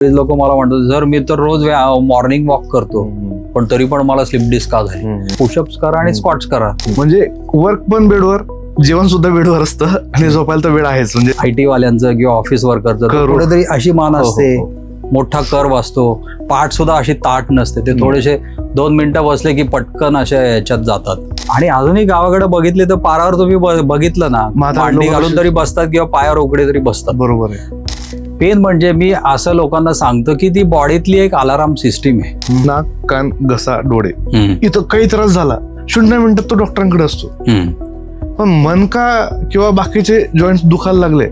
लोक मला म्हणतात सर मी तर रोज मॉर्निंग वॉक करतो पण तरी पण मला स्लिप डिस्क का झाली. पुशअप्स करा आणि स्क्वॉट्स करा. म्हणजे वर्क पण बेडवर, जेवण सुद्धा बेडवर असतं आणि झोपायला तर वेळ आहेच. म्हणजे IT वाल्यांचं किंवा ऑफिस वर्करचं कुठेतरी अशी मान असते, मोठा कर्व असतो, पाठ सुद्धा अशी ताट नसते. ते थोडेसे 2 मिनिटं बसले की पटकन अशा याच्यात जातात. आणि अजूनही गावाकडे बघितले तर पारावर तुम्ही बघितलं ना, मांडी घालून तरी बसतात किंवा पायावर उघडे तरी बसतात. बरोबर आहे. पेन म्हणजे मी असं लोकांना सांगतो की ती बॉडीतली एक अलार्म सिस्टीम आहे. नाक, कान, घसा, डोळे, इथं काही त्रास झाला 0 मिनिटात तो डॉक्टरांकडे असतो. पण मनका किंवा बाकीचे जॉईंट दुखायला लागले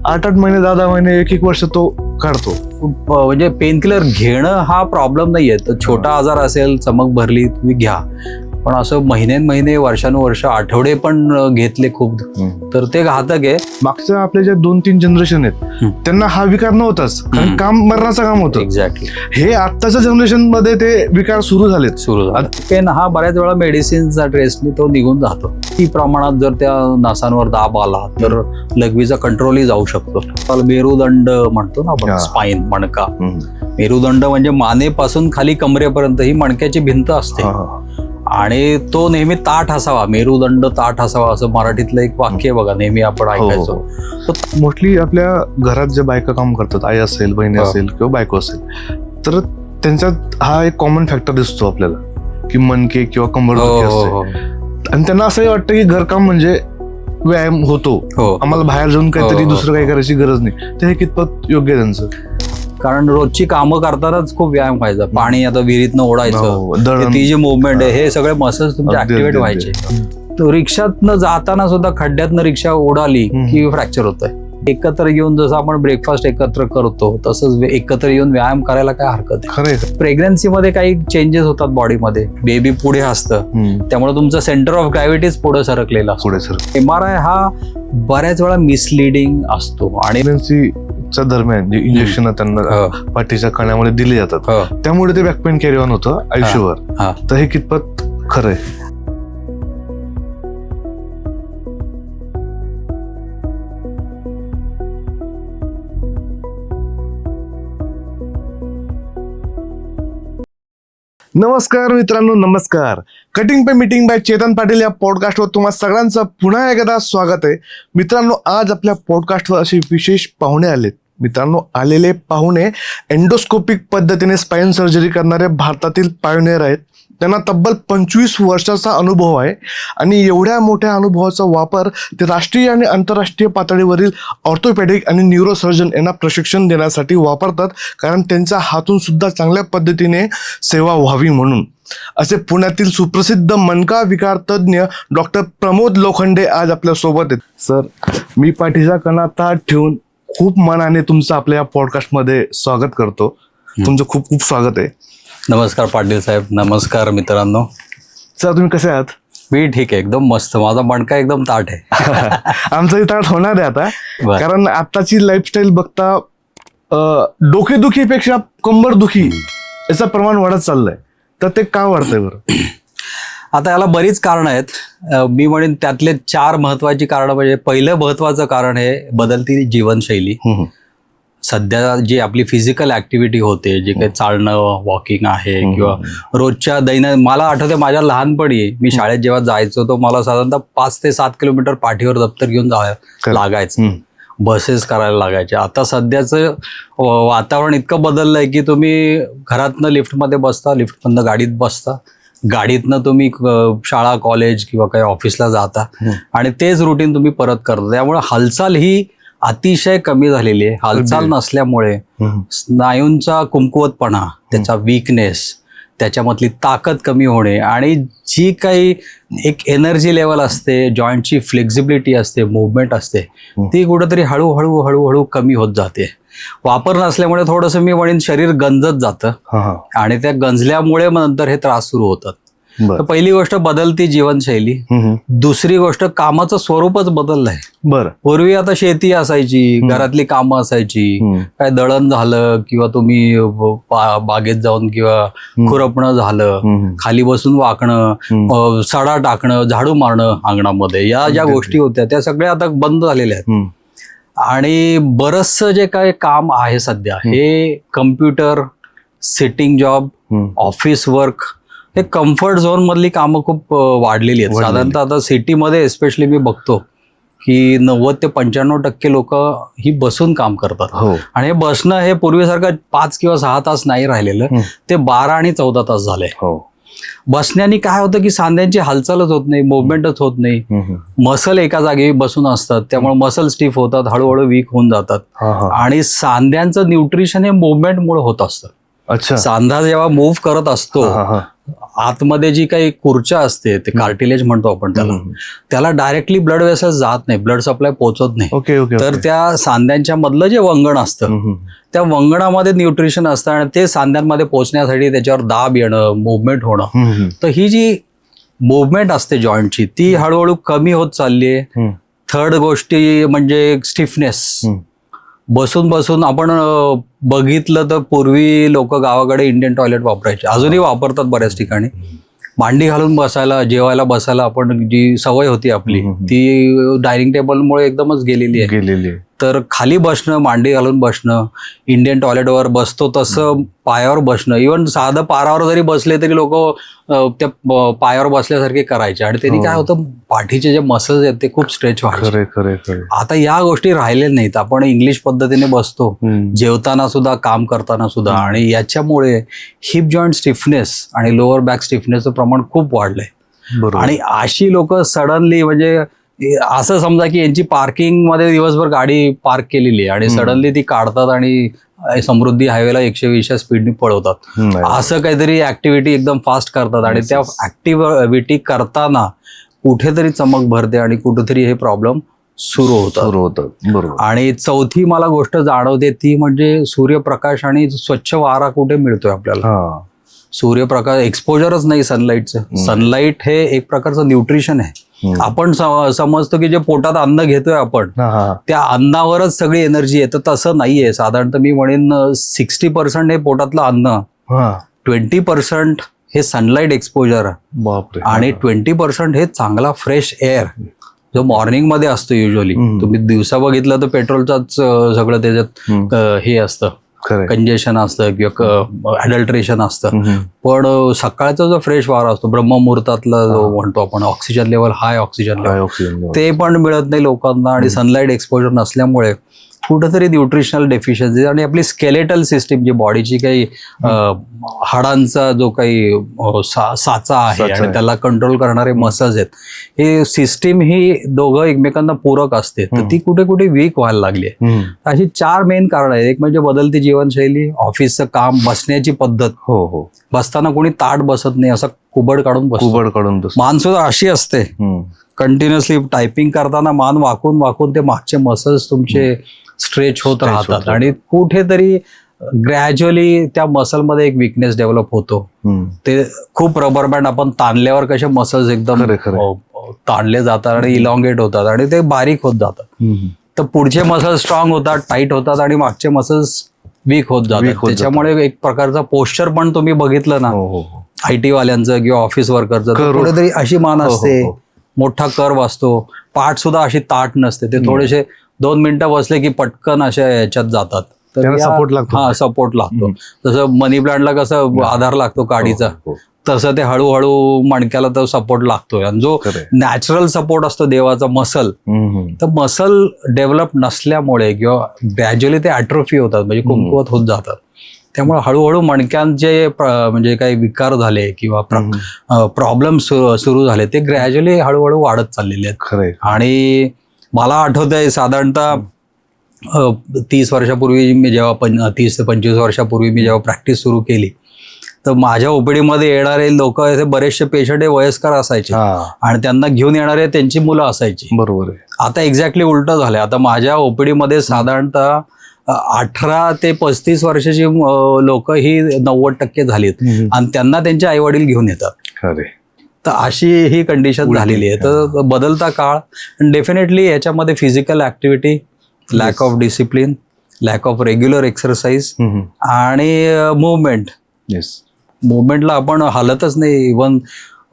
8-8 महिने, 10-10 महिने, 1-1 वर्ष तो काढतो. म्हणजे पेन किलर घेणं हा प्रॉब्लेम नाहीये. तर छोटा आजार असेल, चमक भरली, तुम्ही घ्या. पण असं महिने, वर्षानुवर्ष, आठवडे पण घेतले खूप तर ते घातक आहे. मागच्या आपल्या ज्या 2-3 जनरेशन आहेत त्यांना हा विकार नव्हताच, कारण काम मरणाचं काम होतं. एक्झॅक्टली. हे आत्ताच्या जनरेशन मध्ये ते विकार सुरू झालेत. पेन हा बऱ्याच वेळा मेडिसिनचा ट्रेसनी तो निघून जातो. ती प्रमाणात जर त्या नसांवर दाब आला तर लघवीचा कंट्रोलही जाऊ शकतो. मेरुदंड म्हणतो ना आपण, स्पाईन, मणका. मेरुदंड म्हणजे मानेपासून खाली कमरेपर्यंत ही मणक्याची भिंत असते आणि तो नेहमी ताठ असावा. मेरुदंड ताठ असावा असं मराठीतलं एक वाक्य आहे बघा, नेहमी आपण ऐकायचो. मोस्टली आपल्या घरात जे बायका काम करतात, आई असेल, बहिणी असेल किंवा बायको असेल, तर त्यांच्यात हा एक कॉमन फॅक्टर दिसतो आपल्याला की मनके किंवा कंबर असते. आणि त्यांना असंही वाटतं की घरकाम म्हणजे व्यायाम होतो, आम्हाला बाहेर जाऊन काहीतरी दुसरं काही करायची गरज नाही. तर हे कितपत योग्य आहे त्यांचं? कारण रोजची कामं करतानाच खूप व्यायाम व्हायचा. पाणी आता विहिरीतनं ओढायचं, ती जी मुवमेंट आहे, हे सगळे मसल्स तुमचे ऍक्टिव्हेट व्हायचे. रिक्षातनं जाताना सुद्धा खड्ड्यातनं रिक्षा उडाली की फ्रॅक्चर होतंय. एकत्र येऊन जसं आपण ब्रेकफास्ट एकत्र करतो तसंच एकत्र येऊन व्यायाम करायला काय हरकत आहे. प्रेग्नन्सीमध्ये काही चेंजेस होतात बॉडीमध्ये. बेबी पुढे असतं, त्यामुळे तुमचं सेंटर ऑफ ग्रॅव्हिटीच पुढे सरकलेला असतो. MRI हा बऱ्याच वेळा मिसलिडिंग असतो. आणि च्या दरम्यान जे इंजेक्शन त्यांना पाठीच्या कण्यामध्ये दिले जातात त्यामुळे ते बॅकपेन कॅरी ऑन होतं आयुष्यभर. तर हे कितपत खरं आहे? नमस्कार मित्रांनो, नमस्कार. Cutting pay meeting by Chetan Patil या पॉडकास्टवर तुम्हा सगळ्यांचं पुन्हा एकदा स्वागत आहे. मित्रांनो, आज आपल्या पॉडकास्टवर असे विशेष पाहुणे आलेत. मित्रांनो, आलेले पाहुणे एंडोस्कोपिक पद्धतीने स्पाइन सर्जरी करणारे भारतातील पायोनियर आहेत. त्यांना तब्बल 25 वर्षाचा अनुभव आहे आणि एवढ्या मोठ्या अनुभवाचा वापर ते राष्ट्रीय आणि आंतरराष्ट्रीय पातळीवरील ऑर्थोपेडिक आणि न्यूरोसर्जन यांना प्रशिक्षण देण्यासाठी वापरतात, कारण त्यांच्या हातून सुद्धा चांगल्या पद्धतीने सेवा व्हावी म्हणून. असे पुण्यातील सुप्रसिद्ध मणका विकार तज्ज्ञ डॉक्टर प्रमोद लोखंडे आज आपल्या सोबत आहेत. सर, मी पाठीचा कणा ताठ ठेवून खूप मनाने तुमचं आपल्या या पॉडकास्टमध्ये स्वागत करतो. तुमचं खूप खूप स्वागत आहे. नमस्कार पाटील साहेब. नमस्कार मित्रांनो. सर, तुम्ही कसे आहात? मी ठीक आहे, एकदम मस्त. माझा मणका एकदम ताठ आहे. आमचाही ताठ होणार आहे आता, कारण आताची लाईफस्टाईल बघता डोकेदुखीपेक्षा कंबरदुखी याचं प्रमाण वाढत चाललंय. तर ते का वाढतंय बरं? आता याला बरीच कारणं आहेत. मी म्हणेन त्यातले 4 महत्वाची कारणं. म्हणजे पहिलं महत्वाचं कारण हे बदलती जीवनशैली. सध्या जी आपली फिजिकल ऍक्टिव्हिटी होते, जे काही चालणं, वॉकिंग आहे किंवा रोजच्या मला आठवते माझ्या लहानपणी मी शाळेत जेव्हा जायचो तो मला साधारणतः 5 ते 7 किलोमीटर पाठीवर दप्तर घेऊन जावं लागायचं. बसेस करायला लागायचे. आता सध्याचं वातावरण इतकं बदललंय की तुम्ही घरातनं लिफ्टमध्ये बसता, लिफ्टमधनं गाडीत बसता, गाडीतनं तुम्ही शाळा, कॉलेज किंवा काही ऑफिसला जाता आणि तेच रुटीन तुम्ही परत करता. त्यामुळे हालचाल ही अतिशय कमी झालेली आहे. हालचाल नसल्यामुळे स्नायूंचा कमकुवतपणा, त्याचा वीकनेस, त्याच्यामधली ताकद कमी होणे आणि जी काही एक एनर्जी लेवल असते, जॉईंटची फ्लेक्झिबिलिटी असते, मुवमेंट असते, ती कुठंतरी हळूहळू कमी होत जाते. वापर नसल्यामुळे थोडंसं मी म्हणेन शरीर गंजत जातं आणि त्या गंजल्यामुळे मग नंतर हे त्रास सुरू होतात. तर पहिली गोष्ट बदलती जीवनशैली. दुसरी गोष्ट कामाचं स्वरूपच बदललंय. बरं, पूर्वी आता शेती असायची, घरातली कामं असायची, काय दळण झालं किंवा तुम्ही बागेत जाऊन किंवा खुरपणं झालं, खाली बसून वाकणं, सडा टाकणं, झाडू मारणं अंगणामध्ये, या ज्या गोष्टी होत्या त्या सगळ्या आता बंद झालेल्या आहेत. आणि बरचसं जे काही काम आहे सध्या हे computer, sitting job, office work, हे कम्फर्ट झोन मधली कामं खूप वाढलेली आहेत. साधारणतः आता सिटीमध्ये एस्पेशली मी बघतो की 90 ते 95% लोक ही बसून काम करतात. आणि हे बसणं हे पूर्वीसारखं 5 किंवा 6 तास नाही राहिलेलं, ते 12 आणि 14 तास झाले. बसण्याने काय होतं की सांध्यांची हालचालच होत नाही, मुवमेंटच होत नाही, मसल एका जागी बसून असतात, त्यामुळे मसल स्टिफ होतात, हळूहळू वीक होऊन जातात. आणि सांध्यांचं न्यूट्रिशन हे मुवमेंटमुळे होत असतं. सांधा जेव्हा मूव्ह करत असतो, आतमध्ये जी काही खुर्च्या असते, ते कार्टिलेज म्हणतो आपण त्याला डायरेक्टली ब्लड वेसल्स जात नाही, ब्लड सप्लाय पोहोचत नाही. तर त्या सांध्यांच्या मधलं जे वंगण असतं, त्या वंगणामध्ये न्यूट्रिशन असतं आणि ते सांध्यांमध्ये पोहोचण्यासाठी त्याच्यावर दाब येणं, मुवमेंट होणं. तर ही जी मुवमेंट असते जॉईंटची, ती हळूहळू कमी होत चालली आहे. थर्ड गोष्टी म्हणजे स्टिफनेस. बसून बसून आपण बघितलं तर पूर्वी लोक गावाकडे इंडियन टॉयलेट वापरायचे, अजूनही वापरतात बऱ्याच ठिकाणी. मांडी घालून बसायला, जेवायला बसायला आपण जी सवय होती आपली, ती डायनिंग टेबलमुळे एकदमच गेलेली आहे. तर खाली बसणं, मांडी घालून बसणं, इंडियन टॉयलेटवर बसतो तसं पायावर बसणं, इव्हन साधं पारावर जरी बसले तरी लोक त्या पायावर बसल्यासारखे करायचे. आणि त्यांनी काय होतं, पाठीचे जे मसल्स आहेत ते खूप स्ट्रेच व्हायचे. आता या गोष्टी राहिलेल्या नाहीत. आपण इंग्लिश पद्धतीने बसतो, जेवताना सुद्धा, काम करताना सुद्धा. आणि याच्यामुळे हिप जॉईंट स्टिफनेस आणि लोअर बॅक स्टिफनेसचं प्रमाण खूप वाढलंय. आणि अशी लोक सडनली, म्हणजे असं समजा की यांची पार्किंग मध्ये दिवसभर गाडी पार्क केलेली आहे आणि सडनली ती काढतात आणि समृद्धी हायवेला 120 स्पीडने पळवतात. असं काहीतरी ऍक्टिव्हिटी एकदम फास्ट करतात आणि त्या ऍक्टिव्हिटी करताना कुठेतरी चमक भरते आणि कुठेतरी हे प्रॉब्लेम सुरू होतात. आणि चौथी मला गोष्ट जाणवते ती म्हणजे सूर्यप्रकाश आणि स्वच्छ वारा कुठे मिळतोय आपल्याला. सूर्यप्रकाश, एक्सपोजरच नाही सनलाईटचं. सनलाईट हे एक प्रकारचं न्यूट्रिशन आहे. आपण समजतो की जे पोटात अन्न घेतोय आपण, त्या अन्नावरच सगळी एनर्जी आहे. तर तसं नाहीये. साधारणतः मी म्हणेन 60% हे पोटातलं अन्न, 20% हे सनलाईट एक्सपोजर आणि 20% हे चांगला फ्रेश एअर जो मॉर्निंग मध्ये असतो. युजली तुम्ही दिवसा बघितलं तर पेट्रोलचाच सगळं त्याच्यात हे असतं, कंजेशन असतं किंवा अडल्ट्रेशन असतं. पण सकाळचा जो फ्रेश वारा असतो, ब्रह्ममुहूर्तातला जो म्हणतो आपण, ऑक्सिजन लेवल, हाय ऑक्सिजन लेवल, ते पण मिळत नाही लोकांना. आणि सनलाईट एक्सपोजर नसल्यामुळे कुठंतरी न्यूट्रिशनल डेफिशियन्सी आणि आपली स्केलेटल सिस्टीम, जी बॉडीची काही हाडांचा जो काही साचा आहे आणि त्याला कंट्रोल करणारे मसल्स आहेत, हे सिस्टीम ही दोघं एकमेकांना पूरक असते, तर ती कुठे कुठे वीक व्हायला लागली आहे. अशी 4 मेन कारण आहेत. एक म्हणजे बदलती जीवनशैली, ऑफिसचं काम, बसण्याची पद्धत. बसताना कोणी ताट बसत नाही, असं कुबड काढून बसतो. मान सुद्धा अशी असते, कंटिन्युअसली टायपिंग करताना मान वाकून वाकून ते मागचे मसल्स तुमचे स्ट्रेच होत राहतात आणि कुठेतरी ग्रॅज्युअली त्या मसलमध्ये एक विकनेस डेव्हलप होतो. ते खूप रबर बँड आपण ताणल्यावर कसे मसल्स एकदम ताणले जातात आणि इलॉंगेट होतात आणि ते बारीक होत जातात. तर पुढचे मसल्स स्ट्रॉंग होतात, टाईट होतात आणि मागचे मसल्स वीक होत जातात. त्याच्यामुळे एक प्रकारचा पोश्चर पण तुम्ही बघितलं ना IT वाल्यांचं किंवा ऑफिस वर्करचं, कुठेतरी अशी मान असते, मोठा कर्व असतो, पाठ सुद्धा अशी ताट नसते. ते थोडेसे 2 मिनिटं बसले की पटकन अशा याच्यात जातात. तर सपोर्ट लागतो. सपोर्ट लागतो. जसं मनी प्लांटला कसं आधार लागतो काडीचा, तसं ते हळूहळू मणक्याला तर सपोर्ट लागतोय. आणि जो नॅचरल सपोर्ट असतो देवाचा मसल, तर मसल डेव्हलप नसल्यामुळे किंवा ग्रॅज्युअली ते ॲट्रोफी होतात, म्हणजे कमकुवत होत जातात. त्यामुळे हळूहळू मणक्यांचे म्हणजे काही विकार झाले किंवा प्रॉब्लेम सुरू झाले, ते ग्रॅज्युअली हळूहळू वाढत चाललेले आहेत. आणि मला आठवतंय साधारणतः 30 वर्षापूर्वी मी जेव्हा 30 ते 25 वर्षापूर्वी मी जेव्हा प्रॅक्टिस सुरू केली, तर माझ्या ओपीडीमध्ये येणारे लोक असे बरेचसे पेशंट हे वयस्कर असायचे आणि त्यांना घेऊन येणारे त्यांची मुलं असायची. बरोबर आहे. आता एक्झॅक्टली उलट झालंय. आता माझ्या ओपीडीमध्ये साधारणतः 18 ते 35 वर्षाची लोक ही 90% झालीत आणि त्यांना त्यांचे आई वडील घेऊन येतात. तर अशी ही कंडिशन झालेली आहे. तर बदलता काळ, डेफिनेटली याच्यामध्ये physical activity, lack of discipline, lack of regular exercise आणि मुवमेंट. मुवमेंटला आपण हालतच नाही. इव्हन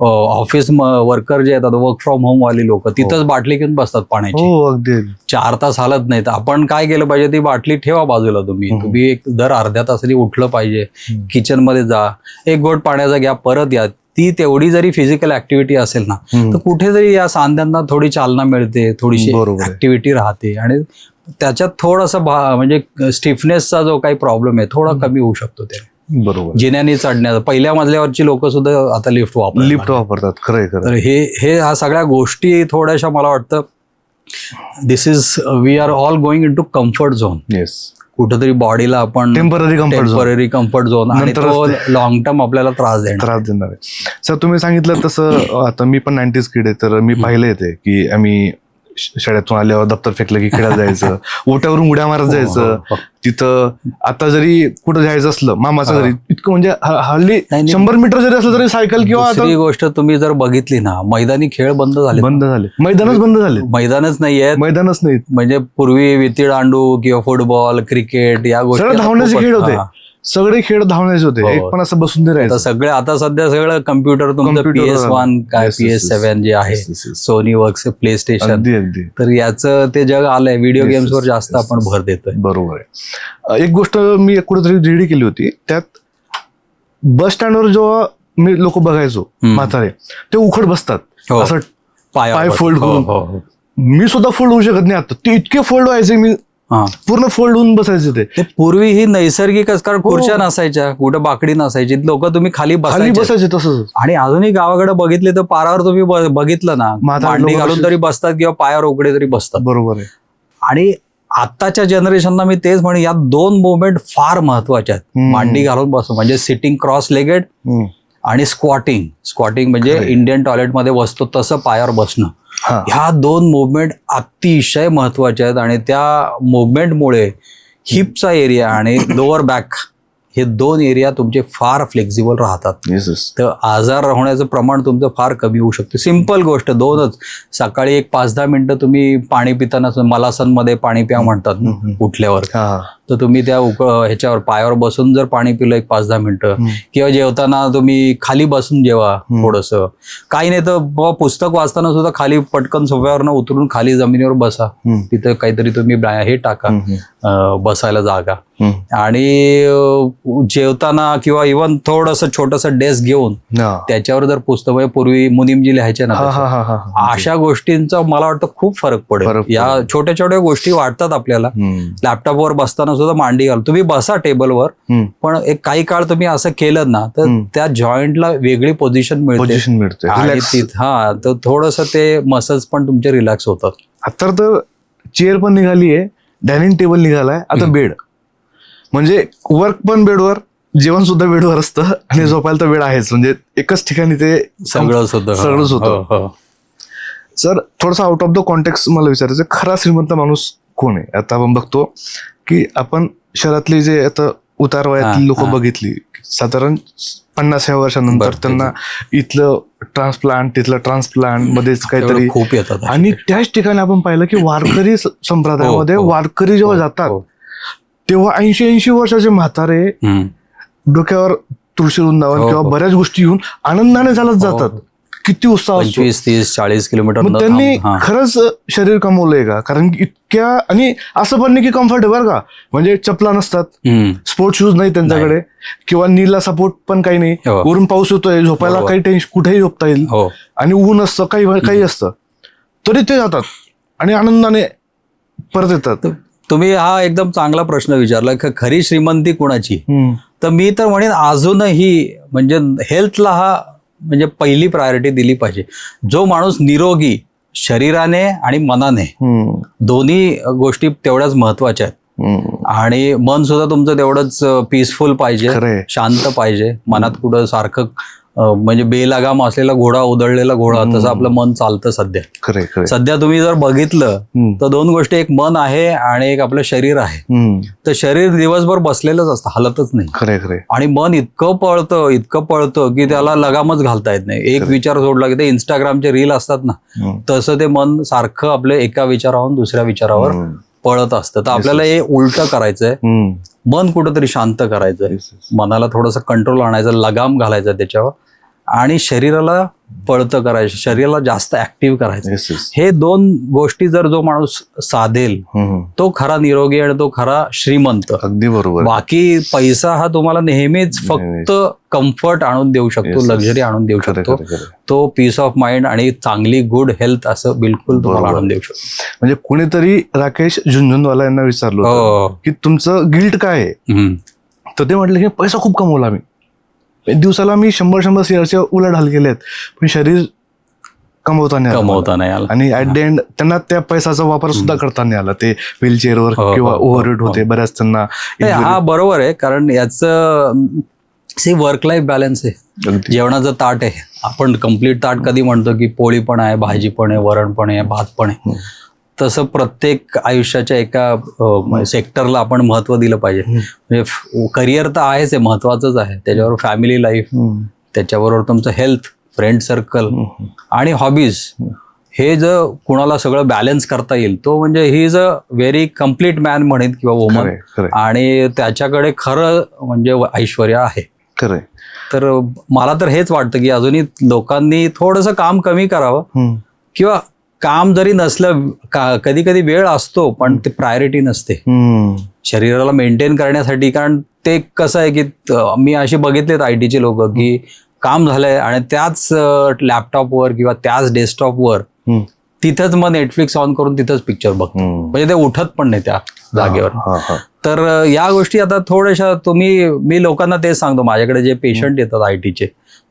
ऑफिस वर्कर जे येतात वर्क फ्रॉम होम वाली लोक तिथंच बाटली घेऊन बसतात पाण्याची. हो अगदी 4 तास हालत नाहीत. आपण काय केलं पाहिजे, ती बाटली ठेवा बाजूला. तुम्ही एक दर अर्ध्या तासाने उठलं पाहिजे, किचन मध्ये जा, एक घोट पाण्याचा घ्या, परत या. ती तेवढी जरी फिजिकल ऍक्टिव्हिटी असेल ना तर कुठेतरी या सांध्यांना थोडी चालना मिळते, थोडीशी ऍक्टिव्हिटी राहते आणि त्याच्यात थोडंसं म्हणजे स्टिफनेसचा जो काही प्रॉब्लेम आहे थोडा कमी होऊ शकतो. ते बरोबर. जिन्याने चढण्याचा, पहिल्या मजल्यावरची लोक सुद्धा आता लिफ्ट वापरतात. खरंय. तर हे ह्या सगळ्या गोष्टी थोड्याशा मला वाटतं this is we are all going in to comfort zone. Yes. कुठेतरी बॉडीला आपण टेम्पररी कम्फर्ट झोन आणि तो लॉंग टर्म आपल्याला त्रास देणार आहे. सर तुम्ही सांगितलं तसं आता मी पण 90s किड आहे, तर मी पाहिलं येते की आम्ही शाळेतून आल्यावर दप्तर फेकलं की खेळायला जायचं, ओट्यावरून उड्या मारत जायचं. तिथं आता जरी कुठं जायचं असलं मामाच्या घरी इतकं म्हणजे हल्ली 100 मीटर जरी असलं तरी सायकल किंवा. दुसरी गोष्ट तुम्ही जर बघितली ना, मैदानी खेळ बंद झाले. मैदानच बंद झाले. मैदानच नाहीत. म्हणजे पूर्वी विटीदांडू किंवा फुटबॉल, क्रिकेट या गोष्टी धावण्याचे खेळ होते. सगळे खेळ धावण्याचे होते. एक पण असं बसून नाही राहायचं. सगळे आता सध्या सगळं कम्प्युटर, तुमचं PS1 काय PS7 जे आहे, सोनी वर्क्स, प्ले स्टेशन. तर याचं ते जग आलंय. व्हिडिओ गेम्स वर जास्त आपण भर देतोय. बरोबर आहे. एक गोष्ट मी कुठेतरी रीड केली होती, त्यात बस स्टँडवर जेव्हा मी लोक बघायचो म्हातारे ते उखड बसतात असं पाय फोल्ड करून. मी सुद्धा फोल्ड होऊ शकत नाही आता. ते इतके फोल्ड व्हायचे, मी पूर्ण फोल्ड होऊन बसायचे. ते पूर्वी ही नैसर्गिक, कारण खुर्च्या नसायच्या, कुठं बाकडी नसायची, लोक तुम्ही खाली बसायचे तसंच. आणि अजूनही गावाकडे बघितले तर पारावर तुम्ही बघितलं ना, मांडी घालून तरी बसतात किंवा पायावर उघडे तरी बसतात. बरोबर आहे. आणि आत्ताच्या जनरेशनला मी तेच म्हणेन, या 2 मुवमेंट फार महत्वाच्या आहेत. मांडी घालून बसणं म्हणजे सिटिंग क्रॉस लेगेड आणि स्क्वॉटिंग म्हणजे इंडियन टॉयलेटमध्ये बसतो तसं पायावर बसणं. ह्या 2 मुवमेंट अतिशय महत्वाच्या आहेत आणि त्या मुवमेंटमुळे हिपचा एरिया आणि लोअर बॅक हे 2 एरिया तुमचे फार फ्लेक्झिबल राहतात. तर आजार होण्याचं प्रमाण तुमचं फार कमी होऊ शकतं. सिंपल गोष्ट 2च. सकाळी एक 5-10 मिनिटं तुम्ही पाणी पिताना, मलासनमध्ये पाणी प्या म्हणतात उठल्यावर, तर तुम्ही त्या ह्याच्यावर पायावर बसून जर पाणी पिलं एक 5-10 मिनिटं, किंवा जेवताना तुम्ही खाली बसून जेवा थोडंसं. काही नाही तर पुस्तक वाचताना सुद्धा खाली पटकन सोफ्यावरनं उतरून खाली जमिनीवर बसा. तिथं काहीतरी तुम्ही हे टाका, बसायला जागा. आणि जेवताना किंवा इव्हन थोडंसं छोटंसं डेस्क घेऊन त्याच्यावर जर पुस्तक, म्हणजे पूर्वी मुनीमजी लिहायचे ना, अशा गोष्टींचा मला वाटतं खूप फरक पडेल. या छोट्या छोट्या गोष्टी वाटतात आपल्याला. लॅपटॉपवर बसताना सुद्धा मांडी घाल, तुम्ही बसा टेबलवर, पण एक काही काळ तुम्ही असं केलं ना तर त्या जॉईंटला वेगळी पोझिशन मिळते आणि तर थोडंसं ते मसल्स पण तुमचे रिलॅक्स होतात. आता तर चेअर पण निघाली आहे, डायनिंग टेबल निघालाय, आता बेड. म्हणजे वर्क पण बेडवर, जेवण सुद्धा बेडवर असतं आणि झोपायला तर बेड आहेच. म्हणजे एकच ठिकाणी ते सगळंच होतं. सर थोडंसं आउट ऑफ द कॉन्टेक्स्ट मला विचारायचं, खरा श्रीमंत माणूस कोण आहे? आता आपण बघतो की आपण शहरातली जे आता उतार वयातली लोक बघितली, साधारण 50 वर्षानंतर त्यांना इथलं ट्रान्सप्लांट तिथलं ट्रान्सप्लांट मध्येच काहीतरी खूप येतात. आणि त्याच ठिकाणी आपण पाहिलं की वारकरी संप्रदायामध्ये वारकरी जेव्हा जातात तेव्हा 80-80 वर्षाचे म्हातारे डोक्यावर तुळशी वृंदावन किंवा बऱ्याच गोष्टी घेऊन आनंदाने चालत जातात. किती उत्साह, 25-30-40 किलोमीटर. मग त्यांनी खरंच शरीर कमवलंय का? कारण इतक्या, आणि असं पण नाही की कम्फर्टेबल का, म्हणजे चपला नसतात, स्पोर्ट शूज नाही त्यांच्याकडे, किंवा नीला सपोर्ट पण काही नाही, वरून पाऊस होतोय, झोपायला काही टेन्शन, कुठेही झोपता येईल, आणि ऊन असतं, काही असतं, तरी ते जातात आणि आनंदाने परत येतात. तुम्ही हा एकदम चांगला प्रश्न विचारला, खरी श्रीमंती कोणाची? तर मी तर म्हणेन अजूनही म्हणजे हेल्थला म्हणजे पहिली प्रायोरिटी दिली पाहिजे. जो माणूस निरोगी शरीराने आणि मनाने, दोन्ही गोष्टी तेवढ्याच महत्वाच्या आहेत. आणि मन सुद्धा तुमचं तेवढंच पीसफुल पाहिजे, शांत पाहिजे. मनात कुठं सारखं म्हणजे बेलगाम असलेला घोडा, उधळलेला घोडा, तसं आपलं मन चालतं सध्या. सध्या तुम्ही जर बघितलं तर 2 गोष्टी, एक मन आहे आणि एक आपलं शरीर आहे. तर शरीर दिवसभर बसलेलंच असतं, हलतच नाही. आणि मन इतकं पळतं की त्याला लगामच घालता येत नाही. एक विचार सोडला की ते इंस्टाग्रामचे रील असतात ना, तसं ते मन सारखं आपलं एका विचारावरून दुसऱ्या विचारावर पळत असतं. तर आपल्याला हे उलट करायचंय, मन कुठंतरी शांत करायचंय, मनाला थोडंसं कंट्रोल आणायचं, लगाम घालायचा त्याच्यावर, आणि शरीराला पळतं करायचं, शरीराला जास्त ऍक्टिव्ह करायचं. Yes, yes. हे 2 गोष्टी जर जो माणूस साधेल तो खरा निरोगी आणि तो खरा श्रीमंत. अगदी बरोबर. बाकी पैसा हा तुम्हाला नेहमीच फक्त कम्फर्ट आणून देऊ शकतो, Yes, yes. लक्झरी आणून देऊ खरं, शकतो. खरं, खरं. तो पीस ऑफ माइंड आणि चांगली गुड हेल्थ असं बिलकुल तुम्हाला बरोबर. आणून देऊ शकतो. म्हणजे कुणीतरी राकेश झुंझुनवाला यांना विचारलं होतं हो. की तुमचं गिल्ट काय आहे, हम्म. तर ते म्हटलं की पैसा खूप कमवला मी, दिवसाला मी 100 शेअरच्या उलाढाल केल्यात, पण शरीर कमवता नाही आलं मला. कमवता नाही आला. आणि ऍट द एंड त्यांना त्या पैशाचा वापर सुद्धा करता नाही आला. ते व्हीलचेअरवर हो, किंवा हो, ओव्हरहेड होते, हो. बऱ्याच त्यांना नाही, हा बरोबर आहे, कारण याचं वर्क लाईफ बॅलन्स आहे. अगदी. जेवणाचं ताट आहे, आपण कम्प्लीट ताट कधी म्हणतो की पोळी पण आहे, भाजी पण आहे, वरण पण आहे, भात पण आहे. तसं प्रत्येक आयुष्याच्या एका सेक्टरला आपण महत्व दिलं पाहिजे. म्हणजे करिअर तर आहेच आहे, महत्वाचंच आहे, त्याच्यावर फॅमिली लाईफ, त्याच्याबरोबर तुमचं हेल्थ, फ्रेंड सर्कल आणि हॉबीज, हे जर कुणाला सगळं बॅलन्स करता येईल तो म्हणजे he is a very complete man म्हणेन किंवा वुमन. खरंय, खरंय. आणि त्याच्याकडे खरं म्हणजे ऐश्वर्य आहे. खरंय. तर मला तर हेच वाटतं की अजूनही लोकांनी थोडंसं काम कमी करावं, किंवा काम जरी नसलं, कधी कधी वेळ असतो पण ते प्रायोरिटी नसते शरीराला मेंटेन करण्यासाठी. कारण ते कसं आहे की मी असे बघितलेत आयटीचे लोक की काम झालंय आणि त्याच लॅपटॉपवर किंवा त्याच डेस्कटॉपवर तिथंच मग नेटफ्लिक्स ऑन करून तिथंच पिक्चर बघतो, म्हणजे ते उठत पण नाही त्या जागेवर. तर या गोष्टी आता थोड्याशा मी लोकांना तेच सांगतो, माझ्याकडे जे पेशंट येतात आयटीचे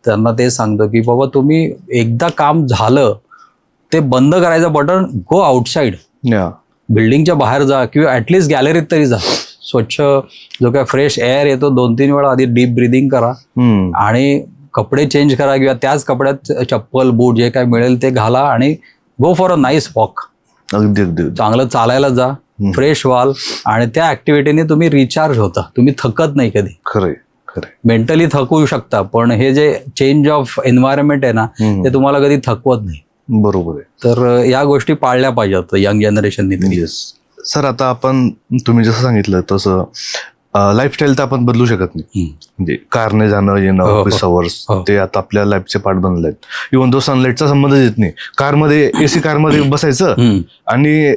त्यांना तेच सांगतो की बाबा तुम्ही एकदा काम झालं ते बंद करायचं बटन, गो आउटसाईड, बिल्डिंगच्या बाहेर जा किंवा ऍटलिस्ट गॅलरीत तरी जा. स्वच्छ जो काय फ्रेश एअर येतो 2-3 वेळा आधी डीप ब्रिदिंग करा आणि कपडे चेंज करा किंवा त्याच कपड्यात चप्पल बूट जे काय मिळेल ते घाला आणि go for a nice walk. अगदी अगदी. चांगलं चालायला जा, फ्रेश व्हाल आणि त्या ऍक्टिव्हिटीने तुम्ही रिचार्ज होता, तुम्ही थकत नाही कधी. खरंय, खरंय. मेंटली थकवू शकता पण हे जे चेंज ऑफ एन्व्हायरमेंट आहे ना ते तुम्हाला कधी थकवत नाही. बरोबर आहे. तर या गोष्टी पाळल्या पाहिजेत यंग जनरेशननी. सर, आता आपण तुम्ही जसं सांगितलं तसं लाईफस्टाईल तर आपण बदलू शकत नाही. म्हणजे कारने जाणं येणं, ऑफिस अवर्स, ते आता आपल्या लाईफचे पार्ट बनले आहेत. इव्हन तो सनलाईटचा संबंध येत नाही. कारमध्ये एसी कारमध्ये बसायचं आणि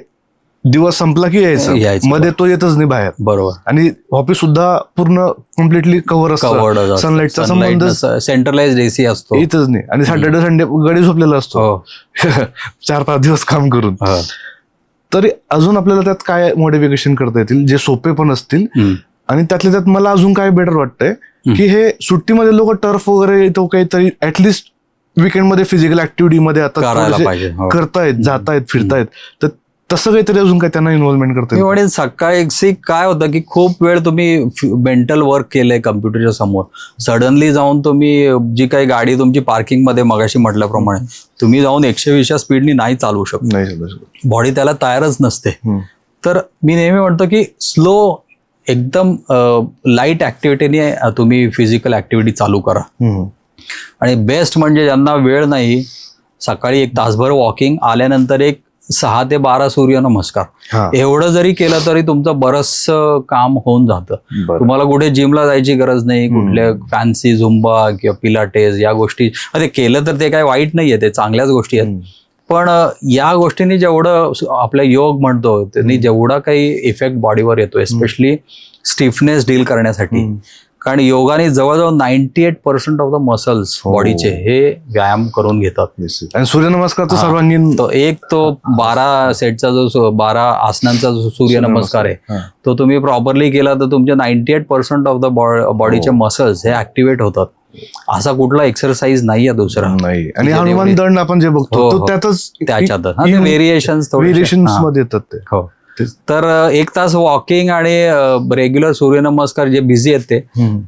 दिवस संपला की यायचं, मध्ये तो येतच नाही बाहेर. बरोबर. आणि ऑफिस सुद्धा पूर्ण कम्प्लिटली कव्हर असतं, सनलाईटचा संबंध सेंट्रलाइज्ड एसी असतो, येतच नाही. आणि सॅटर्डे संडे गडी झोपलेला असतो 4-5 दिवस काम करून. तरी अजून आपल्याला त्यात काय मॉडिफिकेशन करता येतील जे सोपे पण असतील. आणि त्यातल्या त्यात मला अजून काय बेटर वाटतंय की हे सुट्टीमध्ये लोक टर्फ वगैरे तो काहीतरी ऍटलिस्ट वीकेंडमध्ये फिजिकल ऍक्टिव्हिटीमध्ये आता करतायत, जातायत, फिरतायत. तर तसं काहीतरी अजून काय त्यांना इन्व्हॉल्वमेंट करता येईल. म्हणजे सकाळी काय होतं की खूप वेळ तुम्ही मेंटल वर्क केलंय कम्प्युटरच्या समोर, सडनली जाऊन तुम्ही जी काही गाडी तुमची पार्किंग मध्ये मगाशी म्हटल्याप्रमाणे तुम्ही जाऊन 120 स्पीडनी नाही चालवू शकत, बॉडी त्याला तयारच नसते. तर मी नेहमी म्हणतो की स्लो एकदम लाईट ऍक्टिव्हिटीने तुम्ही फिजिकल ऍक्टिव्हिटी चालू करा. आणि बेस्ट म्हणजे ज्यांना वेळ नाही, सकाळी 1 तासभर वॉकिंग, आल्यानंतर एक 6 ते 12 सूर्यनमस्कार, एवढं जरी केलं तरी तुमचं बरंचसं काम होऊन जातं. तुम्हाला कुठे जिमला जायची गरज नाही, कुठल्या फॅन्सी झुंबा किंवा पिलाटेस या गोष्टी ते केलं तर ते काय वाईट नाहीये, ते चांगल्याच गोष्टी आहेत. पण या गोष्टींनी जेवढं आपला योग म्हणतो त्यांनी जेवढा काही इफेक्ट बॉडीवर येतो, एस्पेशली स्टिफनेस डील करण्यासाठी. कारण योगाने जवळजवळ 98% ऑफ द मसल्स बॉडीचे हे व्यायाम करून घेतात. आणि सूर्यनमस्कारचा सर्वांगीण तो 12 सेटचा जो 12 आसनांचा जो सूर्यनमस्कार आहे तो तुम्ही प्रॉपरली केला तर तुमचे 98% ऑफ द बॉडीचे मसल्स हे ऍक्टिव्हेट होतात. असा कुठला एक्सरसाइज नाहीये दुसरा नाही. आणि हनुमान दंड आपण जे बघतो त्याच्यातच व्हेरिएशन्स मध्ये येतात ते. हो. तर 1 तास वॉकिंग आणि रेग्युलर सूर्यनमस्कार जे बिझी आहेत ते,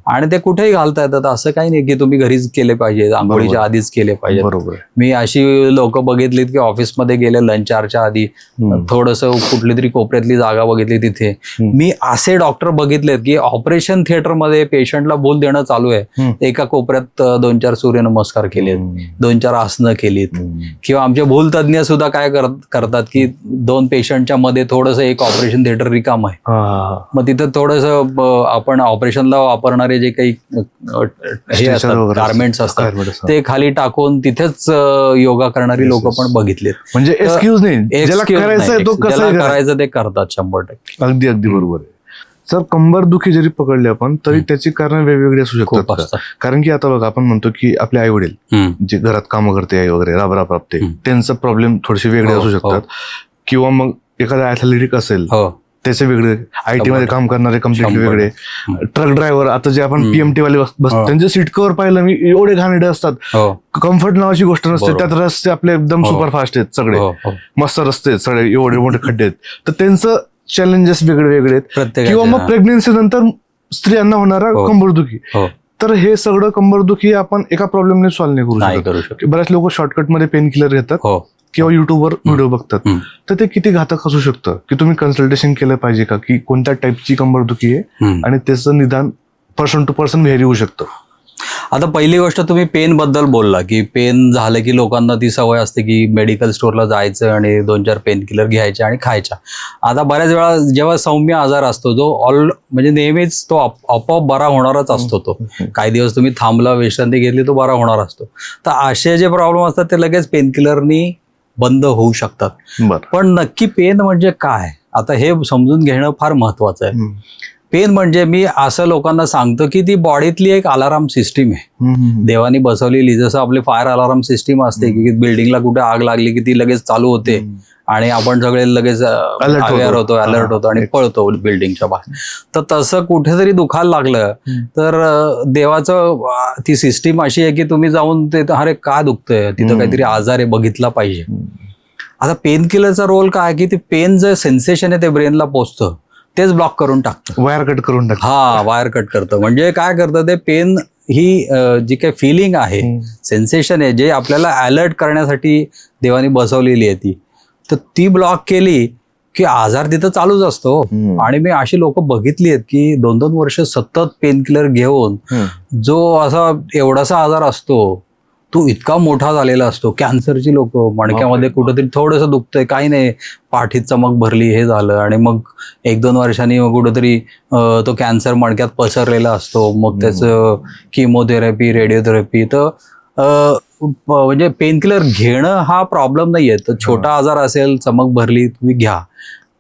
आणि ते कुठेही घालता येतात. असं काही नाही की तुम्ही घरीच केले पाहिजे, आंघोळीच्या आधीच केले पाहिजे. बरोबर. मी अशी लोक बघितलीत की ऑफिसमध्ये गेले लंच आवरच्या आधी थोडंसं कुठली तरी कोपऱ्यातली जागा बघितली तिथे. मी असे डॉक्टर बघितलेत की ऑपरेशन थिएटरमध्ये पेशंटला बोल देणं चालू आहे, एका कोपऱ्यात 2-4 सूर्यनमस्कार केलेत, 2-4 आसनं केलीत. किंवा आमचे भूल तज्ञ सुद्धा काय करतात की 2 पेशंटच्या मध्ये थोडंसं एक ऑपरेशन थिएटर रिकाम आहे, हा. मग तिथं थोडंसं आपण ऑपरेशनला वापरणारे जे काही हे असतात गार्मेंट्स असतात ते खाली टाकून तिथेच योगा करणारी लोक पण बघितलेत. म्हणजे एक्सक्यूज नाही, ज्याला Excuse करायचं नाही, तो कसं ज्याला करायचं ते करतात 100%. अगदी अगदी बरोबर आहे. सर, कंबरदुखी जरी पकडली आपण तरी त्याची कारण वेगवेगळी असू खूप शकतात असतात. कारण की आता बघा, आपण म्हणतो की आपले आई वडील जे घरात कामं करते आई वगैरे राबते त्यांचा प्रॉब्लेम थोडेसे वेगळे असू शकतात, किंवा मग एखादा ऍथलेटिक असेल त्याचे वेगळे, IT मध्ये काम करणारे कम्प्लिटली वेगळे, ट्रक ड्रायव्हर आता जे आपण PMT वाले त्यांचे सीट कव्हर पाहिलं मी, एवढे घाणेरडे असतात, कम्फर्ट नावाची गोष्ट नसते त्यात. रस्ते आपले एकदम सुपरफास्ट आहेत सगळे, मस्त रस्ते आहेत सगळे, एवढे मोठे खड्डे आहेत, तर त्यांचं चॅलेंजेस वेगळे वेगळे आहेत. किंवा मग प्रेग्नन्सी नंतर स्त्रियांना होणारा कंबरदुखी, तर हे सगळं कंबरदुखी आपण एका प्रॉब्लेमने सॉल्व्ह नाही करू शकत. बऱ्याच लोक शॉर्टकटमध्ये पेन किलर घेतात किंवा युट्यूबवर व्हिडिओ बघतात, तर ते किती घातक असू शकतं की तुम्ही कन्सल्टेशन केलं पाहिजे का, की कोणत्या टाईपची कंबरदुखी आहे आणि त्याचं निदान पर्सन टू पर्सन व्हेरी होऊ शकतं. आता पहिली गोष्ट तुम्ही पेन बद्दल बोलला की पेन झालं की लोकांना ती सवय असते की मेडिकल स्टोअरला जायचं आणि 2-4 पेन किलर घ्यायचे आणि खायच्या. आता बऱ्याच वेळा जेव्हा सौम्य आजार असतो जो म्हणजे नेहमीच तो आपोआप बरा होणारच असतो, तो काही दिवस तुम्ही थांबला, विश्रांती घेतली, तो बरा होणार असतो. तर असे जे प्रॉब्लेम असतात ते लगेच पेन किलरनी बंद होऊ शकतात. पण नक्की पेन म्हणजे काय, आता हे समजून घेणं फार महत्वाचं आहे. पेन म्हणजे मी असं लोकांना सांगतो की ती बॉडीतली एक अलाराम सिस्टीम आहे देवानी बसवलेली. जसं आपली फायर अलाराम सिस्टीम असते की बिल्डिंगला कुठे आग लागली की ती लगेच चालू होते आणि आपण सगळे लगेच अवेअर होतो, अलर्ट होतो आणि पळतो बिल्डिंगच्या बाहेर. तर तसं कुठेतरी दुखायला लागलं तर देवाचं ती सिस्टीम अशी आहे की तुम्ही जाऊन ते अरे का दुखतंय, तिथं काहीतरी आजार आहे बघितला पाहिजे. आता पेन किलरचा रोल काय की ते पेन जे सेन्सेशन आहे ते ब्रेनला पोचतं तेच ब्लॉक करून टाकतं, वायर कट करून टाकतं. वायर कट करतं. म्हणजे काय करतं ते पेन ही जी काही फिलिंग आहे, सेन्सेशन आहे जे आपल्याला अलर्ट करण्यासाठी देवानी बसवलेली आहे तर ती ब्लॉक केली की आजार तिथं चालूच असतो. आणि मी अशी लोक बघितली आहेत की 2-2 वर्ष सतत पेन किलर घेऊन जो असा एवढासा आजार असतो तो इतका मोठा झालेला असतो. कॅन्सरची लोक, मणक्यामध्ये कुठंतरी थोडंसं दुखतंय, काही नाही, पाठीत चमक भरली, हे झालं आणि मग 1-2 वर्षांनी कुठंतरी तो कॅन्सर मणक्यात पसरलेला असतो, मग त्याचं किमोथेरपी, रेडिओथेरपी. तर म्हणजे पेनकिलर घेणं हा प्रॉब्लेम नाहीये. तर छोटा आजार असेल, चमक भरली, तुम्ही घ्या,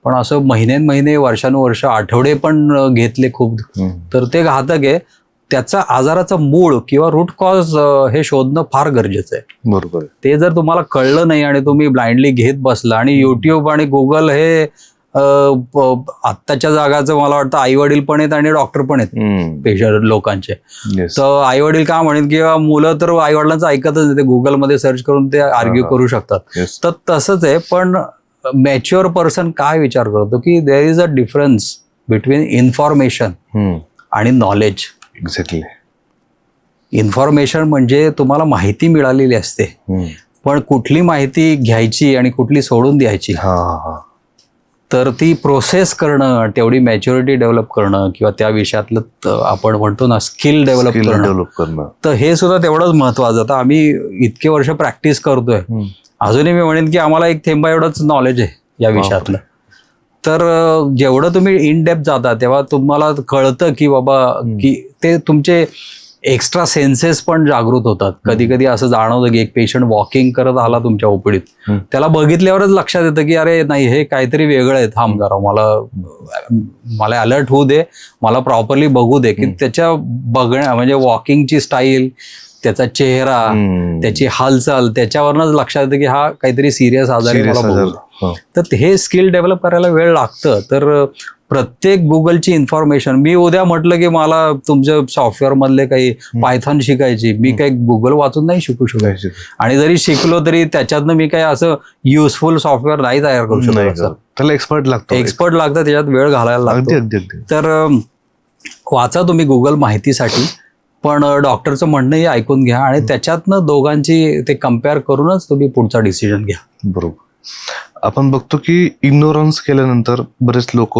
पण असं महिने, वर्षानुवर्ष, आठवडे पण घेतले खूप तर ते घातक आहे. त्याचा आजाराचं मूळ किंवा रूट कॉज हे शोधणं फार गरजेचं आहे. बरोबर. ते जर तुम्हाला कळलं नाही आणि तुम्ही ब्लाइंडली घेत बसला, आणि युट्यूब आणि गुगल हे आत्ताच्या जागाचं मला वाटतं आई वडील पण आहेत आणि डॉक्टर पण आहेत पेशंट लोकांचे. तर आई वडील काय म्हणेल किंवा मुलं तर आई वडिलांचं ऐकतच नाही, ते गुगलमध्ये सर्च करून ते आर्ग्यू करू शकतात. तर तसंच आहे. पण मॅच्युअर पर्सन काय विचार करतो की there is a difference between information आणि नॉलेज. एक्झॅक्टली. इन्फॉर्मेशन म्हणजे तुम्हाला माहिती मिळालेली असते, पण कुठली माहिती घ्यायची आणि कुठली सोडून द्यायची, तर ती प्रोसेस करणं, तेवढी मॅच्युरिटी डेव्हलप करणं किंवा त्या विषयातलं आपण म्हणतो ना स्किल डेव्हलप करणं, तर हे सुद्धा तेवढंच महत्वाचं. आता आम्ही इतके वर्ष प्रॅक्टिस करतोय, अजूनही मी म्हणेन की आम्हाला एक थेंबा एवढंच नॉलेज आहे या विषयातलं. तर जेवढं तुम्ही इन डेप्थ जाता तेव्हा तुम्हाला कळतं की बाबा की ते तुमचे एक्स्ट्रा सेन्सेस पण जागृत होतात. कधी कधी असं जाणवतं की एक पेशंट वॉकिंग करत आला तुमच्या ओपीडीत, त्याला बघितल्यावरच लक्षात येतं की अरे नाही, हे काहीतरी वेगळं आहे, थांब जरा, मला अलर्ट होऊ दे, मला प्रॉपरली बघू दे. की त्याच्या म्हणजे वॉकिंगची स्टाईल, त्याचा चेहरा, त्याची हालचाल, त्याच्यावरनच लक्षात येतं की हा काहीतरी सिरियस आजार आहे, मला बघू दे. तर हे स्किल डेव्हलप करायला वेळ लागतं. तर प्रत्येक गुगलची इन्फॉर्मेशन, मी उद्या म्हटलं की मला तुमच्या सॉफ्टवेअर मधले काही पायथॉन शिकायची, मी काही गुगल वाचून नाही शिकू शकत. आणि जरी शिकलो तरी त्याच्यातनं मी काही असं युजफुल सॉफ्टवेअर नाही तयार करू शकत. त्याला एक्सपर्ट लागतं, त्याच्यात वेळ घालायला लागतो. तर वाचा तुम्ही गुगल माहितीसाठी, पण डॉक्टरचं म्हणणंही ऐकून घ्या आणि त्याच्यातनं दोघांची ते कम्पेअर करूनच तुम्ही पुढचा डिसिजन घ्या. बरोबर. आपण बघतो की इग्नोरन्स केल्यानंतर बरेच लोक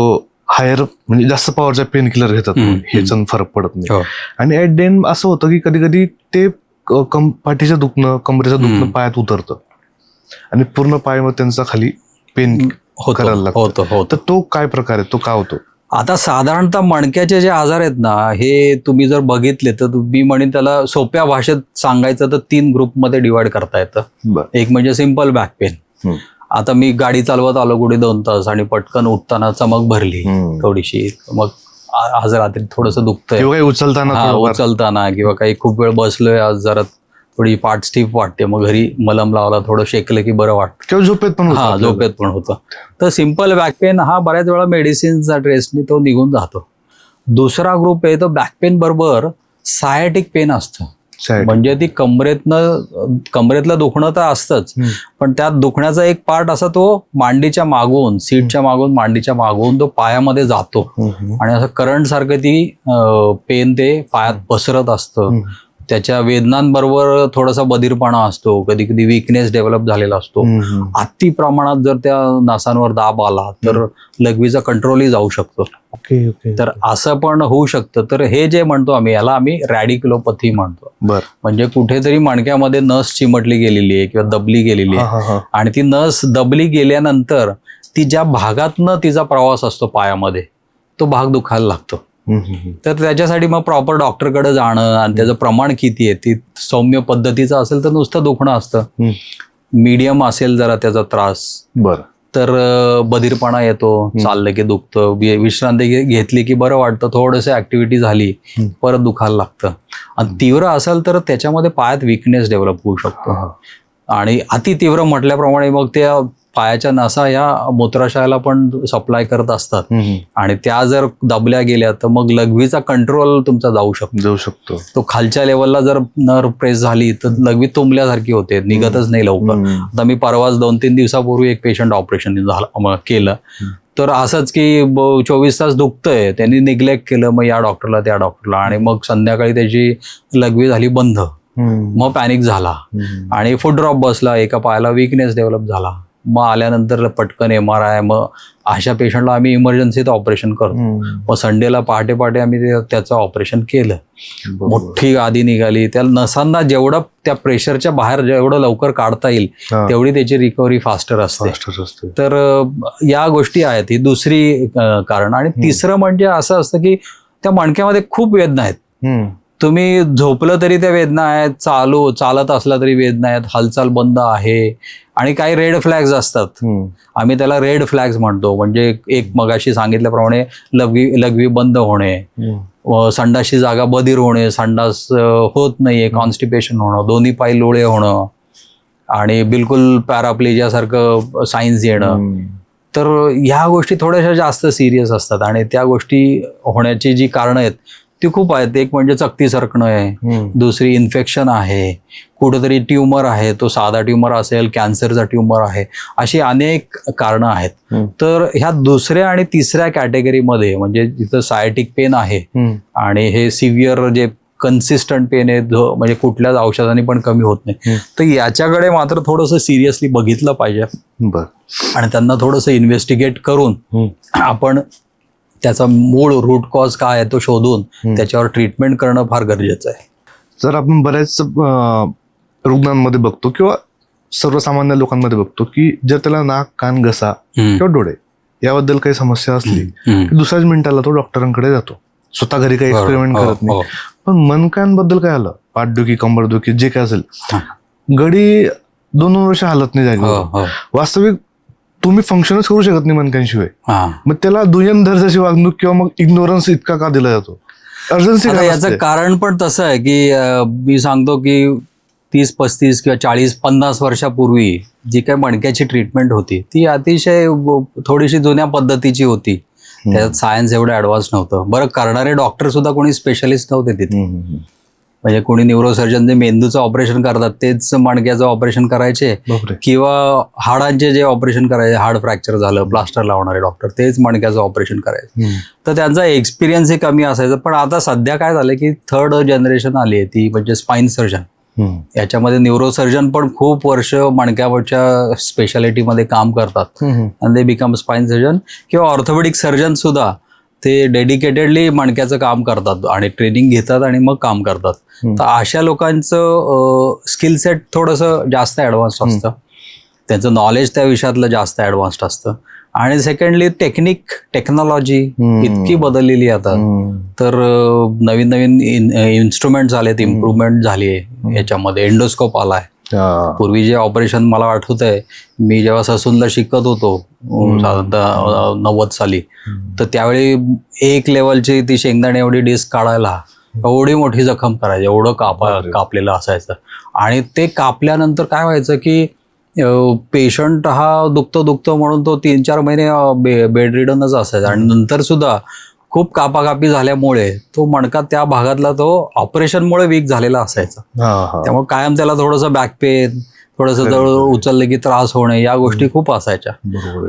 हायर म्हणजे जास्त पॉवरच्या पेन किलर घेतात, ह्याच्यानं फरक पडत नाही. आणि ऍट द एंड असं होतं की कधी कधी ते पाठीचं दुखणं, कमरेचं दुखणं पायात उतरतं आणि पूर्ण पाय मग त्यांचा खाली पेन करायला होतं लागतं. होतं तर तो काय प्रकार आहे, तो का होतो? आता साधारणतः मणक्याचे जे आजार आहेत ना, हे तुम्ही जर बघितले तर मी म्हणेन त्याला सोप्या भाषेत सांगायचं तर 3 ग्रुपमध्ये डिवाइड करता येतं. बरं. एक म्हणजे सिंपल बॅक पेन. आता मी गाडी चालवत आलो कुठे 2 तास आणि पटकन उठताना चमक भरली थोडीशी, मग आज रात्री थोडंसं दुखतंय, किंवा काही उचलताना हा थोडंफार. उचलताना, किंवा काही खूप वेळ बसलोय आज जरा थोडी पाठ स्टिफ वाटते, मग घरी मलम लावला, थोडं शेकलं की बरं वाटतं. किंवा झोपेत पण होतं हा आपल्याला. झोपेत पण होतं. तर सिंपल बॅक पेन हा बऱ्याच वेळा मेडिसिनचा ट्रेसनी तो निघून जातो. दुसरा ग्रुप आहे तो बॅक पेन बरोबर सायटिक पेन असतं. Sciatic. म्हणजे ती कमरेतलं दुखणं तर असतंच, पण त्यात दुखण्याचा एक पार्ट असा तो मांडीच्या मागून, सीटच्या मागून, मांडीच्या मागून तो पायामध्ये जातो आणि असं करंट सारखं ती पेन ते पायात पसरत असतं. त्याच्या वेदनांबरोबर थोडासा बधीरपणा असतो, कधी कधी विकनेस डेव्हलप झालेला असतो. अति प्रमाणात जर त्या नसांवर दाब आला तर लघवीचा कंट्रोलही जाऊ शकतो. Okay okay. तर असं पण होऊ शकतं. तर हे जे म्हणतो याला आम्ही रॅडिक्युलोपॅथी म्हणतो. बर. म्हणजे कुठेतरी मणक्यामध्ये नस चिमटली गेलेली आहे किंवा दबली गेलेली आहे, आणि ती नस दबली गेल्यानंतर ती ज्या भागातनं तिचा प्रवास असतो पायामध्ये, तो भाग दुखायला लागतो. तर त्याच्यासाठी मग प्रॉपर डॉक्टरकडे जाणं, आणि त्याचं प्रमाण किती आहे, ती सौम्य पद्धतीचं असेल तर नुसतं दुखणं असतं, मीडियम असेल जरा त्याचा त्रास बरं तर बधीरपणा येतो, चाललं की दुखतं, विश्रांती घेतली की बरं वाटतं, थोडंसं ऍक्टिव्हिटी झाली परत दुखायला लागतं. आणि तीव्र असेल तर त्याच्यामध्ये पायात विकनेस डेव्हलप होऊ शकतो. आणि अति तीव्र म्हटल्याप्रमाणे मग त्या पायाच्या नसा ह्या मूत्राशयाला पण सप्लाय करत असतात, आणि त्या जर दबल्या गेल्या तर मग लघवीचा कंट्रोल तुमचा जाऊ शकतो. तो खालच्या लेवलला जर नर्व प्रेस झाली तर लघवी तुंबल्यासारखी होते, निघतच नाही लवकर. आता मी परवाच 2-3 दिवसापूर्वी एक पेशंट ऑपरेशन केलं, तर असंच की 24 तास दुखतंय, त्यांनी निग्लेक्ट केलं, मग या डॉक्टरला त्या डॉक्टरला, आणि मग संध्याकाळी त्याची लघवी झाली बंद. मग पॅनिक झाला आणि फुट ड्रॉप बसला, एका पायाला विकनेस डेव्हलप झाला. मग आल्यानंतर पटकन MRI, मग अशा पेशंटला आम्ही इमर्जन्सीत ऑपरेशन करतो. मग संडेला पहाटे पहाटे आम्ही त्याचं ऑपरेशन केलं. मोठी गादी निघाली. त्या नसांना जेवढं त्या प्रेशरच्या बाहेर जेवढं लवकर काढता येईल तेवढी त्याची रिकव्हरी फास्टर असते. तर या गोष्टी आहेत. ही दुसरी कारण. आणि तिसरं म्हणजे असं असतं की त्या मणक्यामध्ये खूप वेदना आहेत. तुम्ही झोपलं तरी त्या वेदना आहेत, चालत असला तरी वेदना आहेत, हालचाल बंद आहे, आणि काही रेड फ्लॅग्स असतात. आम्ही त्याला रेड फ्लॅग्स म्हणतो. म्हणजे एक मगाशी सांगितल्याप्रमाणे लघवी बंद होणे, संडासची जागा बधीर होणे, संडास होत नाहीये, कॉन्स्टिपेशन होणं, दोन्ही पाय लोळे होणं, आणि बिलकुल पॅराप्लेजियासारखं सायन्स येणं. तर ह्या गोष्टी थोड्याशा जास्त सिरियस असतात, आणि त्या गोष्टी होण्याची जी कारणं आहेत ती खूप आहेत. एक म्हणजे चकती सरकणं आहे, दुसरी इन्फेक्शन आहे, कुठेतरी ट्युमर आहे, तो साधा ट्युमर असेल, कॅन्सरचा ट्युमर आहे, अशी अनेक कारणं आहेत. तर ह्या दुसऱ्या आणि तिसऱ्या कॅटेगरीमध्ये, म्हणजे जिथं सायटिक पेन आहे आणि हे सिव्हिअर जे कन्सिस्टंट पेन आहे, म्हणजे कुठल्याच औषधांनी पण कमी होत नाही, तर याच्याकडे मात्र थोडंसं सिरियसली बघितलं पाहिजे. आणि त्यांना थोडंसं इन्व्हेस्टिगेट करून आपण त्याचा मूळ रूट कॉज काय आहे तो शोधून त्याच्यावर ट्रीटमेंट करणं फार गरजेचं आहे. जर आपण बऱ्याच रुग्णांमध्ये बघतो किंवा सर्वसामान्य लोकांमध्ये बघतो की जर त्याला नाक, कान, घसा किंवा डोळे याबद्दल काही समस्या असली की दुसऱ्याच मिनिटाला तो डॉक्टरांकडे जातो, स्वतः घरी काही एक्सपेरिमेंट करत नाही. पण मनकांबद्दल काय आलं, पाठदुखी, कंबरदुखी, जे काय असेल, गडी 2 वर्ष हालत नाही जागी. वास्तविक तुम्ही फंक्शनच करू शकत नाही मनक्यांशिवाय. मग त्याला दुय्यम दर्जाची वागणूक किंवा मग इग्नोरन्स इतका का दिला जातो? अर्जन्सी याचं कारण पण तसं आहे की मी सांगतो की 30-35 किंवा 40-50 वर्षापूर्वी जी काही मणक्याची ट्रीटमेंट होती ती अतिशय थोडीशी जुन्या पद्धतीची होती. त्याच्यात सायन्स एवढं ऍडव्हान्स नव्हतं. बरं, करणारे डॉक्टर सुद्धा कोणी स्पेशलिस्ट नव्हते तिथे. म्हणजे कोणी न्यूरोसर्जन जे मेंदूचं ऑपरेशन करतात तेच मणक्याचं ऑपरेशन करायचे, किंवा हाडांचे जे ऑपरेशन करायचे, हाड फ्रॅक्चर झालं, प्लास्टर लावणारे डॉक्टर तेच मणक्याचं ऑपरेशन करायचे. तर त्यांचा एक्सपिरियन्सही कमी असायचा. पण आता सध्या काय झालं की 3rd जनरेशन आली आहे, ती म्हणजे स्पाईन सर्जन. याच्यामध्ये न्यूरोसर्जन पण खूप वर्ष मणक्यावरच्या स्पेशालिटीमध्ये काम करतात, आणि ते बिकम स्पाईन सर्जन. किंवा ऑर्थोपेडिक सर्जन सुद्धा ते डेडिकेटेडली मणक्याचं काम करतात आणि ट्रेनिंग घेतात आणि मग काम करतात. तर अशा लोकांचं स्किल सेट थोडंसं जास्त ॲडव्हान्स असतं, त्यांचं नॉलेज त्या विषयातलं जास्त ॲडव्हान्स्ड असतं. आणि सेकंडली टेक्नॉलॉजी इतकी बदललेली आता. तर नवीन नवीन इन्स्ट्रुमेंट झालेत, इम्प्रुव्हमेंट झाली आहे याच्यामध्ये. एंडोस्कोप आलाय. पूर्वी जे ऑपरेशन मला आठवत आहे, मी जेव्हा ससूनला शिकत होतो साधारणतः 90 साली, तर त्यावेळी 1 लेवलची ती शेंगदाणे एवढी डिस्क काढायला एवढी मोठी जखम करायची, एवढं कापलेलं असायचं. आणि ते कापल्यानंतर काय व्हायचं की पेशंट हा दुखतो म्हणून तो 3-4 महिने बेड रिडनच असायचा. आणि नंतर सुद्धा खूप कापाकापी झाल्यामुळे तो मणका त्या भागातला तो ऑपरेशनमुळे वीक झालेला असायचा. त्यामुळे कायम त्याला थोडंसं बॅक पेन, थोडंसं जवळ उचललं की त्रास होणे, या गोष्टी खूप असायच्या.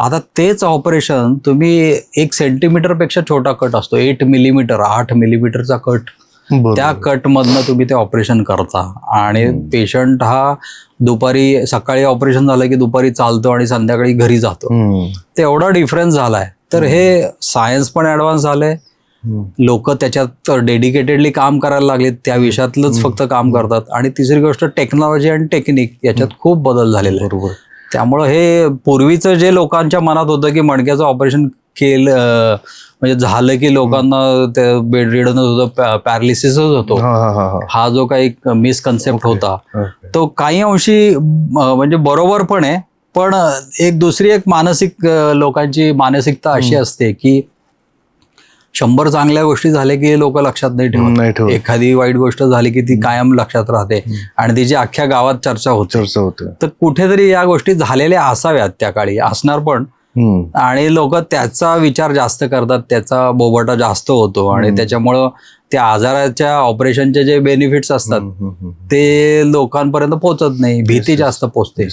आता तेच ऑपरेशन तुम्ही 1 सेंटीमीटरपेक्षा छोटा कट असतो, 8 मिलीमीटर 8 मिलीमीटरचा कट, त्या कटमधनं तुम्ही ते ऑपरेशन करता. आणि पेशंट हा दुपारी, सकाळी ऑपरेशन झालं की दुपारी चालतो आणि संध्याकाळी घरी जातो. ते एवढा डिफरन्स झालाय. तर हे सायन्स पण ऍडव्हान्स झालंय, लोक त्याच्यात डेडिकेटेडली काम करायला लागले, त्या विषयातलंच फक्त काम करतात. आणि तिसरी गोष्ट टेक्नॉलॉजी आणि टेक्निक याच्यात खूप बदल झालेला आहे. त्यामुळं हे पूर्वीचं जे लोकांच्या मनात होतं की मणक्याचं ऑपरेशन केलं म्हणजे झालं की लोकांना ते बेड रिडनच होतं, पॅरालिसिसच होतो, हा जो काही मिसकन्सेप्ट होता तो काही अंशी म्हणजे बरोबर पण आहे. पण दुसरी एक मानसिक, लोकांची मानसिकता अशी असते की 100 चांगल्या गोष्टी झाल्या की लोक लक्षात नाही ठेवत, एखादी वाईट गोष्ट झाली की ती कायम लक्षात राहते आणि तिची अख्ख्या गावात चर्चा होते. तर कुठेतरी या गोष्टी झालेल्या असाव्यात त्या काळी, असणार पण. आणि लोक त्याचा विचार जास्त करतात, त्याचा बोबाटा जास्त होतो आणि त्याच्यामुळं त्या आजाराच्या ऑपरेशनचे जे बेनिफिट्स असतात ते लोकांपर्यंत पोहोचत नाही, भीती जास्त पोहोचते.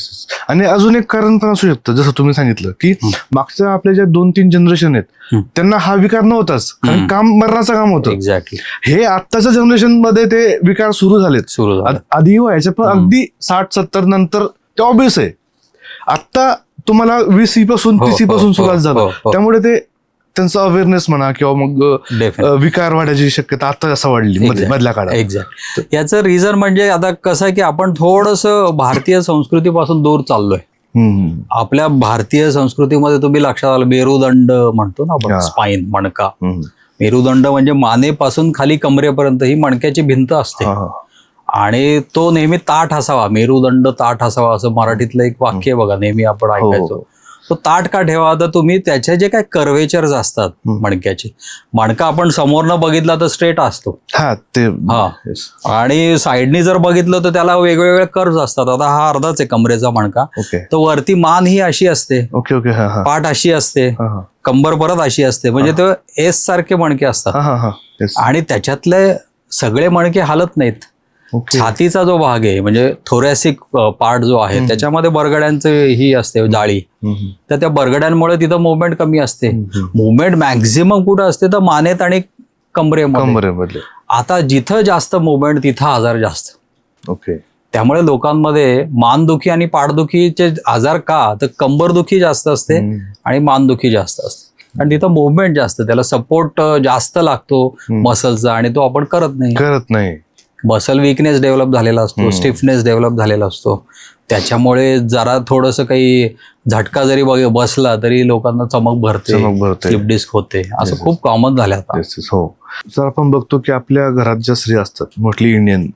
आणि अजून एक कारण पण असू शकतं, जसं तुम्ही सांगितलं की मागच्या आपल्या ज्या 2-3 जनरेशन आहेत त्यांना हा विकार नव्हताच, कारण काम मरणाचं काम होतं. एक्झॅक्टली. हे आत्ताच्या जनरेशन मध्ये ते विकार सुरू झालेत. आधी व्हायचे पण अगदी 60-70 नंतर ते ऑब्विस आहे. आता तुम्हाला 20 पासून 30 पासून सुरुवात झालं, त्यामुळे ते त्यांचा अवेअरनेस म्हणा किंवा मग विकार वाढायची शक्यता आता जास्त वाढली मधल्या काळात. एक्झॅक्ट. याचं रिझन म्हणजे आता कसं आहे की आपण थोडंसं भारतीय संस्कृतीपासून दूर चाललोय. आपल्या भारतीय संस्कृतीमध्ये तुम्ही लक्षात आलं, मेरुदंड म्हणतो ना आपण, स्पाईन, मणका. मेरुदंड म्हणजे मानेपासून खाली कमरेपर्यंत ही मणक्याची भिंत असते आणि तो नेहमी ताठ असावा, मेरुदंड ताठ असावा, असं मराठीतलं एक वाक्य बघा नेहमी आपण ऐकायचो. तो ताट का ठेवा, तर तुम्ही त्याचे जे काही कर्वेचर्स असतात मणक्याचे, मणका आपण समोरनं बघितला तर स्ट्रेट असतो, आणि साईडनी जर बघितलं तर त्याला वेगवेगळे कर्व्स असतात. आता हा अर्धाच आहे कमरेचा मणका, तर वरती मान ही अशी असते, पाठ अशी असते, कंबर परत अशी असते, म्हणजे ते एस सारखे मणके असतात. आणि त्याच्यातले सगळे मणके हालत नाहीत. छातीचा जो भाग आहे म्हणजे थोरॅसिक पार्ट जो आहे त्याच्यामध्ये बरगड्यांचं ही असते जाळी, तर त्या बरगड्यांमुळे तिथं मुवमेंट कमी असते. मुवमेंट मॅक्झिमम कुठं असते तर मानेत आणि कमरेमध्ये. आता जिथं जास्त मुवमेंट तिथं आजार जास्त. त्यामुळे लोकांमध्ये मानदुखी आणि पाठदुखीचे आजार का, तर कंबरदुखी जास्त असते आणि मानदुखी जास्त असते, आणि तिथं मुवमेंट जास्त, त्याला सपोर्ट जास्त लागतो मसलचा, आणि तो आपण करत नाही. मसल विकनेस डेव्हलप झालेला असतो, स्टिफनेस डेव्हलप झालेला असतो. त्याच्यामुळे जरा थोडंसं काही झटका जरी बसला तरी लोकांना चमक भरते, स्लिप डिस्क होते, असं खूप कॉमन झालं आता. जर आपण बघतो की आपल्या घरात ज्या स्त्री असतात, मोस्टली इंडियन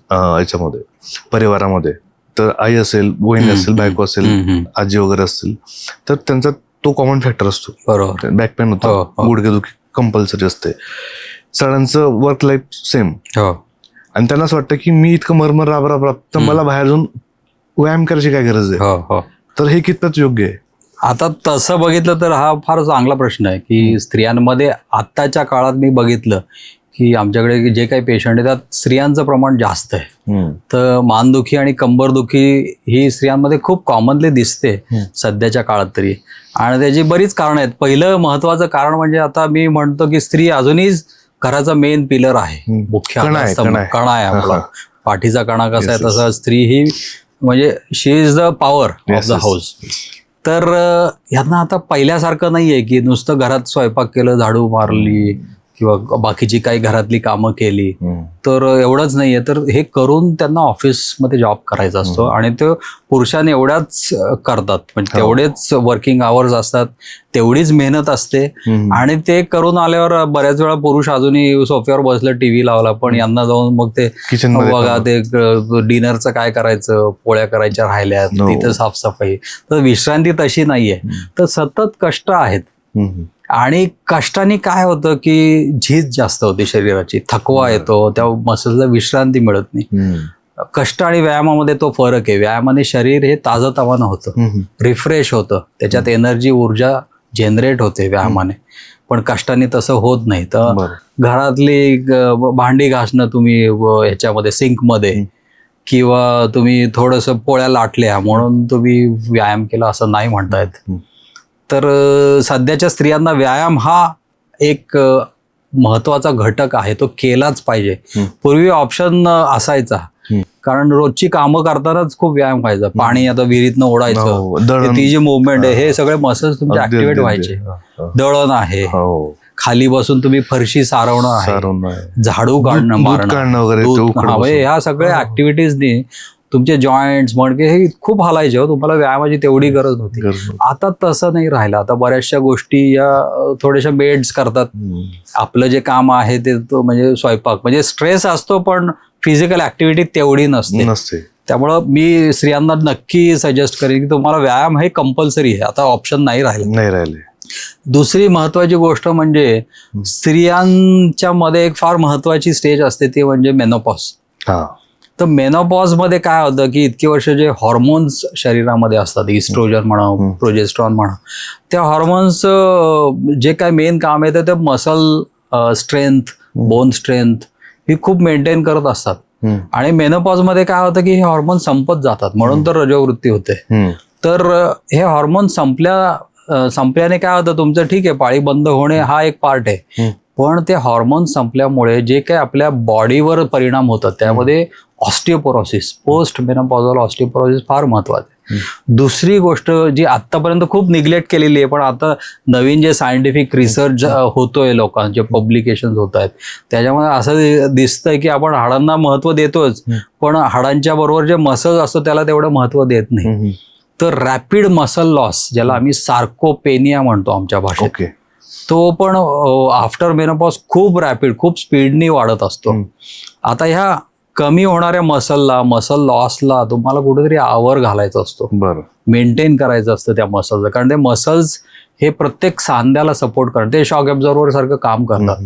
याच्यामध्ये परिवारामध्ये, तर आई असेल, बहीण असेल, बायको असेल, आजी वगैरे असतील, तर त्यांचा तो कॉमन फॅक्टर असतो. बरोबर. बॅक पेन होतो, गुडघेदुखी कंपल्सरी असते. सगळ्यांचं वर्क लाईफ सेम, आणि त्यांना असं वाटतं की मी इतकं मरमर राब तर मला बाहेर जाऊन व्यायाम करायची काय गरज आहे. तर हे कितपत योग्य आहे? आता तसं बघितलं तर हा फार चांगला प्रश्न आहे की स्त्रियांमध्ये आत्ताच्या काळात मी बघितलं की आमच्याकडे जे काही पेशंट आहे त्यात स्त्रियांचं प्रमाण जास्त आहे. तर मानदुखी आणि कंबरदुखी ही स्त्रियांमध्ये खूप कॉमनली दिसते सध्याच्या काळात तरी, आणि त्याची बरीच कारणं आहेत. पहिलं महत्वाचं कारण म्हणजे आता मी म्हणतो की स्त्री अजूनही घराचा मेन पिलर आहे, मुख्य कणा आहे आपला. पाठीचा कणा कसा आहे तसा स्त्री ही म्हणजे she is the power of the house. तर यांना आता पहिल्यासारखं नाहीये की नुसतं घरात स्वयंपाक केलं, झाडू मारली किंवा बाकीची काही घरातली कामं केली तर एवढंच नाहीये, तर हे करून त्यांना ऑफिसमध्ये जॉब करायचा असतो आणि ते पुरुषांनी एवढ्याच करतात, म्हणजे तेवढेच वर्किंग आवर्स असतात, तेवढीच मेहनत असते आणि ते करून आल्यावर बऱ्याच वेळा पुरुष अजूनही सोफ्यावर बसलं, टीव्ही लावला, पण यांना जाऊन मग ते किचन बघा ते डिनरचं काय करायचं, पोळ्या करायच्या राहिल्यात, तिथं साफसफाई, तर विश्रांती तशी नाहीये, तर सतत कष्ट आहेत आणि कष्टाने काय होतं की झीज जास्त होते शरीराची, थकवा येतो, त्या मसल्सला विश्रांती मिळत नाही. कष्ट आणि व्यायामामध्ये तो फरक आहे. व्यायामाने शरीर हे ताजंतवानं होतं, रिफ्रेश होतं, त्याच्यात एनर्जी, ऊर्जा जनरेट होते व्यायामाने, पण कष्टाने तसं होत नाही. तर घरातली भांडी घासणं तुम्ही ह्याच्यामध्ये सिंकमध्ये, किंवा तुम्ही थोडंसं पोळ्या लाटल्या म्हणून तुम्ही व्यायाम केला असं नाही म्हणता येत. तर सध्याच्या स्त्रियांना व्यायाम हा एक महत्वाचा घटक आहे, तो केलाच पाहिजे. पूर्वी ऑप्शन असायचा, कारण रोजची कामं करतानाच खूप व्यायाम व्हायचा. पाणी आता विहिरीतनं ओढायचं, ती जी मुवमेंट आहे, हे सगळे मसल्स तुमचे ऍक्टिव्हेट व्हायचे. दळण आहे, खाली बसून तुम्ही फरशी सारवणं आहे, झाडू काढणं, मारणं, ह्या सगळ्या ऍक्टिव्हिटीजनी तुमचे जॉईंट्स, मणके हे खूप हलायचे हो, तुम्हाला व्यायामाची तेवढी गरज होती. आता तसं नाही राहिलं. आता बऱ्याचशा गोष्टी या थोड्याशा मेड्स करतात. आपलं जे काम आहे ते म्हणजे स्वयंपाक, म्हणजे स्ट्रेस असतो पण फिजिकल ऍक्टिव्हिटी तेवढी नसते. त्यामुळं मी स्त्रियांना नक्की सजेस्ट करेन की तुम्हाला व्यायाम हे कंपल्सरी आहे, आता ऑप्शन नाही राहिले. दुसरी महत्वाची गोष्ट म्हणजे स्त्रियांच्या मध्ये एक फार महत्वाची स्टेज असते, ती म्हणजे मेनोपॉज. तर मेनोपॉज मध्ये काय होतं की इतकी वर्ष जे हॉर्मोन्स शरीरामध्ये असतात, इस्ट्रोजन म्हणा, प्रोजेस्ट्रॉन म्हणा, त्या हॉर्मोन्स जे काय मेन काम आहे ते मसल स्ट्रेंथ, बोन स्ट्रेंथ ही खूप मेंटेन करत असतात. आणि मेनोपॉज मध्ये काय होतं की हे हॉर्मोन संपत जातात, म्हणून तर रजोवृत्ती होते. तर हे हॉर्मोन संपल्याने काय होतं, तुमचं ठीक आहे पाळी बंद होणे हा एक पार्ट आहे, पण ते हॉर्मोन संपल्यामुळे जे काही आपल्या बॉडीवर परिणाम होतात त्यामध्ये ऑस्टिओपोरोसिस, पोस्ट मेनोपॉझल ऑस्टिओपोरोसिस फार महत्वाचं आहे. दुसरी गोष्ट जी आतापर्यंत खूप निग्लेक्ट केलेली आहे, पण आता नवीन जे सायंटिफिक रिसर्च होतोय, लोकांचे पब्लिकेशन होत आहेत, त्याच्यामध्ये असं दिसतंय की आपण हाडांना महत्व देतोच, पण हाडांच्या बरोबर जे मसल असतो त्याला तेवढं महत्व देत नाही. तर रॅपिड मसल लॉस, ज्याला आम्ही सार्कोपेनिया म्हणतो आमच्या भाषेत, तो पण आफ्टर मेनोपॉज खूप रॅपिड, खूप स्पीडनी वाढत असतो. आता ह्या कमी होणाऱ्या मसल लॉसला तुम्हाला कुठेतरी आवर घालायचा असतो, मेंटेन करायचं असतं त्या मसल्सचं, कारण ते मसल्स हे प्रत्येक सांध्याला सपोर्ट करतात, ते शॉक ॲब्झॉर्बर सारखं काम करतात.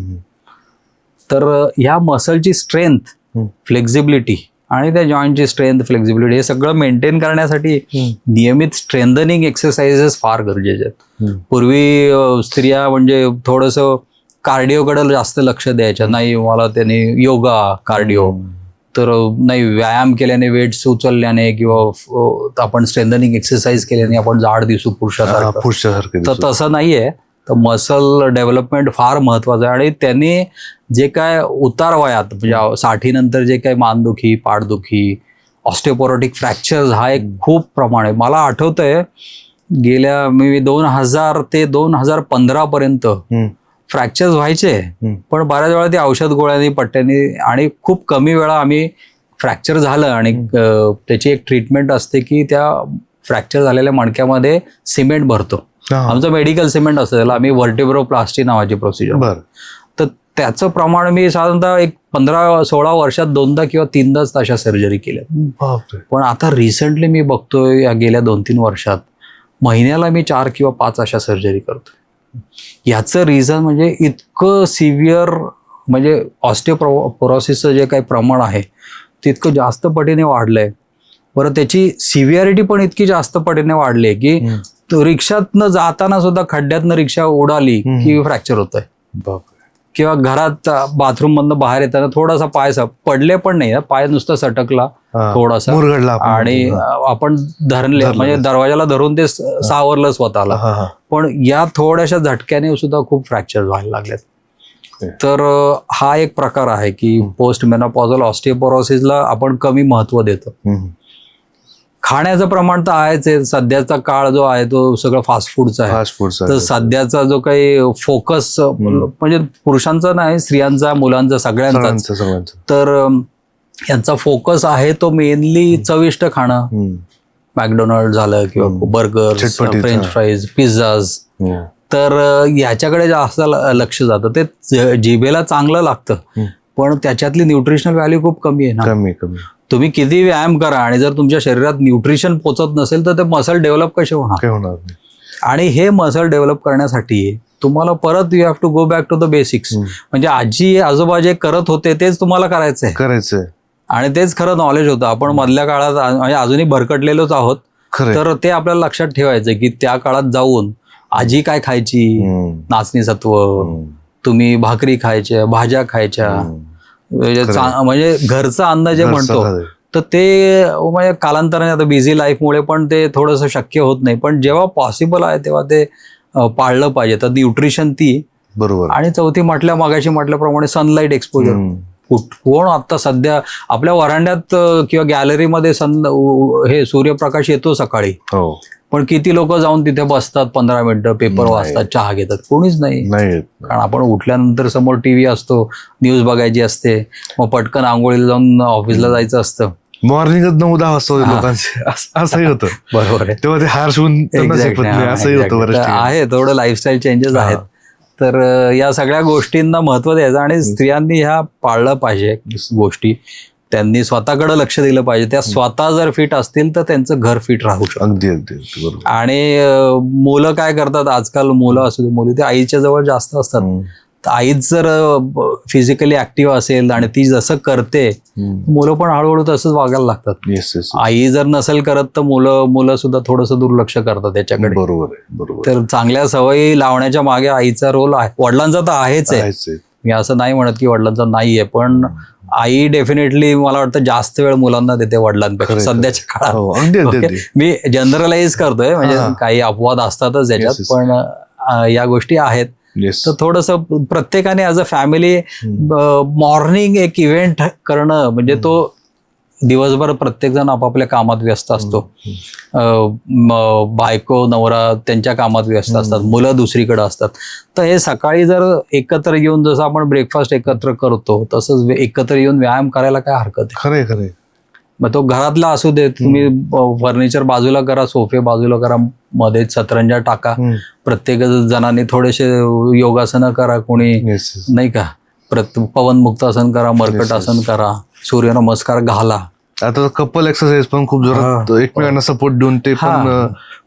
तर ह्या मसलची स्ट्रेंथ, फ्लेक्झिबिलिटी आणि त्या जॉईंटची स्ट्रेंथ, फ्लेक्झिबिलिटी हे सगळं मेंटेन करण्यासाठी नियमित स्ट्रेंथनिंग एक्सरसाइजेस फार गरजेचे आहेत. पूर्वी स्त्रिया म्हणजे थोडंसं कार्डिओकडे जास्त लक्ष द्यायच्या, नाही मला त्याने योगा, कार्डिओ, तर नाही व्यायाम केल्याने, वेट्स उचलल्याने किंवा आपण स्ट्रेंथनिंग एक्सरसाइज केल्याने आपण जाड दिसू पुरुषासारखं, तर तसं नाहीये. तर मसल डेव्हलपमेंट फार महत्वाचं आहे आणि त्यांनी जे काय उतार वयात म्हणजे 60 नंतर जे काय मानदुखी, पाठदुखी, ऑस्टिओपोरोटिक फ्रॅक्चर्स हा एक खूप प्रमाण आहे. मला आठवतंय गेल्या 2000 ते 2015 पर्यंत फ्रॅक्चर्स व्हायचे, पण बऱ्याच वेळा ते औषध गोळ्यांनी, पट्ट्यांनी, आणि खूप कमी वेळा आम्ही फ्रॅक्चर झालं आणि त्याची एक ट्रीटमेंट असते की त्या फ्रॅक्चर झालेल्या मणक्यामध्ये सिमेंट भरतो. आमचं मेडिकल सिमेंट असतं, त्याला आम्ही व्हर्टिब्रोप्लास्टी नावाची प्रोसिजर. तर त्याचं प्रमाण मी साधारणतः एक 15-16 वर्षात 2दा किंवा 3दाच अशा सर्जरी केल्या. पण आता रिसेंटली मी बघतोय या गेल्या 2-3 वर्षात महिन्याला मी 4 किंवा 5 अशा सर्जरी करतो. याचं रिझन म्हणजे इतकं सिव्हिअर, म्हणजे ऑस्टिओपोरोसिसचं जे काही प्रमाण आहे ते इतकं जास्त पटीने वाढलंय. बरं, त्याची सिव्हिअरिटी पण इतकी जास्त पटीने वाढली आहे की रिक्षातनं जाताना सुद्धा खड्ड्यातनं रिक्षा उडाली की फ्रॅक्चर होतंय, किंवा घरात बाथरूम मधनं बाहेर येताना थोडासा पाय पडले पण नाही, पाय नुसता सटकला थोडासा आणि आपण धरले, म्हणजे दरवाजाला धरून ते सावरलं स्वतःला, पण या थोड्याशा झटक्याने सुद्धा खूप फ्रॅक्चर व्हायला लागलेत. तर हा एक प्रकार आहे की पोस्ट मेनोपॉझल ऑस्टिओपोरोसिसला आपण कमी महत्व देतो. खाण्याचं प्रमाण तर आहेच आहे. सध्याचा काळ जो आहे तो सगळं फास्ट फूडचा आहे. फास्ट फूड तर सध्याचा जो काही फोकस म्हणजे पुरुषांचा नाही, स्त्रियांचा, मुलांचा, सगळ्यांचा, तर यांचा फोकस आहे तो मेनली चविष्ट खाणं. मॅकडोनल्ड झालं किंवा बर्गर, फ्रेंच फ्राईज, पिझ्झाज, तर ह्याच्याकडे जास्त लक्ष जातं. ते जिभेला चांगलं लागतं पण त्याच्यातली न्यूट्रिशनल व्हॅल्यू खूप कमी आहे ना. कमी. तुम्ही किती व्यायाम करा आणि जर तुमच्या शरीरात न्यूट्रिशन पोचत नसेल तर ते मसल डेव्हलप कसे होणार. आणि हे मसल डेव्हलप करण्यासाठी तुम्हाला परत you have to go back to the basics. म्हणजे आजी आजोबा जे करत होते तेच तुम्हाला करायचंय आणि तेच खरं नॉलेज होतं. आपण मधल्या काळात म्हणजे अजूनही भरकटलेलोच आहोत. तर ते आपल्याला लक्षात ठेवायचं की त्या काळात जाऊन आजी काय खायची, नाचणी सत्व, तुम्ही भाकरी खायच्या, भाज्या खायच्या, म्हणजे घरचं अन्न जे म्हणतो तर ते म्हणजे कालांतराने आता बिझी लाईफमुळे पण ते थोडंसं शक्य होत नाही. पण जेव्हा पॉसिबल आहे तेव्हा ते पाळलं पाहिजे. तर न्यूट्रिशन ती बरोबर. आणि चौथी मगाशी म्हटल्याप्रमाणे सनलाईट एक्सपोजर. कोण आता सध्या आपल्या वरांड्यात किंवा गॅलरीमध्ये हे सूर्यप्रकाश येतो सकाळी, पण किती लोक जाऊन तिथे बसतात 15 मिनिटं, पेपर वाचतात, चहा घेतात? कोणीच नाही. कारण आपण उठल्यानंतर समोर टीव्ही असतो, न्यूज बघायची असते, मग पटकन आंघोळीला जाऊन ऑफिसला जायचं असतं. मॉर्निंगच 9-10 वाजता लोकांचे असंही होतं. बरोबर आहे. तेव्हा ते हार्श होऊन असंही होतं. आहे थोडं लाईफस्टाईल चेंजेस आहेत. तर या सगळ्या गोष्टींना महत्व द्यायचं आणि स्त्रियांनी ह्या पाळलं पाहिजे गोष्टी. त्यांनी स्वतःकडे लक्ष दिलं पाहिजे. त्या स्वतः जर फिट असतील तर त्यांचं घर फिट राहू शकतं. अगदी. आणि मुलं काय करतात आजकाल, मुलं असू दे मुली, ते आईच्या जवळ जास्त असतात. तर आईच जर फिजिकली ऍक्टिव्ह असेल आणि ती जसं करते, मुलं पण हळूहळू तसंच वागायला लागतात. आई जर नसेल करत तर मुलं सुद्धा थोडंसं दुर्लक्ष करतात त्याच्याकडे. बरोबर. तर चांगल्या सवयी लावण्याच्या मागे आईचा रोल आहे. वडिलांचा तर आहेच आहे. मी असं नाही म्हणत की वडिलांचा नाहीये, पण आई डेफिनेटली मला वाटतं जास्त वेळ मुलांना देते वडिलांपेक्षा सध्याच्या काळात. मी जनरलाइज करतोय, म्हणजे काही अपवाद असतातच याच्यात, पण या गोष्टी आहेत. तर थोडंसं प्रत्येकाने ॲज अ फॅमिली मॉर्निंग एक इव्हेंट करणं, म्हणजे तो दिवसभर प्रत्येक जण आपापल्या कामात व्यस्त असतो. बायको नवरा त्यांच्या कामात व्यस्त असतात, मुलं दुसरीकडे असतात. तर हे सकाळी जर एकत्र येऊन, जसं आपण ब्रेकफास्ट एकत्र करतो तसंच एकत्र येऊन व्यायाम करायला काय हरकत आहे. खरंय. मग तो घरातला असू दे, तुम्ही फर्निचर बाजूला करा, सोफे बाजूला करा, मध्ये सतरंजा टाका, प्रत्येक जणांनी थोडेसे योगासनं करा, कोणी नाही का, पवन मुक्तासन करा, मर्कटासन करा, सूर्यनमस्कार घाला. आता कपल एक्सरसाइज पण खूप जोरात एकमेकांना सपोर्ट देऊन ते पण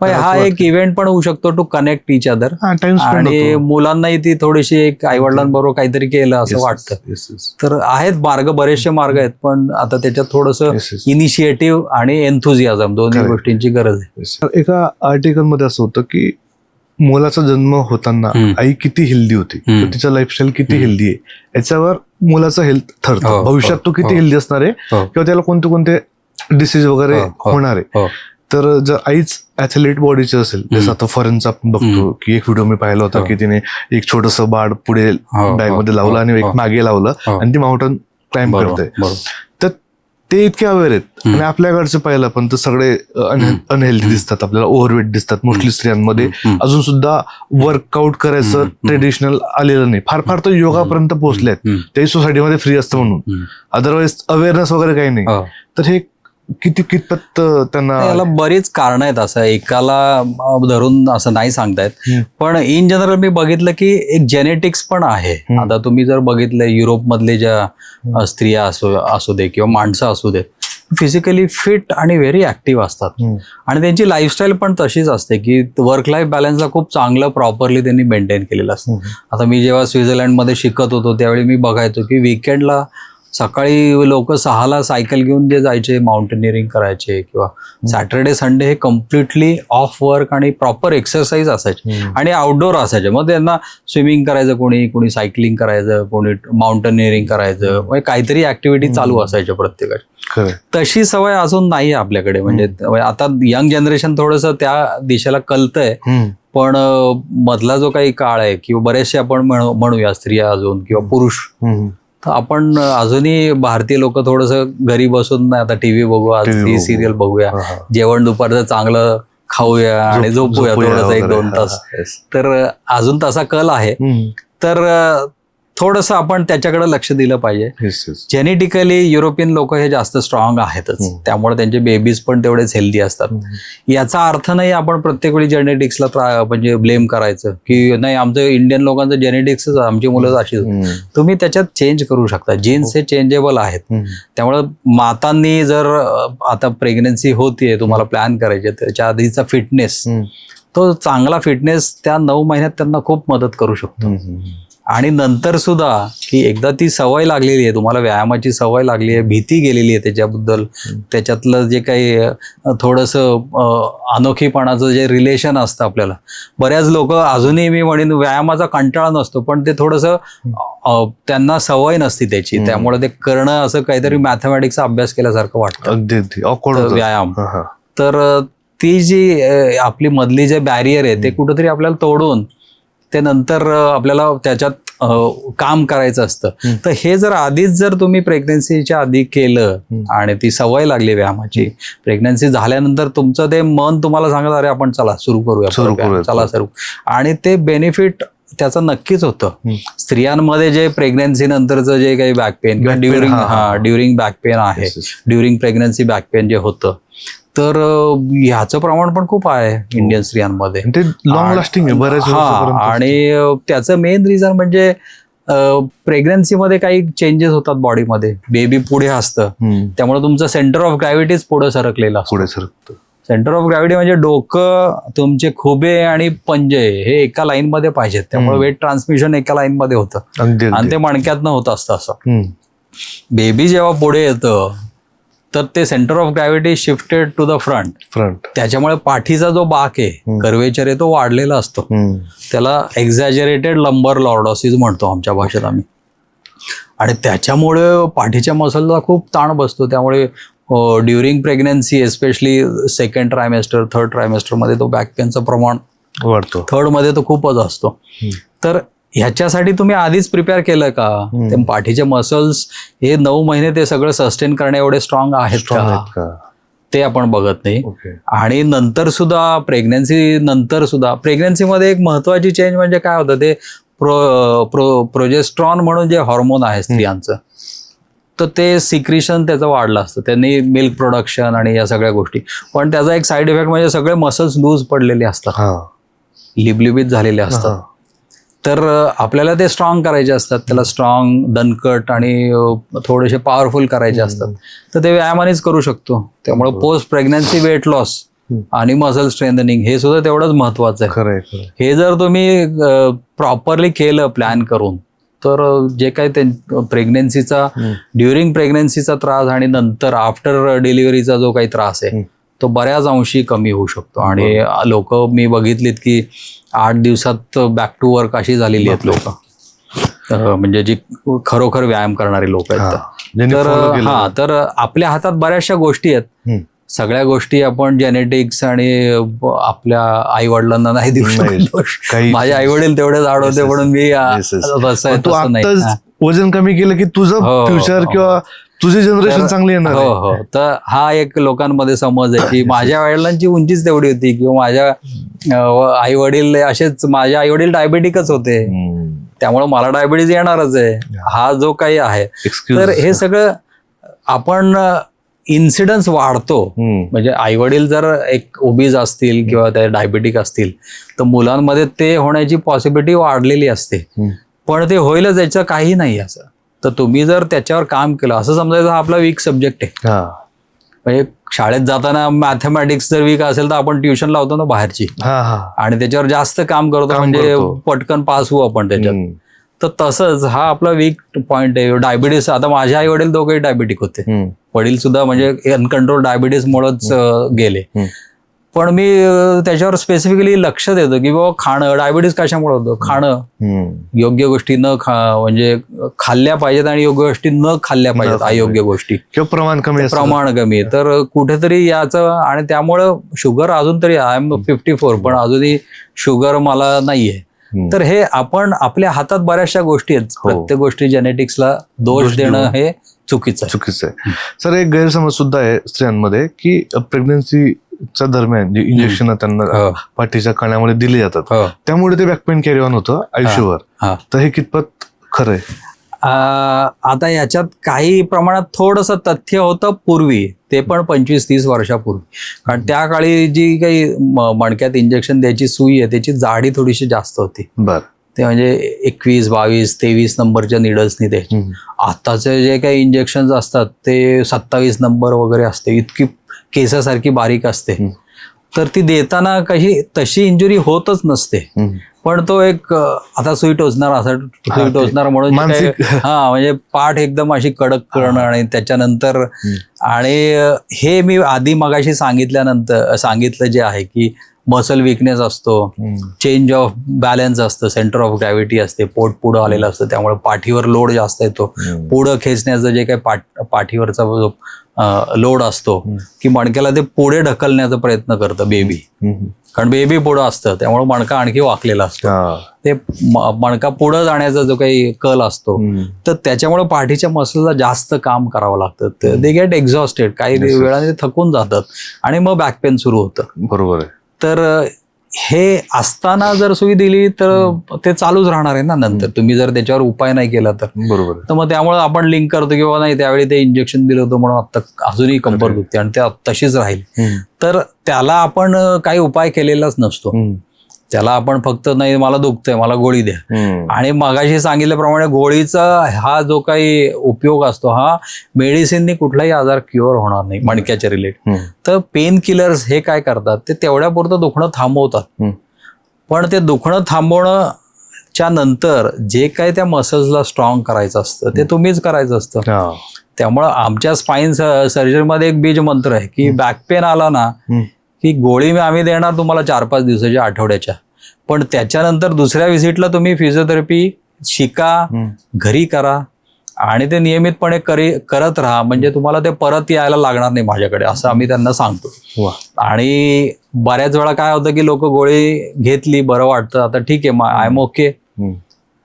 हा एक इव्हेंट पण होऊ शकतो टू कनेक्ट इच अदर. आणि मुलांनाही ती थोडीशी एक आईवडिलांबरोबर काहीतरी केलं असं वाटतं. तर आहेत बरेचसे मार्ग आहेत, पण आता त्याच्यात थोडंसं इनिशिएटिव्ह आणि एन्थुझियाझम दोन्ही गोष्टींची गरज आहे. एका आर्टिकल मध्ये असं होतं की मुलाचा जन्म होताना आई किती हेल्दी होती, तिचं लाईफस्टाईल किती हेल्दी आहे याच्यावर मुलाचं हेल्थ ठरतं. भविष्यात तो किती हेल्दी असणार आहे किंवा त्याला कोणते कोणते डिसीज वगैरे होणार आहे. तर जर आईच ऍथलीट बॉडीची असेल, जसं आता फॉरेनचा आपण बघतो की एक व्हिडिओ मी पाहिला होता की तिने एक छोटस बाळ पुढे बॅग मध्ये लावलं आणि एक मागे लावलं आणि ती माउंटन क्लाइंब करते. तर ते इतके अवेअर आहेत. आणि आपल्याकडचे पाहिलं पण तर सगळे अनहेल्दी दिसतात, आपल्याला ओव्हरवेट दिसतात. मोस्टली स्त्रियांमध्ये अजून सुद्धा वर्कआउट करायचं ट्रेडिशनल आलेलं नाही. फार तर योगापर्यंत पोहोचलेत, ते सोसायटीमध्ये फ्री असतं म्हणून. अदरवाईज अवेअरनेस वगैरे काही नाही. तर हे कितपत त्यांना, याला बरीच कारणं आहेत. असं एकाला धरून असं नाही सांगतायत, पण इन जनरल मी बघितलं की एक जेनेटिक्स पण आहे. आता तुम्ही जर बघितलं युरोपमधले ज्या स्त्रिया असू दे किंवा माणसं असू दे, फिजिकली फिट आणि व्हेरी ऍक्टिव्ह असतात. आणि त्यांची लाईफस्टाईल पण तशीच असते की वर्क लाईफ बॅलन्सला खूप चांगलं प्रॉपरली त्यांनी मेंटेन केलेलं असतं. आता मी जेव्हा स्वित्झर्लंडमध्ये शिकत होतो त्यावेळी मी बघायचो की विकेंडला सकाळी लोक 6ला सायकल घेऊन जे जायचे, माउंटेनिअरिंग करायचे, किंवा सॅटर्डे संडे हे कम्प्लिटली ऑफ वर्क आणि प्रॉपर एक्सरसाइज असायचे आणि आउटडोर असायचे. मग त्यांना स्विमिंग करायचं, कोणी सायकलिंग करायचं, कोणी माउंटेनिअरिंग करायचं, म्हणजे काहीतरी ऍक्टिव्हिटी चालू असायच्या प्रत्येकाची. तशी सवय अजून नाही आपल्याकडे. म्हणजे आता यंग जनरेशन थोडंसं त्या दिशेला कलतंय, पण मधला जो काही काळ आहे किंवा बरेचसे आपण म्हणूया स्त्रिया अजून किंवा पुरुष, तर आपण अजूनही भारतीय लोक थोडंसं घरी बसून नाही आता टीव्ही बघू, आज TV ही बघू. सिरियल बघूया, जेवण दुपारचं चांगलं खाऊया आणि झोपूया थोडंसं 1-2 तास. तर अजून तसा कल आहे. तर थोडंसं आपण त्याच्याकडे लक्ष दिलं पाहिजे. जेनेटिकली युरोपियन लोक हे जास्त स्ट्रॉंग आहेतच, त्यामुळे त्यांचे बेबीज पण तेवढेच हेल्दी असतात. याचा अर्थ नाही आपण प्रत्येक वेळी जेनेटिक्सला म्हणजे ब्लेम करायचं की नाही आमचं इंडियन लोकांचं जेनेटिक्सच, आमची मुलं अशीच. तुम्ही त्याच्यात चेंज करू शकता. जीन्स हे चेंजेबल आहेत. त्यामुळे मातांनी जर आता प्रेग्नन्सी होतीये, तुम्हाला प्लॅन करायचे, त्याच्या आधीचा फिटनेस, तो चांगला फिटनेस त्या 9 महिन्यात त्यांना खूप मदत करू शकतो. आणि नंतर सुद्धा की एकदा ती सवय लागलेली आहे, तुम्हाला व्यायामाची सवय लागली आहे, भीती गेलेली आहे त्याच्याबद्दल, त्याच्यातलं जे काही थोडंसं अनोखीपणाचं जे रिलेशन असतं आपल्याला. बऱ्याच लोक अजूनही मी म्हणेन व्यायामाचा कंटाळा नसतो, पण ते थोडंसं त्यांना सवय नसती त्याची, त्यामुळे ते करणं असं काहीतरी मॅथमॅटिक्सचा अभ्यास केल्यासारखं वाटतं व्यायाम. तर ती जी आपली मधली जे बॅरियर आहे ते कुठंतरी आपल्याला तोडून ते नंतर आपल्याला त्याच्यात काम करायचं असतं. तर हे जर आधीच जर तुम्ही प्रेग्नन्सीच्या आधी केलं आणि ती सवय लागली व्यायामाची, प्रेग्नन्सी झाल्यानंतर तुमचं ते मन तुम्हाला सांगत अरे आपण चला सुरू करूया, चला सुरू, आणि ते बेनिफिट त्याचं नक्कीच होतं. स्त्रियांमध्ये जे प्रेग्नन्सी नंतरचं जे काही बॅक पेन किंवा ड्युरिंग बॅक पेन आहे, ड्युरिंग प्रेग्नन्सी बॅक पेन जे होतं, तर ह्याचं प्रमाण पण खूप आहे इंडियन स्त्रियांमध्ये. ते लॉंग लास्टिंग आहे बरेच. आणि त्याचं मेन रिझन म्हणजे प्रेग्नन्सीमध्ये काही चेंजेस होतात बॉडीमध्ये. बेबी पुढे असतं, त्यामुळे तुमचं सेंटर ऑफ ग्रॅव्हिटीच पुढे सरकलेलं असतं. सेंटर ऑफ ग्रॅव्हिटी म्हणजे डोकं, तुमचे खुबे आणि पंजे हे एका लाईन मध्ये पाहिजेत, त्यामुळे वेट ट्रान्समिशन एका लाईन मध्ये होतं आणि ते मणक्यातनं होत असतं. असं बेबी जेव्हा पुढे येतं तर ते centre of gravity shifted to the front. त्याच्यामुळे पाठीचा जो बाक आहे, कर्वेचर आहे, तो वाढलेला असतो. त्याला एक्झॅजरेटेड लंबर लॉर्डोसिस म्हणतो आमच्या भाषेत आम्ही. आणि त्याच्यामुळे पाठीच्या मसलला खूप ताण बसतो. त्यामुळे during pregnancy especially 2nd trimester 3rd ट्रायमेस्टरमध्ये तो बॅक पेनचं प्रमाण वाढतो. 3rd मध्ये तो खूपच असतो. तर ह्याच्यासाठी तुम्ही आधीच प्रिपेअर केलं का? ते पाठीचे मसल्स हे 9 महिने ते सगळं सस्टेन करणे एवढे स्ट्रॉंग आहेत का, ते आपण बघत नाही. आणि नंतर सुद्धा प्रेग्नन्सीमध्ये एक महत्वाची चेंज म्हणजे काय होतं, ते प्रोजेस्ट्रॉन म्हणून जे हॉर्मोन आहे स्त्रियांचं, तर ते सिक्रिशन त्याचं वाढलं असतं. त्यांनी मिल्क प्रोडक्शन आणि या सगळ्या गोष्टी. पण त्याचा एक साईड इफेक्ट म्हणजे सगळे मसल्स लूज पडलेले असतात, लिबलिबीत झालेले असतात. तर आपल्याला ते स्ट्रॉंग करायचे असतात, त्याला स्ट्रॉंग, दणकट आणि थोडेसे पॉवरफुल करायचे असतात. तर ते व्यायामानेच करू शकतो. त्यामुळे पोस्ट प्रेग्नन्सी वेट लॉस आणि मसल स्ट्रेंथनिंग हे सुद्धा तेवढंच महत्वाचं आहे. हे जर तुम्ही प्रॉपरली केलं प्लॅन करून, तर जे काही प्रेग्नन्सीचा, ड्युरिंग प्रेग्नन्सीचा त्रास आणि नंतर आफ्टर डिलिव्हरीचा जो काही त्रास आहे तो बऱ्याच अंशी कमी होऊ शकतो. आणि लोक मी बघितलीत की 8 दिवसात बॅक टू वर्क अशी झालेली आहेत लोक, म्हणजे जी खरोखर व्यायाम करणारी लोक आहेत. तर आपल्या हातात बऱ्याचशा गोष्टी आहेत. सगळ्या गोष्टी आपण जेनेटिक्स आणि आपल्या आई वडिलांना नाही देऊ शकतो. माझे आई वडील तेवढे जाड होते म्हणून मी तसं नाही. वजन कमी केलं की तुझं फ्युचर किंवा तुझी जनरेशन चांगली येणार. हो. तर हा एक लोकांमध्ये समज आहे की माझ्या वडिलांची उंचीच तेवढी होती किंवा माझ्या आई वडील असेच, माझे आई वडील डायबेटिकच होते त्यामुळे मला डायबिटीज येणारच आहे, हा जो काही आहे. तर हे सगळं आपण इन्सिडन्स वाढतो. म्हणजे आई वडील जर एक ओबीज असतील किंवा ते डायबेटिक असतील तर मुलांमध्ये ते होण्याची पॉसिबिलिटी वाढलेली असते. पण ते होईलच याचं काही नाही असं. तर तुम्ही जर त्याच्यावर काम केलं, असं समजायचं हा आपला वीक सब्जेक्ट आहे. म्हणजे शाळेत जाताना मॅथमॅटिक्स जर वीक असेल तर आपण ट्युशन लावतो ना बाहेरची, आणि त्याच्यावर जास्त काम करतो म्हणजे पटकन पास होऊ आपण त्याच्यात. तर तसंच हा आपला वीक पॉइंट आहे. डायबिटीस, आता माझे आई वडील दोघेही डायबिटिक होते, वडील सुद्धा म्हणजे अनकंट्रोल डायबिटीस मुळेच गेले. पण मी त्याच्यावर स्पेसिफिकली लक्ष देतो की बाबा खाणं, डायबिटीस कशामुळे होतं, खाणं, योग्य गोष्टी न म्हणजे खाल्ल्या पाहिजेत आणि योग्य गोष्टी न खाल्ल्या पाहिजेत, अयोग्य गोष्टी किंवा प्रमाण कमी. तर कुठेतरी याचं, आणि त्यामुळं शुगर अजून तरी आय एम 54 पण अजूनही शुगर मला नाहीये. तर हे आपण आपल्या हातात बऱ्याचशा गोष्टी आहेत. प्रत्येक गोष्टी जेनेटिक्सला दोष देणं हे चुकीचं आहे. सर एक गैरसमज सुद्धा आहे स्त्रियांमध्ये की प्रेग्नन्सीच्या दरम्यान जे इंजेक्शन त्यांना पाठीच्या कण्यामध्ये दिली जातात त्यामुळे ते बॅक पेन कॅरी ऑन होतं आयुष्यभर, तर हे कितपत खरं आहे? आता याच्यात काही प्रमाणात थोडंसं तथ्य होतं पूर्वी, ते पण 25-30 वर्षापूर्वी. कारण त्या काळी जी काही मणक्यात इंजेक्शन द्यायची सुई आहे त्याची जाडी थोडीशी जास्त होती. ते म्हणजे 21, 22, 23 नंबरच्या निडल्सनी द्यायची. आताचे जे काही इंजेक्शन असतात ते 27 नंबर वगैरे असते, इतकी केसासारखी बारीक असते. तर ती देताना काही तशी इंजुरी होतच नसते. पण तो एक आता सुई टोचणार म्हणून म्हणजे पाठ एकदम अशी कडक करणं आणि त्याच्यानंतर आणि हे मी आधी मगाशी सांगितलं जे आहे की मसल विकनेस असतो, चेंज ऑफ बॅलन्स असतं, सेंटर ऑफ ग्रॅव्हिटी असते, पोट पुढं आलेलं असतं त्यामुळे पाठीवर लोड जास्त येतो. पुढं खेचण्याचं जे काही पाठीवरचा जो लोड असतो की मणक्याला ते पुढे ढकलण्याचा प्रयत्न करतं बेबी, कारण बेबी पुढं असतं त्यामुळे मणका आणखी वाकलेला असतो. ते मणका पुढं जाण्याचा जो काही कल असतो तर त्याच्यामुळे पाठीच्या मसलला जास्त काम करावं लागतं. दे गेट एक्झॉस्टेड, काही वेळाने ते थकून जातात आणि मग बॅक पेन सुरू होतं. बरोबर आहे. तर हे असताना जर सुई दिली तर ते चालूच राहणार आहे ना नंतर, तुम्ही जर त्याच्यावर उपाय नाही केला तर. बरोबर. तर मग त्यामुळे आपण लिंक करतो की बाबा नाही त्यावेळी ते इंजेक्शन दिलं होतं म्हणून आता अजूनही कंबर दुखते आणि ते तशीच राहील. तर त्याला आपण काही उपाय केलेलाच नसतो. त्याला आपण फक्त नाही मला दुखतंय मला गोळी द्या, आणि मगाशी सांगितल्याप्रमाणे गोळीचा हा जो काही उपयोग असतो हा मेडिसिननी कुठलाही आजार क्युअर होणार नाही मणक्याच्या रिलेटेड. तर पेन किलर्स हे काय करतात ते तेवढ्यापुरतं दुखणं थांबवतात, पण ते दुखणं थांबवण्याच्या नंतर जे काही त्या मसल्सला स्ट्रॉंग करायचं असतं ते तुम्हीच करायचं असतं. त्यामुळं आमच्या स्पाईन सर्जरीमध्ये एक बीज मंत्र आहे की बॅक पेन आला ना की गोळी आम्ही देणार तुम्हाला 4-5 दिवसाच्या आठवड्याच्या, पण त्याच्यानंतर दुसऱ्या व्हिजिटला तुम्ही फिजिओथेरपी शिका, घरी करा आणि ते नियमितपणे करत राहा, म्हणजे तुम्हाला ते परत यायला लागणार नाही माझ्याकडे, असं आम्ही त्यांना सांगतो. आणि बऱ्याच वेळा काय होतं की लोक गोळी घेतली बरं वाटतं आता ठीक आहे आय एम ओके,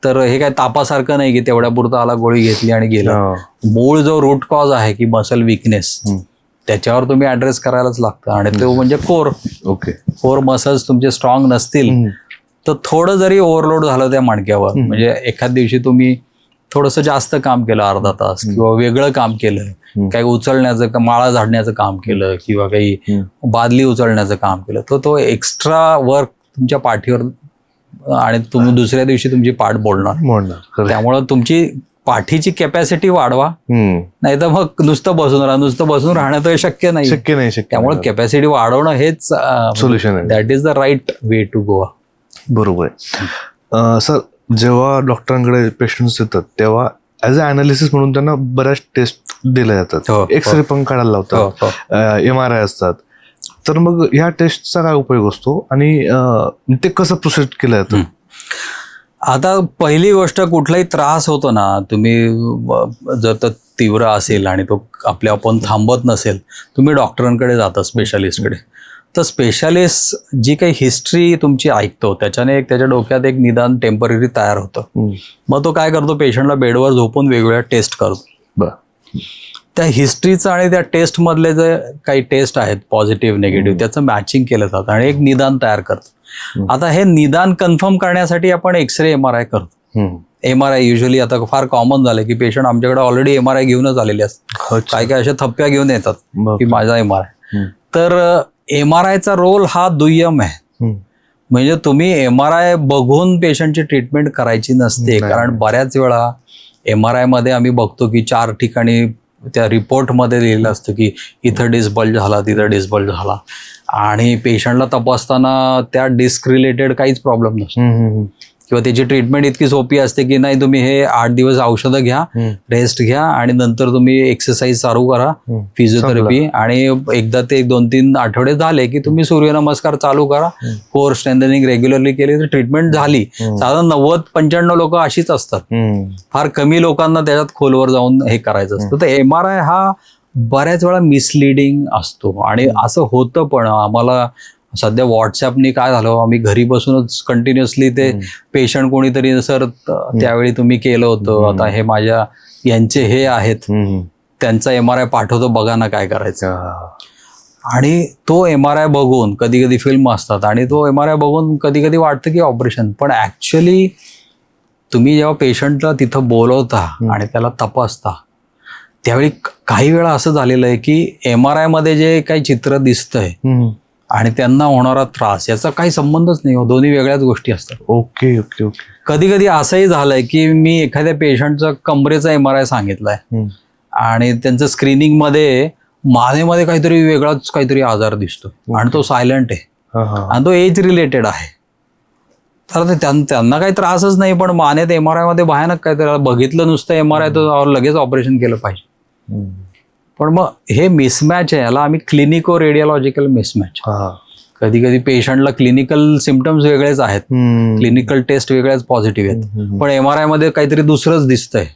तर हे काय तापासारखं नाही की तेवढ्यापुरतं आला गोळी घेतली आणि गेलं. मूळ जो रूट कॉज आहे की मसल विकनेस त्याच्यावर तुम्ही ऍड्रेस करायलाच लागतं आणि तो म्हणजे कोर मसल्स तुमचे स्ट्रॉंग नसतील तर थोडं जरी ओव्हरलोड झालं त्या मणक्यावर, म्हणजे एखाद दिवशी तुम्ही थोडंसं जास्त काम केलं अर्धा तास किंवा वेगळं काम केलं, काही उचलण्याचं माळा झाडण्याचं काम केलं किंवा काही बादली उचलण्याचं काम केलं तर तो एक्स्ट्रा वर्क तुमच्या पाठीवर आणि तुम्ही दुसऱ्या दिवशी तुमची पाठ बोलणार. त्यामुळं तुमची पाठीची कॅपॅसिटी वाढवा, नाही तर मग नुसतं बसून राहणं तर शक्य नाही. त्यामुळे कॅपॅसिटी वाढवणं हेच सोल्युशन आहे. That is the right way to go. बरोबर आहे. सर जेव्हा डॉक्टरांकडे पेशंट्स येतात तेव्हा ऍज अ अनालिसिस म्हणून त्यांना बऱ्याच टेस्ट दिल्या जातात, एक्सरे पण काढायला लावतात, MRI असतात, तर मग ह्या टेस्टचा काय उपयोग असतो आणि ते कसं प्रोसेस केलं जातं? आता पहिली गोष्ट कुठलाही त्रास होतो ना, तुम्ही जर तर तीव्र असेल आणि तो आपल्या आपण थांबत नसेल, तुम्ही डॉक्टरांकडे जाता स्पेशालिस्टकडे. तर स्पेशालिस्ट जी काही हिस्ट्री तुमची ऐकतो त्याच्याने त्याच्या डोक्यात एक निदान टेम्पररी तयार होतं. मग तो काय करतो, पेशंटला बेडवर झोपून वेगवेगळ्या टेस्ट करतो. त्या हिस्ट्रीचं आणि त्या टेस्टमधले जे काही टेस्ट आहेत पॉझिटिव्ह निगेटिव्ह त्याचं मॅचिंग केलं जातं आणि एक निदान तयार करतो. आता हे निदान कन्फर्म करण्यासाठी आपण एक्सरे MRI करतो. MRI युजली आता फार कॉमन झालं की पेशंट आमच्याकडे ऑलरेडी MRI घेऊनच आलेले असतात, काही अशा थप्प्या घेऊन येतात की माझा MRI. तर MRIचा रोल हा दुय्यम आहे, म्हणजे तुम्ही MRI बघून पेशंटची ट्रीटमेंट करायची नसते. कारण बऱ्याच वेळा MRI मध्ये आम्ही बघतो की 4 ठिकाणी त्या रिपोर्टमध्ये लिहिलं असतं की इथं डिस्बल्ज झाला तिथं डिस्बल्ज झाला, आणि पेशंटला तपासताना त्या डिस्क रिलेटेड काहीच प्रॉब्लेम नसतो किंवा त्याची ट्रीटमेंट इतकी सोपी असते की नाही तुम्ही हे 8 दिवस औषधं घ्या, रेस्ट घ्या आणि नंतर तुम्ही एक्सरसाइज चालू करा, फिजिओथेरपी, आणि एकदा ते 2-3 आठवडे झाले की तुम्ही सूर्यनमस्कार चालू करा, कोर स्ट्रेंथनिंग रेग्युलरली केली तर ट्रीटमेंट झाली. साधारण 90-95 लोक अशीच असतात, फार कमी लोकांना त्याच्यात खोलवर जाऊन हे करायचं असतं. तर MRI हा बऱ्याच वेळा मिसलिडिंग असतो आणि असं होतं पण आम्हाला सध्या व्हॉट्सअपनी काय झालं, आम्ही घरी बसूनच कंटिन्युअसली ते पेशंट कोणीतरी सर त्यावेळी तुम्ही केलं होतं, आता हे माझ्या यांचे हे आहेत, त्यांचा MRI पाठवतो बघा ना काय करायचं. आणि तो MRI बघून कधी कधी फिल्म असतात आणि तो MRI बघून कधी कधी वाटतं की ऑपरेशन, पण ऍक्च्युअली तुम्ही जेव्हा पेशंटला तिथं बोलवता आणि त्याला तपासता त्यावेळी काही वेळा असं झालेलं आहे की MRI मध्ये जे काही चित्र दिसतंय आणि त्यांना होणारा त्रास याचा काही संबंधच नाही, दोन्ही वेगळ्याच गोष्टी असतात. Okay okay okay. कधी कधी असंही झालंय की मी एखाद्या पेशंटचा कमरेचा MRI सांगितलाय आणि त्यांचं स्क्रीनिंग मध्ये मानेमध्ये काहीतरी वेगळाच काहीतरी आजार दिसतो आणि तो सायलेंट आहे आणि तो एज रिलेटेड आहे. तर त्यांना काही त्रासच नाही, पण मानेत MRI मध्ये भयानक काहीतरी बघितलं नुसतं MRI तर लगेच ऑपरेशन केलं पाहिजे. पण मग हे मिसमॅच आहे, याला आम्ही क्लिनिको रेडिओलॉजिकल मिसमॅच. कधी कधी पेशंटला क्लिनिकल सिम्पटम्स वेगळेच आहेत, क्लिनिकल टेस्ट वेगळ्याच पॉझिटिव्ह आहेत, पण MRI मध्ये काहीतरी दुसरंच दिसतंय.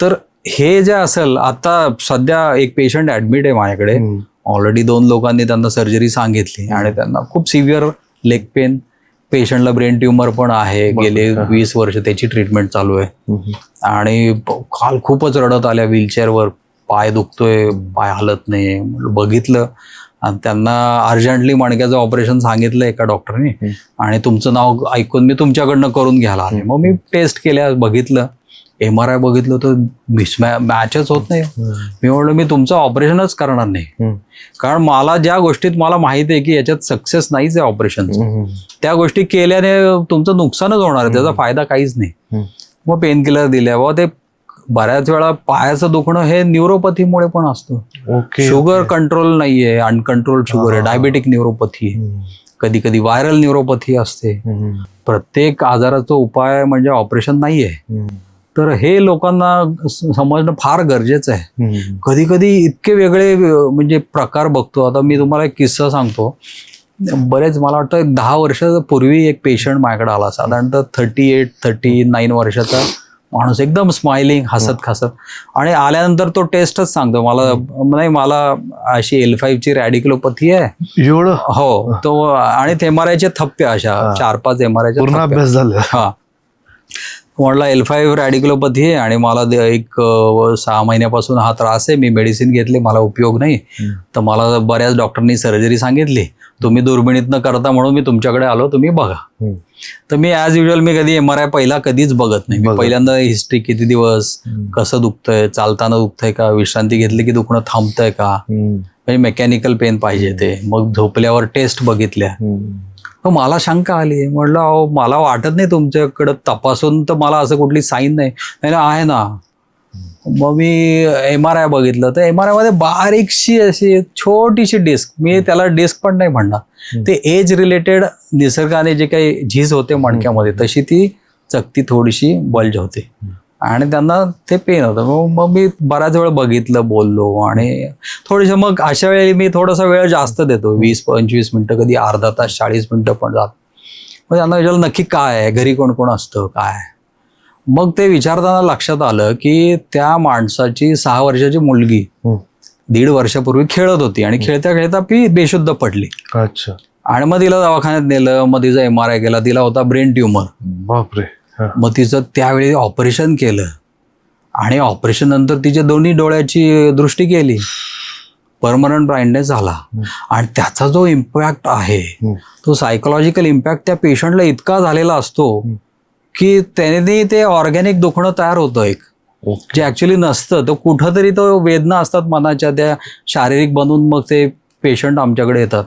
तर हे जे असेल, आता सध्या एक पेशंट ऍडमिट आहे माझ्याकडे, ऑलरेडी 2 लोकांनी त्यांना सर्जरी सांगितली आणि त्यांना खूप सिव्हिअर लेग पेन, पेशंटला ब्रेन ट्युमर पण आहे, गेले 20 वर्ष त्याची ट्रीटमेंट चालू आहे आणि काल खूपच रडत आल्या व्हीलचेअरवर, पाय दुखतोय, पाय हलत नाही. बघितलं आणि त्यांना अर्जंटली मणक्याचं ऑपरेशन सांगितलं एका डॉक्टरने आणि तुमचं नाव ऐकून मी तुमच्याकडनं करून घ्यायला आले. मग मी टेस्ट केल्या, बघितलं, MRI बघितलं तर मॅचच होत नाही. मी म्हणलं मी तुमचं ऑपरेशनच करणार नाही, कारण मला ज्या गोष्टीत मला माहिती आहे की याच्यात सक्सेस नाहीच आहे ऑपरेशन, त्या गोष्टी केल्याने तुमचं नुकसानच होणार आहे, त्याचा फायदा काहीच नाही. मग पेन किलर दिल्या. व ते बऱ्याच वेळा पायाचं दुखणं हे न्यूरोपॅथीमुळे पण असतं. शुगर कंट्रोल नाहीये, अनकंट्रोल शुगर आहे, डायबेटिक न्यूरोपॅथी, कधी कधी व्हायरल न्यूरोपॅथी असते. प्रत्येक आजाराचा उपाय म्हणजे ऑपरेशन नाहीये. तर हे लोकांना समजणं फार गरजेचं आहे. कधी कधी इतके वेगळे म्हणजे प्रकार बघतो. आता मी तुम्हाला एक किस्सा सांगतो. बरेच मला वाटतं 10 वर्षापूर्वी एक पेशंट माझ्याकडे आला, साधारणतः 38-39 वर्षाचा माणूस, एकदम स्माइलिंग, हसत खासत, आणि आल्यानंतर तो टेस्टच सांगतो मला अशी L5 ची रॅडिक्युलोपॅथी आहे एवढं. हो, तो आणि MRI चे थप्पे अशा 4-5 MRI पूर्ण अभ्यास झाला. हा, म्हटलं L5 रॅडिक्युलोपॅथी आहे आणि मला एक 6 महिन्यापासून हा त्रास आहे, मी मेडिसिन घेतली, मला उपयोग नाही, तर मला बऱ्याच डॉक्टरनी सर्जरी सांगितली, तुम्ही दुर्बिणीतनं करता म्हणून मी तुमच्याकडे आलो, तुम्ही बघा. तर मी ॲज युजल मी कधी MRI पहिला कधीच बघत नाही. मी पहिल्यांदा हिस्ट्री, किती दिवस, कसं दुखतंय, चालताना दुखतंय का, विश्रांती घेतली की दुखणं थांबतंय का, म्हणजे मेकॅनिकल पेन पाहिजे ते. मग झोपल्यावर टेस्ट बघितल्या. मग मला शंका आली, म्हटलं अहो मला वाटत नाही तुमच्याकडं तपासून तर मला असं कुठली साईन नाही आहे ना. मग मी MRI बघितलं तर MRI मध्ये बारीकशी अशी छोटीशी डिस्क, मी त्याला डिस्क पण नाही म्हणणार, ते एज रिलेटेड निसर्गाने जे काही झीज होते मणक्यामध्ये तशी ती चकती थोडीशी बल्ज होते आणि त्यांना ते पेन होतं. मग मी बराच वेळ बघितलं, बोललो आणि थोडीसं, मग अशा वेळी मी थोडासा वेळ जास्त देतो, 20-25 मिनिटं, कधी अर्धा तास, 40 मिनिटं पण जात. मग त्यांना विचारलं नक्की काय आहे, घरी कोण कोण असतं, काय. मग ते विचारताना लक्षात आलं की त्या माणसाची 6 वर्षाची मुलगी 1.5 वर्षापूर्वी खेळत होती आणि खेळता खेळता ती बेशुद्ध पडली. अच्छा. आणि मग तिला दवाखान्यात नेलं, मग तिचा MRI केला, तिला होता ब्रेन ट्युमर. बापरे. मग तिचं त्यावेळी ऑपरेशन केलं आणि ऑपरेशन नंतर तिच्या दोन्ही डोळ्याची दृष्टी गेली, परमनंट ब्लाइंडनेस झाला. आणि त्याचा जो इम्पॅक्ट आहे तो सायकोलॉजिकल इम्पॅक्ट त्या पेशंटला इतका झालेला असतो की त्याने ते ऑर्गॅनिक दुखणं तयार होतं एक, जे ऍक्च्युली नसतं. तो कुठंतरी तो वेदना असतात मनाच्या, त्या शारीरिक बनवून मग ते पेशंट आमच्याकडे येतात.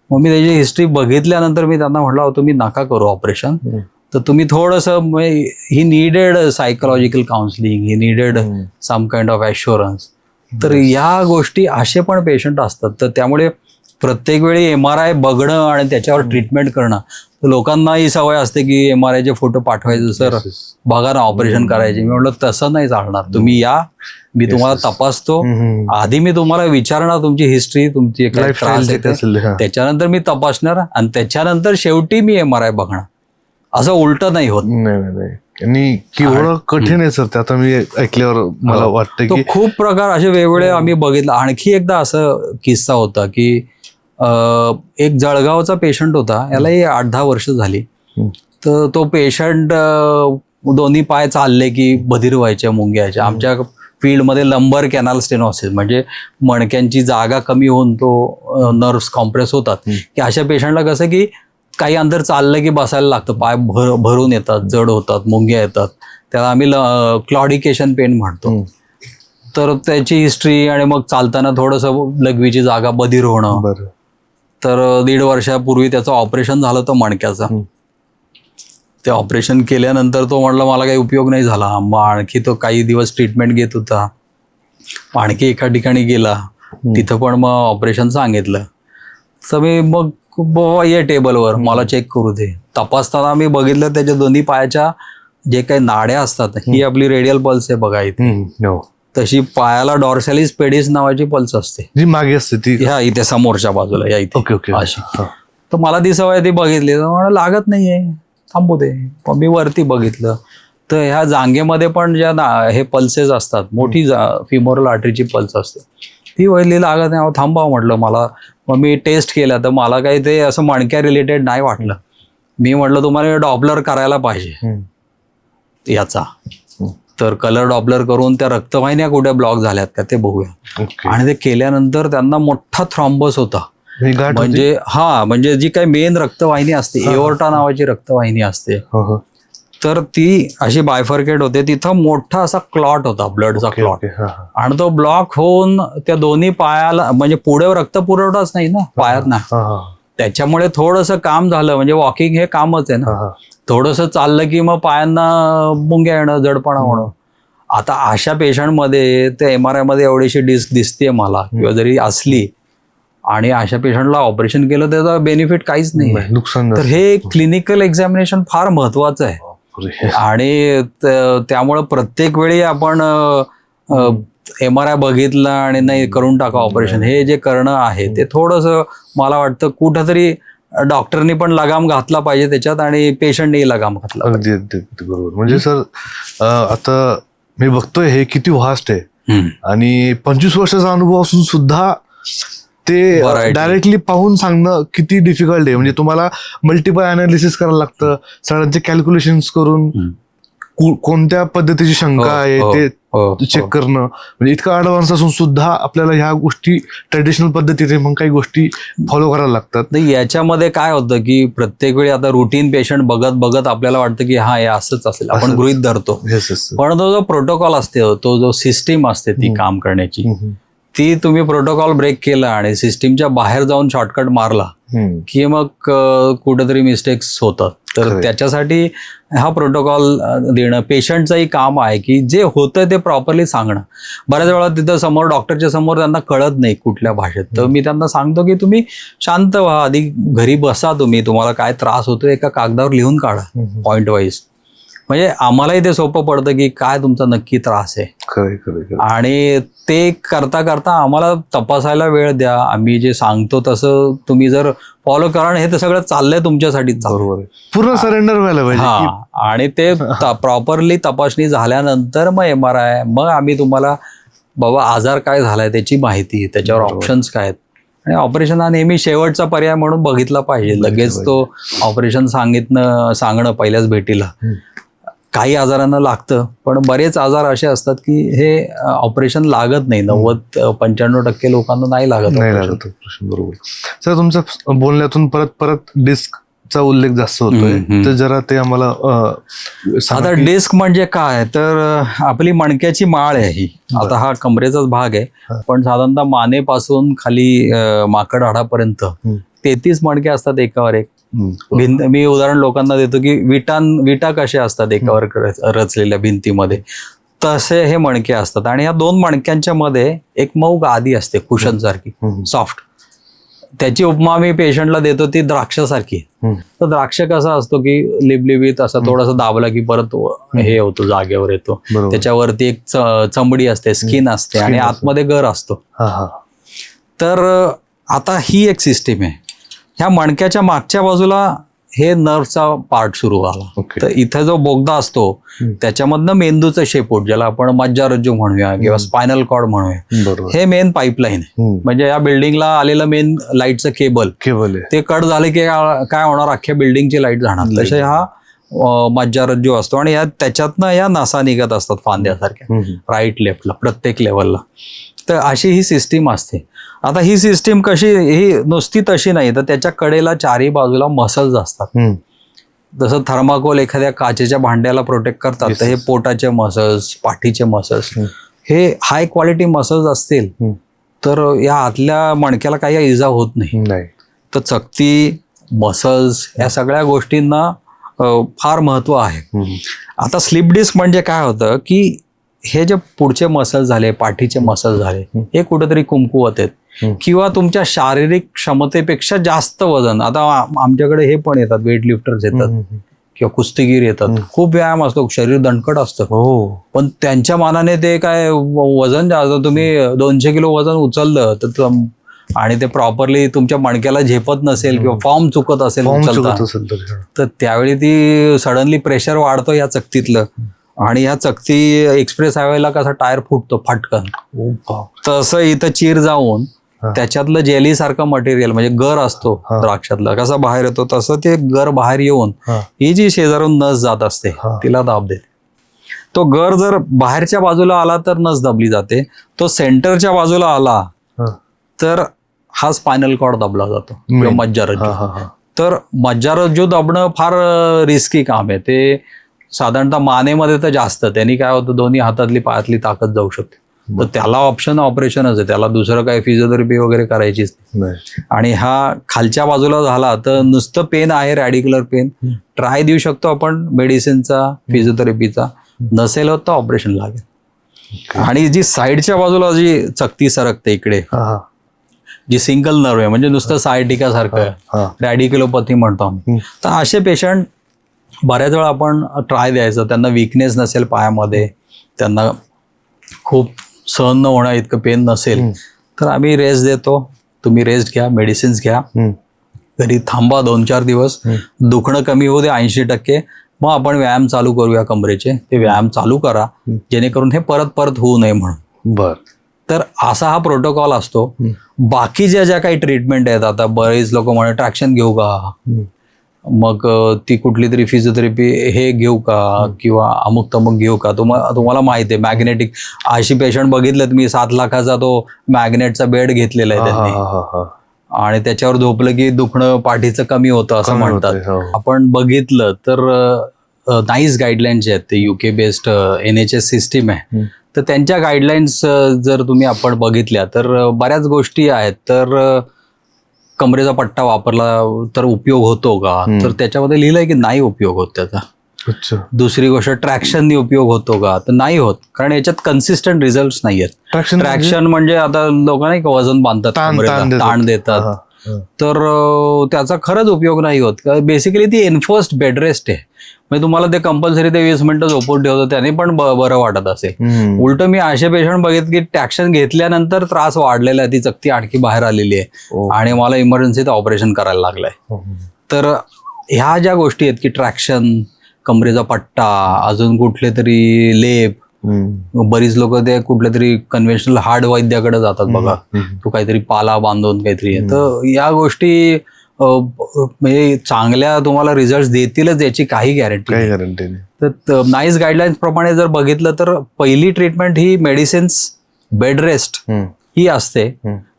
मग मी त्याची हिस्ट्री बघितल्यानंतर मी त्यांना म्हटलं तुम्ही नका करू ऑपरेशन, तर तुम्ही थोडंसं, he needed psychological counselling, he needed some kind of assurance. तर या गोष्टी असे पण पेशंट असतात. तर त्यामुळे प्रत्येक वेळी MRI बघणं आणि त्याच्यावर ट्रीटमेंट करणं, लोकांना ही सवय असते की MRI चे फोटो पाठवायचे, सर बघा ना ऑपरेशन करायचे. मी म्हटलं तसं नाही चालणार, तुम्ही या, मी तुम्हाला तपासतो, आधी मी तुम्हाला विचारणार तुमची हिस्ट्री, तुमची काय त्रास आहे, त्याच्यानंतर मी तपासणार आणि त्याच्यानंतर शेवटी मी MRI बघणार. असं उलट नाही होत. आणि केवढं कठीण आहे सर ते, आता मी ऐकल्यावर मला वाटतं की खूप प्रकार असे वेगवेगळे आम्ही बघितलं. आणखी एकदा असं किस्सा होता की एक जळगावचा पेशंट होता, यालाही 8-10 वर्ष झाली. तर तो पेशंट दोन्ही पाय चालले की बधीर व्हायच्या, मुंग्याच्या. आमच्या फील्डमध्ये लंबर कॅनल स्टेनोसिस म्हणजे मणक्यांची जागा कमी होऊन तो नर्व्स कॉम्प्रेस होतात, की अशा पेशंटला कसं की काही अंतर चाललं की बसायला लागतं, पाय भरून येतात, जड होतात, मुंग्या येतात. त्याला आम्ही क्लॉडिकेशन पेन म्हणतो. तर त्याची हिस्ट्री आणि मग चालताना थोडंसं लघवीची जागा बधीर होणं. तर 1.5 वर्षापूर्वी त्याचं ऑपरेशन झालं होतं मणक्याचं. ते ऑपरेशन केल्यानंतर तो म्हटलं मला काही उपयोग नाही झाला. मग आणखी तो काही दिवस ट्रीटमेंट घेत होता. आणखी एका ठिकाणी गेला, तिथं पण मग ऑपरेशन सांगितलं. तर मी मग ये टेबलवर मला चेक करू दे. तपासताना मी बघितलं त्याच्या दोन्ही पायाच्या जे काही नाड्या असतात, ही आपली रेडियल पल्स आहे बघा इथे, तशी पायाला डॉर्सॅलिस पेडिस नावाची पल्स असते, जी मागे असते ती ह्या इथे समोरच्या बाजूला, या इथे अशी. हा. तर मला ती सवय ती बघितली, तर मला लागत नाहीये, थांबू दे. मग मी वरती बघितलं तर ह्या जांगेमध्ये पण ज्या हे पल्सेस असतात, मोठी फिमोरल आर्टरीची पल्स असते, ती वळली लागत नाही. थांबा म्हटलं मला. मग मी टेस्ट केला तर मला काही ते असं मणक्या रिलेटेड नाही वाटलं. मी म्हटलं तुम्हाला डॉपलर करायला पाहिजे याचा. तर कलर डॉपलर करून त्या रक्तवाहिन्या कुठे ब्लॉक झाल्यात का ते बघूया. आणि ते केल्यानंतर त्यांना मोठा थ्रॉम्बस होता. म्हणजे म्हणजे जी काही मेन रक्तवाहिनी असते, एओर्टा नावाची रक्तवाहिनी असते, तर ती अशी बायफर्केट होते. तिथं मोठा असा क्लॉट होता, ब्लडचा क्लॉट. आणि तो ब्लॉक होऊन त्या दोन्ही पायाला, म्हणजे पुढे रक्त पुरवठाच नाही ना पायात ना, त्याच्यामुळे थोडंसं काम झालं. म्हणजे वॉकिंग हे कामच आहे ना. थोडंसं चाललं की मग पायांना मुंग्या येणं, जडपणा होणं. आता अशा पेशंटमध्ये ते MRI मध्ये एवढीशी डिस्क दिसते मला, किंवा जरी असली, आणि अशा पेशंटला ऑपरेशन केलं त्याचा बेनिफिट काहीच नाही, नुकसान. तर हे क्लिनिकल एक्झामिनेशन फार महत्वाचं आहे. आणि त्यामुळं प्रत्येक वेळी आपण MRI बघितलं आणि नाही करून टाका ऑपरेशन, हे जे करणं आहे ते थोडंसं मला वाटतं कुठंतरी डॉक्टरनी पण लगाम घातला पाहिजे त्याच्यात, आणि पेशंटनी लगाम घातला. अगदी बरोबर. म्हणजे सर आता मी बघतोय हे किती व्हास्ट आहे, आणि 25 वर्षाचा अनुभव असून सुद्धा ते डायरेक्टली पाहून सांगणं किती डिफिकल्ट आहे. म्हणजे तुम्हाला मल्टिपल अनालिसिस करायला लागतं, सगळ्यांचे कॅल्क्युलेशन्स करून कोणत्या पद्धतीची शंका आहे ते चेक करणं. म्हणजे इतका ऍडव्हान्स असून सुद्धा आपल्याला ह्या गोष्टी ट्रेडिशनल पद्धतीने मग काही गोष्टी फॉलो करायला लागतात. नाही, याच्यामध्ये काय होतं की प्रत्येक वेळी आता रुटीन पेशंट बघत बघत आपल्याला वाटतं की हे असंच असेल, आपण गृहीत धरतो. पण तो जो प्रोटोकॉल असते, तो जो सिस्टीम असते ती काम करण्याची, ती तुम्ही प्रोटोकॉल ब्रेक केला आणि सिस्टीमच्या बाहेर जाऊन शॉर्टकट मारला की मग कुठेतरी मिस्टेक्स होतात. तर त्याच्यासाठी हा प्रोटोकॉल देणं पेशंटचंही काम आहे, की जे होतं ते प्रॉपरली सांगणं. बऱ्याच वेळा तिथं समोर डॉक्टरच्या समोर त्यांना कळत नाही कुठल्या भाषेत, तर मी त्यांना सांगतो की तुम्ही शांत व्हा, आधी घरी बसा, तुम्हाला काय त्रास होतो एका कागदावर लिहून काढा पॉइंट वाईज. म्हणजे आम्हालाही ते सोपं पडतं की काय तुमचा नक्की त्रास आहे. आणि ते करता करता आम्हाला तपासायला वेळ द्या. आम्ही जे सांगतो तसं तुम्ही जर फॉलो करा, हे तर सगळं चाललंय तुमच्यासाठी, पूर्ण सरेंडर व्हायला पाहिजे. आणि ते प्रॉपरली तपासणी झाल्यानंतर मग MRI, मग आम्ही तुम्हाला बाबा आजार काय झालाय त्याची माहिती, त्याच्यावर ऑप्शन्स काय आहेत. आणि ऑपरेशन हा नेहमी शेवटचा पर्याय म्हणून बघितला पाहिजे. लगेच तो ऑपरेशन सांगणं पहिल्याच भेटीला काही आजारांना लागतं, पण बरेच आजार असे असतात की हे ऑपरेशन लागत नाही. 90-95% लोकांना नाही लागत ऑपरेशन. बरोबर. सर तुमच्या बोलण्यातून परत डिस्कचा उल्लेख जास्त होतोय, तर जरा ते आम्हाला आता डिस्क म्हणजे काय, तर आपली मणक्याची माळ आहे ही. आता हा कमरेचाच भाग आहे, पण साधारणतः मानेपासून खाली माकड हाडापर्यंत 33 मणके असतात एकावर एक. मी उदाहरण लोकांना देतो की विटा कशा असतात एकावर रचलेल्या भिंतीमध्ये, तसे हे मणके असतात. आणि या 2 मणक्यांच्या मध्ये एक मऊ गादी असते, कुशन सारखी सॉफ्ट. त्याची उपमा मी पेशंटला देतो ती द्राक्षासारखी. तर द्राक्ष कसा असतो की लिबलिबीत असा थोडासा दाबला की परत हे होतो, जागेवर येतो. त्याच्यावरती एक चमडी असते, स्किन असते, आणि आतमध्ये गर असतो. तर आता ही एक सिस्टीम आहे. ह्या मणक्याच्या मागच्या बाजूला हे नर्वचा पार्ट सुरू झाला. ओके. तर इथं जो बोगदा असतो त्याच्यामधनं मेंदूचं शेपूट, ज्याला आपण मज्जारज्जू म्हणूया किंवा स्पायनल कॉर्ड म्हणूया, बरोबर. हे मेन पाईपलाईन आहे. म्हणजे या बिल्डिंगला आलेलं मेन लाईटचं केबल केबल आहे. ते कट झाले की काय होणार, अख्ख्या बिल्डिंगची लाईट जाणार. तसे हा मज्जारज्जू असतो आणि त्याच्यातनं या नसा निघत असतात फांद्यासारख्या, राईट लेफ्टला प्रत्येक लेवलला. तर अशी ही सिस्टीम असते. आता ही सिस्टीम कशी, ही नुसती तशी नाही, तर त्याच्या कडेला चारही बाजूला मसल्स असतात. जसं थर्माकोल एखाद्या काचेच्या भांड्याला प्रोटेक्ट करतात, तर हे पोटाचे मसल्स, पाठीचे मसल्स, हे हाय क्वालिटी मसल्स असतील तर या आतल्या मणक्याला काही इजा होत नाही. तर चकती, मसल्स या सगळ्या गोष्टींना फार महत्व आहे. आता स्लीप डिस्क म्हणजे काय होतं की हे जे पुढचे मसल्स झाले, पाठीचे मसल्स झाले, हे कुठेतरी कुमकुवत आहेत किंवा तुमच्या शारीरिक क्षमतेपेक्षा जास्त वजन. आता आमच्याकडे हे पण येतात, वेट लिफ्टर्स येतात किंवा कुस्तीगीर येतात, खूप व्यायाम असतो, शरीर दणकट असतं, पण त्यांच्या मानाने ते काय वजन जास्त, तुम्ही 200 किलो वजन उचललं तर आणि ते प्रॉपरली तुमच्या मणक्याला झेपत नसेल किंवा फॉर्म चुकत असेल तर त्यावेळी ती सडनली प्रेशर वाढतो या चकतीतलं आणि ह्या चकती एक्सप्रेस हायवेला कसा टायर फुटतो फटकन, तसं इथं चीर जाऊन त्याच्यातलं जेली सारखं मटेरियल म्हणजे गर असतो द्राक्षातला, कसा बाहेर येतो तसं ते गर बाहेर येऊन ही जी शेजारून नस जात असते तिला दाब देते. तो गर जर बाहेरच्या बाजूला आला तर नस दाबली जाते, तो सेंटरच्या बाजूला आला तर हा स्पायनल कॉर्ड दाबला जातो किंवा मज्जारज्जू. तर मज्जारज्जू दाबणं फार रिस्की काम आहे. ते साधारणतः मानेमध्ये तर जास्त, त्यांनी काय होतं दोन्ही हातातली पायातली ताकद जाऊ शकते. तर त्याला ऑपरेशनच आहे, त्याला दुसरं काय फिजिओथेरपी वगैरे करायचीच नाही. आणि हा खालच्या बाजूला झाला तर नुसतं पेन आहे, रॅडिक्युलर पेन, ट्राय देऊ शकतो आपण मेडिसिनचा, फिजिओथेरपीचा. नसेल होत तर ऑपरेशन लागेल. आणि जी साईडच्या बाजूला जी चकती सरकते इकडे, जी सिंगल नर्व आहे म्हणजे नुसतं सायटिका सारखं, रॅडिक्युलोपॅथी म्हणतो आम्ही, तर असे पेशंट बऱ्याच वेळा आपण ट्राय द्यायचं. त्यांना विकनेस नसेल पायामध्ये, त्यांना खूप सहन न होणं इतकं पेन नसेल तर आम्ही रेस्ट देतो. तुम्ही रेस्ट घ्या, मेडिसिन्स घ्या, घरी थांबा 2-4 दिवस, दुखणं कमी होऊ दे 80%, मग आपण व्यायाम चालू करूया कमरेचे. ते व्यायाम चालू करा जेणेकरून हे परत परत होऊ नये म्हणून. तर असा हा प्रोटोकॉल असतो. बाकी ज्या काही ट्रीटमेंट आहेत, आता बरेच लोक म्हणे ट्रॅक्शन घेऊ का, मग ती कुठली तरी फिजिओथेरपी हे घेऊ का किंवा अमुक तमुक घेऊ का. तुम्हाला माहिती आहे मॅग्नेटिक, अशी पेशंट बघितलेत मी, 7 लाखाचा तो मॅग्नेटचा बेड घेतलेला आहे त्यांनी आणि त्याच्यावर झोपलं की दुखणं पाठीचं कमी होतं असं म्हणतात. आपण बघितलं तर नाईस गाईडलाईन्स आहेत, ते UK बेस्ड NHS सिस्टीम आहे, तर त्यांच्या गाईडलाईन्स जर तुम्ही आपण बघितल्या तर बऱ्याच गोष्टी आहेत. तर कमरेचा पट्टा वापरला तर उपयोग होतो का, तर त्याच्यामध्ये लिहिलंय की नाही उपयोग होत त्याचा. दुसरी गोष्ट, ट्रॅक्शननी उपयोग होतो का, तर नाही होत, कारण याच्यात कन्सिस्टंट रिझल्ट नाही आहेत. ट्रॅक्शन म्हणजे आता लोक नाही का वजन बांधतात, ताण देतात, तर त्याचा खरंच उपयोग नाही होत. बेसिकली ती एन्फोर्स्ड बेड रेस्ट आहे, म्हणजे तुम्हाला ते कंपल्सरी ते 20 मिनिटं झोपून ठेवतं, त्याने पण बरं वाटत असेल. उलट मी असे पेशंट बघितले की ट्रॅक्शन घेतल्यानंतर त्रास वाढलेला आहे, ती चकती आणखी बाहेर आलेली आहे आणि मला इमर्जन्सीत ऑपरेशन करायला लागलंय. तर ह्या ज्या गोष्टी आहेत की ट्रॅक्शन, कमरेचा पट्टा, अजून कुठले तरी लेप, बरीच लोक ते कुठल्या तरी कन्व्हेन्शनल हार्ड वैद्याकडे जातात बघा, तो काहीतरी पाला बांधून काहीतरी. तर या गोष्टी म्हणजे चांगल्या तुम्हाला रिझल्ट देतीलच याची काही गॅरंटी नाही. तर नाईस गाईडलाईन्स प्रमाणे जर बघितलं तर पहिली ट्रीटमेंट ही मेडिसिन्स, बेड रेस्ट ही असते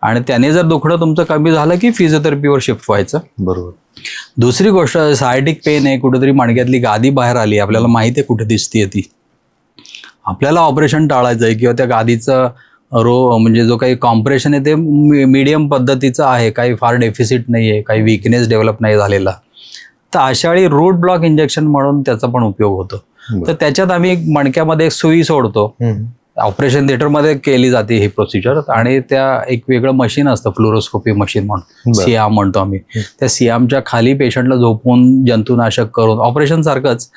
आणि त्याने जर दुखणं तुमचं कमी झालं की फिजिओथेरपीवर शिफ्ट व्हायचं. बरोबर. दुसरी गोष्ट, सायटिक पेन आहे, कुठेतरी मणक्यातली गादी बाहेर आली, आपल्याला माहिती आहे कुठे दिसतीये ती, आपल्याला ऑपरेशन टाळायचं आहे किंवा त्या गादीचं म्हणजे जो काही कॉम्प्रेशन आहे ते मीडियम पद्धतीचं आहे, काही फार डेफिसिट नाही आहे, काही विकनेस डेव्हलप नाही झालेला, तर अशा वेळी रूट ब्लॉक इंजेक्शन म्हणून त्याचा पण उपयोग होतो. तर त्याच्यात आम्ही मणक्यामध्ये एक सुई सोडतो, ऑपरेशन थिएटरमध्ये केली जाते ही प्रोसिजर, आणि त्या एक वेगळं मशीन असतं, फ्लोरोस्कोपी मशीन म्हणून, सियाम म्हणतो आम्ही, त्या सियामच्या खाली पेशंटला झोपवून जंतुनाशक करून ऑपरेशन सारखंच,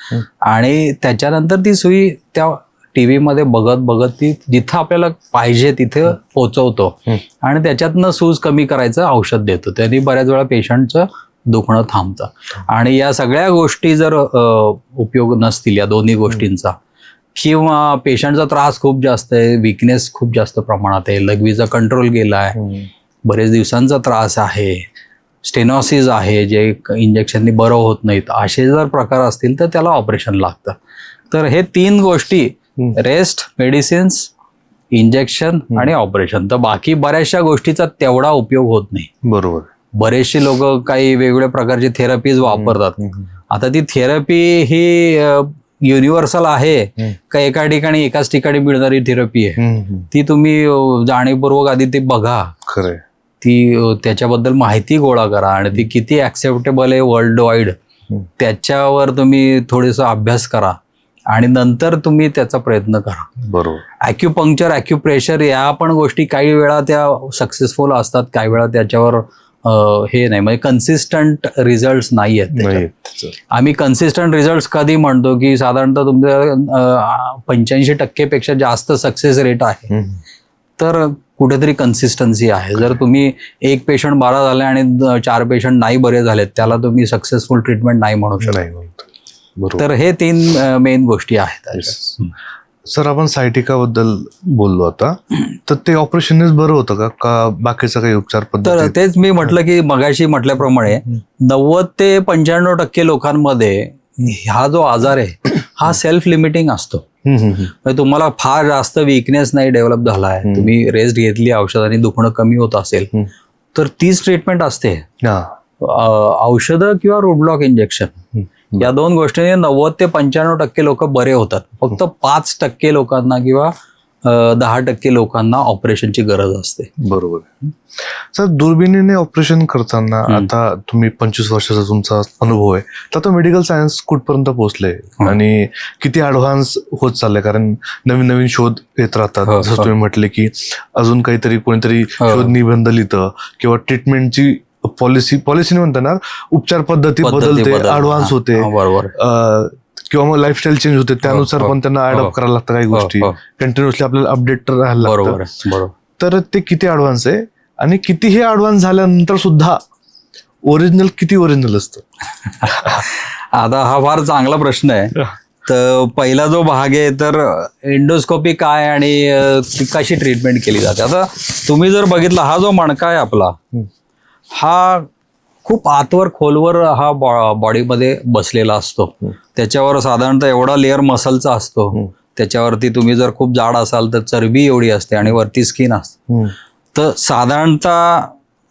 आणि त्याच्यानंतर ती सुई त्या टीव्ही मध्ये बघत ती जिथं आपल्याला पाहिजे तिथे पोहोचवतो आणि त्याच्यातनं सूज कमी करायचं औषध देतो. त्यांनी बऱ्याच वेळा पेशंटचं दुखणं थांबतं. आणि या सगळ्या गोष्टी जर उपयोग नसतील या दोन्ही गोष्टींचा, किंवा पेशंटचा त्रास खूप जास्त आहे, विकनेस खूप जास्त प्रमाणात आहे, लघवीचा कंट्रोल गेला आहे, बरेच दिवसांचा त्रास आहे, स्टेनॉसिस आहे जे इंजेक्शननी बरं होत नाहीत, असे जर प्रकार असतील तर त्याला ऑपरेशन लागतं. तर हे 3 गोष्टी, रेस्ट, मेडिसिन्स, इंजेक्शन आणि ऑपरेशन, तर बाकी बऱ्याचशा गोष्टीचा तेवढा उपयोग होत नाही. बरोबर. बरेचसे लोक काही वेगवेगळ्या प्रकारची थेरपीज वापरतात. आता ती थेरपी ही युनिव्हर्सल आहे का एका ठिकाणी एकाच ठिकाणी मिळणारी थेरपी आहे, ती तुम्ही जाणीवपूर्वक आधी ते बघा, खरंय, ती त्याच्याबद्दल माहिती गोळा करा आणि ती किती ऍक्सेप्टेबल आहे वर्ल्ड वाईड त्याच्यावर तुम्ही थोडासा अभ्यास करा आणि नंतर तुम्ही त्याचा प्रयत्न करा. बरोबर. ॲक्युपंक्चर, ॲक्युप्रेशर या पण गोष्टी काही वेळा त्या सक्सेसफुल असतात, काही वेळा त्याच्यावर हे नाही, म्हणजे कन्सिस्टंट रिझल्ट नाही आहेत. आम्ही कन्सिस्टंट रिझल्ट कधी म्हणतो की साधारणतः तुमच्या 85% पेक्षा जास्त सक्सेस रेट आहे, तर कुठेतरी कन्सिस्टन्सी आहे. जर तुम्ही एक पेशंट बरा झाले आणि 4 पेशंट नाही बरे झालेत, त्याला तुम्ही सक्सेसफुल ट्रीटमेंट नाही म्हणू शकत. तर हे 3 मेन गोष्टी आहेत. सर, आपण सायटिकाबद्दल बोललो आता, तर ते ऑपरेशनच बरं होतं का बाकीचा काही उपचार तर पद्धती? तेच मी म्हटलं की मगाशी म्हटल्याप्रमाणे 90 ते 95% लोकांमध्ये हा जो आजार आहे हा सेल्फ लिमिटिंग असतो. म्हणजे तुम्हाला फार जास्त वीकनेस नाही डेव्हलप झाला आहे, तुम्ही रेस्ट घेतली, औषधांनी दुखणं कमी होत असेल, तर तीच ट्रीटमेंट असते, औषधं किंवा रोडब्लॉक इंजेक्शन. या 2 गोष्टींनी 90 ते 95% लोक बरे होतात. फक्त 5% लोकांना किंवा 10% लोकांना ऑपरेशनची गरज असते. बरोबर. सर, दुर्बिणीने ऑपरेशन करताना, आता तुम्ही 25 वर्षाचा तुमचा अनुभव आहे, तर आता मेडिकल सायन्स कुठपर्यंत पोहोचले आणि किती ऍडव्हान्स होत चाललंय? कारण नवीन नवीन शोध येत राहतात. जसं तुम्ही म्हटले की अजून काहीतरी कोणीतरी शोध निबंध लिहितं किंवा ट्रीटमेंटची पॉलिसी म्हणता ना, उपचार पद्धती बदलते, ऍडव्हान्स होते, बरोबर, किंवा मग लाईफस्टाईल चेंज होते, त्यानुसार पण त्यांना ऍडॉप्ट करायला लागतं काही गोष्टी, कंटिन्युअसली आपल्याला अपडेट राहायला लागतं. तर ते किती ऍडव्हान्स आहे आणि किती हे ऍडव्हान्स झाल्यानंतर सुद्धा ओरिजिनल किती ओरिजिनल असतं? आता हा फार चांगला प्रश्न आहे. तर पहिला जो भाग आहे, तर एंडोस्कोपी काय आणि कशी ट्रीटमेंट केली जाते. आता तुम्ही जर बघितला, हा जो मणका आहे आपला, हा खूप आतवर खोलवर हा बॉडीमध्ये बसलेला असतो. त्याच्यावर साधारणतः एवढा लेअर मसलचा असतो, त्याच्यावरती तुम्ही जर खूप जाड असाल तर चरबी एवढी असते आणि वरती स्किन असते. तर साधारणतः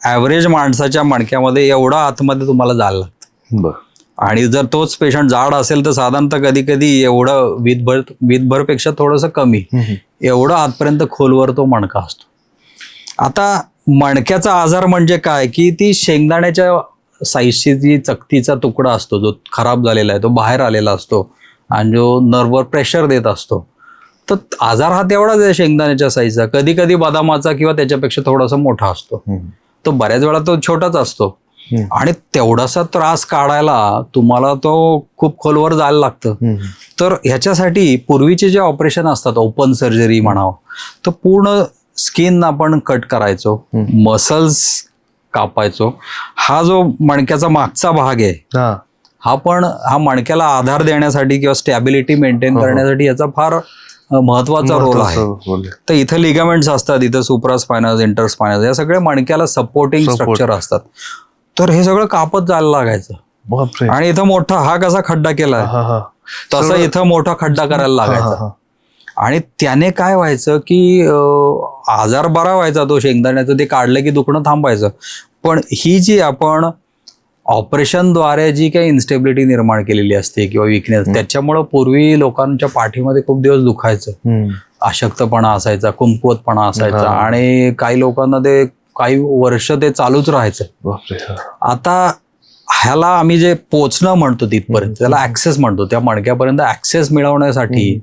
ॲव्हरेज माणसाच्या मणक्यामध्ये एवढा आतमध्ये तुम्हाला जायला लागतं. आणि जर तोच पेशंट जाड असेल तर साधारणतः कधी कधी एवढं वीतभरपेक्षा थोडंसं कमी, एवढं आतपर्यंत खोलवर तो मणका असतो. आता मणक्याचा आजार म्हणजे काय की ती शेंगदाण्याच्या साईजची जी चकतीचा तुकडा असतो जो खराब झालेला आहे, तो बाहेर आलेला असतो आणि जो नर्ववर प्रेशर देत असतो. तर आजार हा तेवढाच आहे शेंगदाण्याच्या साईजचा, कधी कधी बदामाचा किंवा त्याच्यापेक्षा थोडासा मोठा असतो. तो बऱ्याच वेळा तो छोटाच असतो आणि तेवढासा त्रास काढायला तुम्हाला तो खूप खोलवर जायला लागतं. तर ह्याच्यासाठी पूर्वीचे जे ऑपरेशन असतात, ओपन सर्जरी म्हणावं, तर पूर्ण स्किन आपण कट करायचो, मसल्स कापायचो. हा जो मणक्याचा मागचा भाग आहे, हा मणक्याला आधार देण्यासाठी किंवा स्टॅबिलिटी मेंटेन करण्यासाठी याचा फार महत्वाचा रोल आहे. तर इथं लिगामेंट्स असतात, इथं सुप्रास्पायनस, इंटरस्पायनस, या सगळे मणक्याला सपोर्टिंग स्ट्रक्चर असतात. तर हे सगळं कापत जायला लागायचं. आणि इथं मोठा हा कसा खड्डा केलाय तसा इथं मोठा खड्डा करायला लागायचा. आणि त्याने काय व्हायचं की आजार बरा व्हायचा तो शेंगदाण्याचं, ते काढलं की दुखणं थांबायचं. पण ही जी आपण ऑपरेशनद्वारे जी काही इन्स्टेबिलिटी निर्माण केलेली असते किंवा विकनेस, त्याच्यामुळं पूर्वी लोकांच्या पाठीमध्ये खूप दिवस दुखायचं, अशक्तपणा असायचा, कमकुवतपणा असायचा आणि काही लोकांना ते काही वर्ष ते चालूच राहायचं. आता ह्याला आम्ही जे पोचणं म्हणतो तिथपर्यंत, त्याला ऍक्सेस म्हणतो, त्या मणक्यापर्यंत ऍक्सेस मिळवण्यासाठी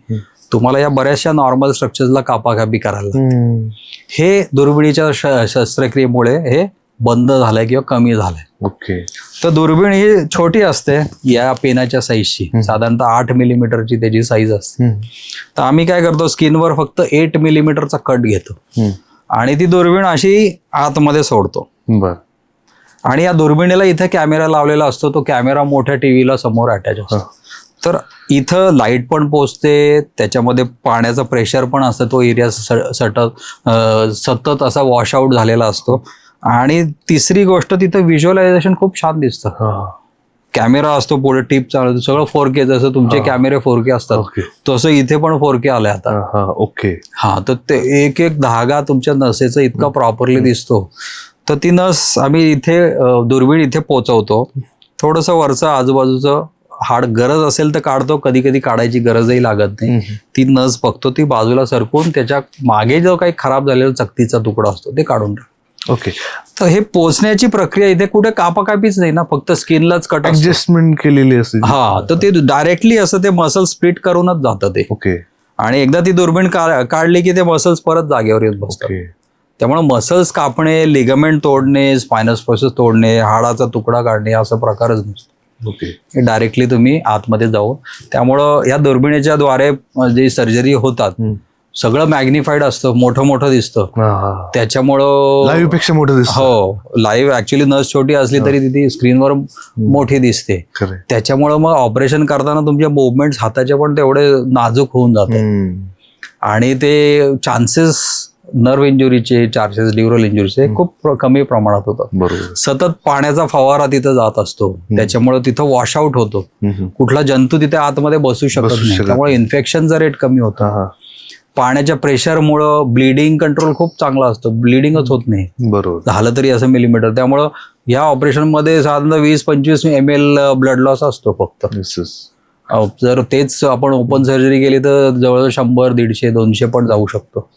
तुम्हाला या बऱ्याचशा नॉर्मल स्ट्रक्चर्सला कापाकापी करायला लागते. हे दुर्बिणीच्या शस्त्रक्रियेमुळे हे बंद झालंय किंवा कमी झालंय. ओके. तर दुर्बीण ही छोटी असते, या पेनाच्या साईजची, साधारणतः 8 मिलीमीटरची त्याची साईज असते. तर आम्ही काय करतो, स्किनवर फक्त 8 मिलीमीटरचा कट घेतो आणि ती दुर्बीण अशी आतमध्ये सोडतो. आणि या दुर्बिणीला इथे कॅमेरा लावलेला असतो, तो कॅमेरा मोठ्या टीव्हीला समोर अटॅच असतो. तर इथं लाईट पण पोचते, त्याच्यामध्ये पाण्याचा प्रेशर पण असतं, तो एरिया सतत असा वॉशआउट झालेला असतो. आणि तिसरी गोष्ट, तिथं व्हिज्युअलायझेशन खूप छान दिसतं. कॅमेरा असतो पुढे, टीप चालवतो, सगळं 4K, जसं तुमचे कॅमेरे 4K असतात तसं इथे पण 4K आले आता. ओके. हा, तर ते एक एक धागा तुमच्या नसेचा इतका प्रॉपरली दिसतो. तर ती नस आम्ही इथे दुर्बीण इथे पोचवतो, थोडंसं वरचं आजूबाजूचं हाड गरज असेल तर काढतो, कधी कधी काढायची गरजही लागत नाही. ती नस बघतो, ती बाजूला सरकवून त्याच्या मागे जो काही खराब झालेला चकतीचा तुकडा असतो ते काढून टाकतो. ओके. तर हे पोचण्याची प्रक्रिया इथे कुठे कापाकापीच नाही ना, फक्त स्किनलाच कट ऍडजस्टमेंट केलेली असते. हा, तर ते डायरेक्टली असं ते मसल स्प्लिट करूनच जातं ते. ओके. आणि एकदा ती दुर्बीण काढली की ते मसल्स परत जागेवर येत बसतात. त्यामुळे मसल्स कापणे, लिगामेंट तोडणे, स्पायनस प्रोसेस तोडणे, हाडाचा तुकडा काढणे असा प्रकारच नसतो. ओके. हे डायरेक्टली तुम्ही आतमध्ये जाऊन, त्यामुळं या दुर्बिणीच्या द्वारे जी सर्जरी होतात सगळं मॅग्निफाईड असतं, मोठं दिसतं. त्याच्यामुळं लाईव्ह पेक्षा मोठं दिसतं. हो, लाईव्ह ऍक्च्युली नस छोटी असली तरी तिथे स्क्रीनवर मोठी दिसते. त्याच्यामुळं मग ऑपरेशन करताना तुमचे मुवमेंट्स हाताचे पण तेवढे नाजूक होऊन जातात. आणि ते चान्सेस नर्व्ह इंजुरीचे, चार्जेस ड्युरल इंजुरीचे खूप कमी प्रमाणात होतात. बरोबर. सतत पाण्याचा फवारा तिथं जात असतो, त्याच्यामुळे तिथं वॉशआउट होतो, कुठला जंतू तिथे आतमध्ये बसू शकत नाही, त्यामुळे इन्फेक्शनचा रेट कमी होतो. पाण्याच्या प्रेशरमुळं ब्लिडिंग कंट्रोल खूप चांगला असतो, ब्लिडिंगच होत नाही. बरोबर. झालं तरी असं मिलीमीटर. त्यामुळं या ऑपरेशनमध्ये साधारणतः 20-25 ml ब्लड लॉस असतो फक्त. जर तेच आपण ओपन सर्जरी केली तर जवळजवळ 100, 150, 200 पण जाऊ शकतो.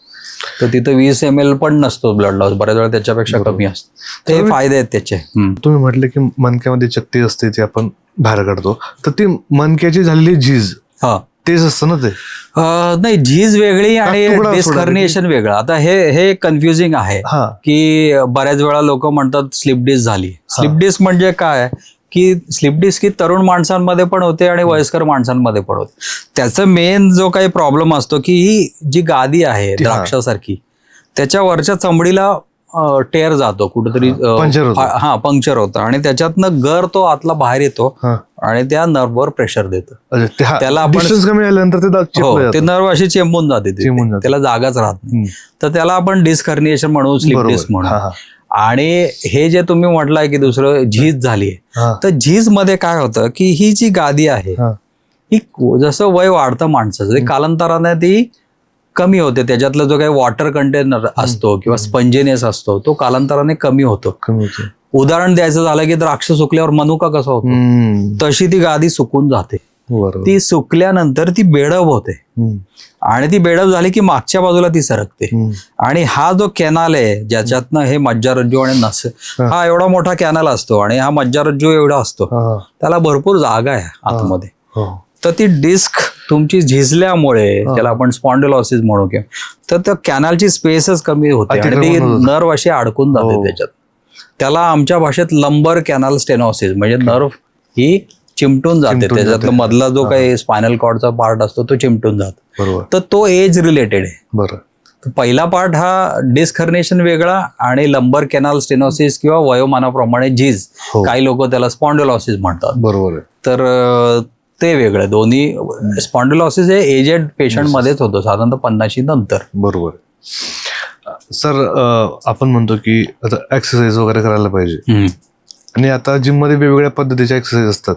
तर तिथं 20 ml पण नसतो ब्लड लॉस, बऱ्याच वेळा त्याच्यापेक्षा कमी असतो. ते फायदे आहेत त्याचे. तुम्ही म्हटले की मणक्यामध्ये चकती असते ती आपण बाहेर काढतो, तर ती मणक्याची झालेली झीज तेच असतं ना ते? नाही, झीज वेगळी आणि डिस्कर्निएशन वेगळं. आता हे कन्फ्युजिंग आहे की बऱ्याच वेळा लोक म्हणतात स्लिप डिस्क झाली. स्लिप डिस्क म्हणजे काय की स्लिप डिस्क ही तरुण माणसांमध्ये पण होते आणि वयस्कर माणसांमध्ये पण होते. त्याचं मेन जो काही प्रॉब्लेम असतो की ही जी गादी आहे द्राक्षासारखी, त्याच्या वरच्या चमडीला टेअर जातो कुठेतरी, पंक्चर होतं आणि त्याच्यातनं गर तो आतला बाहेर येतो आणि त्या नर्ववर प्रेशर देतं. त्याला आपण ते नर्व अशी चेंबून जाते, त्याला जागाच राहत नाही. तर त्याला आपण डिस्कर्निएशन म्हणू, स्लिप डिस्क म्हणू. आणि हे जे तुम्ही म्हटलंय की दुसरं झीज झालीये, तर झीज मध्ये काय होतं की ही जी गादी आहे ही जसं वय वाढतं माणसाचं, ते कालांतराने ती कमी होते. त्याच्यातला जो काही वॉटर कंटेनर असतो किंवा स्पंजिनेस असतो तो कालांतराने कमी होतो. उदाहरण द्यायचं झालं की द्राक्ष सुकल्यावर मनुका कसा होतो, तशी ती गादी सुकून जाते. ती सुकल्यानंतर ती बेडप होते आणि ती बेडप झाली की मागच्या बाजूला ती सरकते. आणि हा जो कॅनल आहे ज्याच्यातनं हे मज्जारज्जू आणि नस, हा एवढा मोठा कॅनल असतो आणि हा मज्जारज्जू एवढा असतो, त्याला भरपूर जागा आहे आतमध्ये. तर ती डिस्क तुमची झिजल्यामुळे, त्याला आपण स्पॉन्डिलॉसिस म्हणू किंवा, तर त्या कॅनलची स्पेसच कमी होते आणि ती नर्व अशी अडकून जाते त्याच्यात. त्याला आमच्या भाषेत लंबर कॅनल स्टेनोसिस, म्हणजे नर्व ही चिमटून जाते, त्याच्यातला मधला जो काही स्पायनल कॉर्डचा पार्ट असतो तो चिमटून जातो. तर तो एज रिलेटेड आहे. पहिला पार्ट हा डिस्कर्नेशन वेगळा आणि लंबर कॅनल स्टेनोसिस किंवा वयोमानाप्रमाणे झीज, काही लोक त्याला स्पॉन्डिलॉसिस म्हणतात. बरोबर. तर ते वेगळं. दोन्ही स्पॉन्डिलॉसिस हे एजेड पेशंट मध्येच होतं, साधारणतः 50 नंतर. बरोबर. सर, आपण म्हणतो की आता एक्सरसाइज वगैरे करायला पाहिजे, आणि आता जिम मध्ये वेगवेगळ्या पद्धतीचे एक्सरसाइज असतात.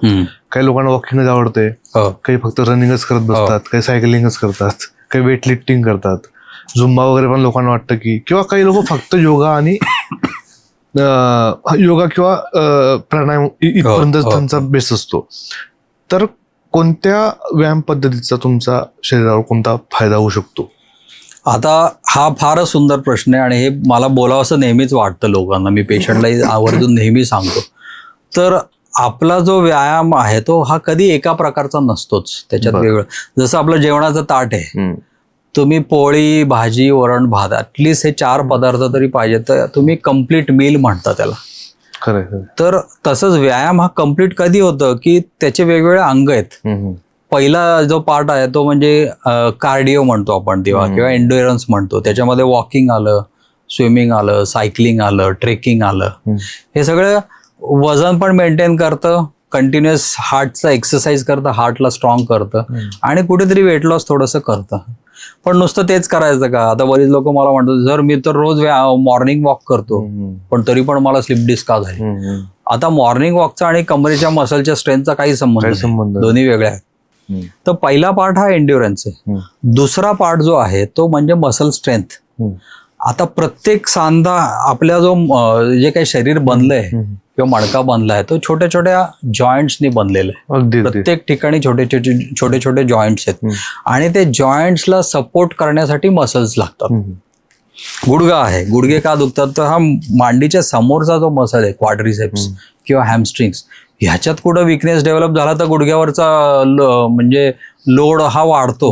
काही लोकांना वॉकिंगच आवडते, काही फक्त रनिंगच करत बसतात, काही सायकलिंगच करतात, काही वेट लिफ्टिंग करतात, झुंबा वगैरे पण लोकांना वाटतं की, किंवा काही लोक फक्त योगा आणि योगा किंवा प्राणायाम इथपर्यंत त्यांचा बेस असतो. तर कोणत्या व्यायाम पद्धतीचा तुमचा शरीरावर कोणता फायदा होऊ शकतो? आता हा फारच सुंदर प्रश्न आहे आणि हे मला बोलावं असं नेहमीच वाटतं लोकांना. मी पेशंटलाही आवर्जून नेहमी सांगतो. तर आपला जो व्यायाम आहे तो हा कधी एका प्रकारचा नसतोच, त्याच्यात वेगळं. जसं आपलं जेवणाचं ताट आहे, तुम्ही पोळी, भाजी, वरण, भात, ऍटलिस्ट हे 4 पदार्थ तरी पाहिजे, तर तुम्ही कम्प्लीट मील म्हणता त्याला. तर तसंच व्यायाम हा कम्प्लीट कधी होतं की त्याचे वेगवेगळे अंग आहेत. पहिला जो पार्ट आहे तो म्हणजे कार्डिओ म्हणतो आपण तेव्हा, किंवा एन्ड्युरन्स म्हणतो. त्याच्यामध्ये वॉकिंग आलं, स्विमिंग आलं, सायकलिंग आलं, ट्रेकिंग आलं. हे सगळं वजन पण मेंटेन करतं, कंटिन्युअस हार्टचं एक्सरसाइज करतं, हार्टला स्ट्रॉंग करतं आणि कुठेतरी वेट लॉस थोडंसं करतं. पण नुसतं तेच करायचं का? आता बरीच लोक मला म्हणतात सर मी तर रोज मॉर्निंग वॉक करतो पण तरी पण मला स्लिप डिस्क का झाली. आता मॉर्निंग वॉकचा आणि कमरेच्या मसलच्या स्ट्रेंथचा काही संबंध नाही, दोन्ही वेगळे आहेत. तर पहिला पार्ट हा एन्ड्युरन्स आहे. दुसरा पार्ट जो आहे तो म्हणजे मसल स्ट्रेंथ. आता प्रत्येक सांधा आपल्या जो जे काही शरीर बनलंय किंवा मणका बनलाय तो छोट्या छोट्या जॉईंट्सनी बनलेलं आहे. प्रत्येक ठिकाणी छोटे छोटे जॉईंट्स आहेत आणि ते जॉईंट्सला सपोर्ट करण्यासाठी मसल्स लागतात. गुडघा आहे, गुडघे का दुखतात तर हा मांडीच्या समोरचा जो मसल आहे क्वाड्रिसेप्स किंवा हॅमस्ट्रिंग्स ह्याच्यात कुठं विकनेस डेव्हलप झाला तर गुडघ्यावरचा म्हणजे लोड हा वाढतो.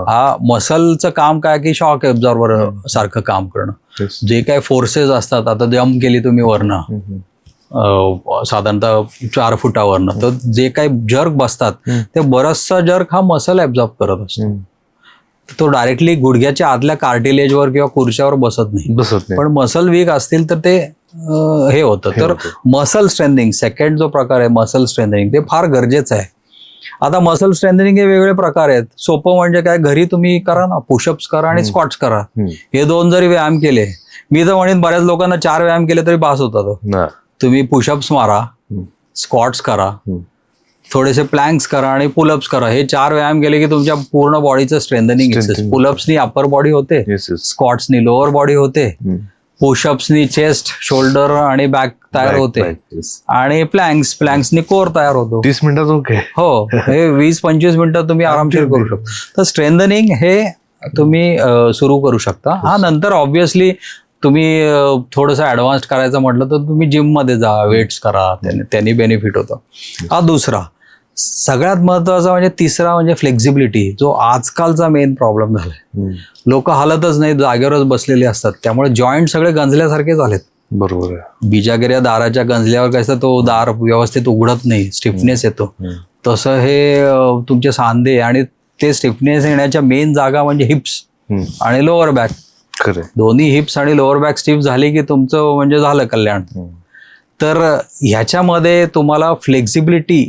हा मसलचं काम काय की शॉक ऍब्झॉर्बर सारखं काम करणं. जे काही फोर्सेस असतात, आता जम्प केली तुम्ही वरनं साधारणतः 4 फुटावरनं, तर जे काही जर्क बसतात ते बरचसा जर्क हा मसल ऍब्झॉर्ब करत असतो. तो डायरेक्टली गुडघ्याच्या आतल्या कार्टिलेजवर किंवा खुर्च्यावर बसत नाही. पण मसल वीक असतील तर ते हे होतं. तर मसल स्ट्रेंथनिंग सेकंड जो प्रकार आहे मसल स्ट्रेंथनिंग ते फार गरजेचं आहे. आता मसल स्ट्रेंथनिंग हे वेगळे प्रकार आहेत. सोपं म्हणजे काय, घरी तुम्ही करा ना, पुशअप्स करा आणि स्क्वॉट्स करा. हे 2 जरी व्यायाम केले, मी तर म्हणेन बऱ्याच लोकांना 4 व्यायाम केले तरी बास होतात. तुम्ही पुशअप्स मारा, स्क्वॉट्स करा, थोडेसे प्लँक्स करा आणि पुलअप्स करा. हे 4 व्यायाम केले की तुमच्या पूर्ण बॉडीचं स्ट्रेंथनिंग एक्सरसाइज. पुलअप्सनी अप्पर बॉडी होते, स्क्वॉट्सनी लोअर बॉडी होते, पुशअप्सनी चेस्ट, शोल्डर आणि बॅक तयार होते आणि प्लँक्सनी कोर तयार होतो. 30 मिनिटात ओके. हो, हे 20-25 मिनिटं तुम्ही आरामशीर करू शकता. तर स्ट्रेंथनिंग हे तुम्ही सुरू करू शकता. हा नंतर ऑब्व्हियसली तुम्ही थोडंसं ऍडव्हान्स करायचं म्हटलं तर तुम्ही जिम मध्ये जा, वेट्स करा, त्यांनी बेनिफिट होतं. हा दुसरा. सगळ्यात महत्वाचा म्हणजे तिसरा म्हणजे फ्लेक्झिबिलिटी, जो आजकालचा मेन प्रॉब्लेम झालाय. लोक हालतच नाही, जागेवरच बसलेले असतात, त्यामुळे जॉईंट सगळे गंजल्यासारखे झालेत. बरोबर आहे. बिजागऱ्या दाराच्या गंजल्यावर कसं तो दार व्यवस्थित उघडत नाही, स्टिफनेस येतो. तसं हे तुमचे सांधे आणि ते स्टिफनेस येण्याच्या मेन जागा म्हणजे हिप्स आणि लोअर बॅक. दोन्ही हिप्स आणि लोअर बॅक स्टिफ झाली की तुमचं म्हणजे झालं कल्याण. तर ह्याच्यामध्ये तुम्हाला फ्लेक्झिबिलिटी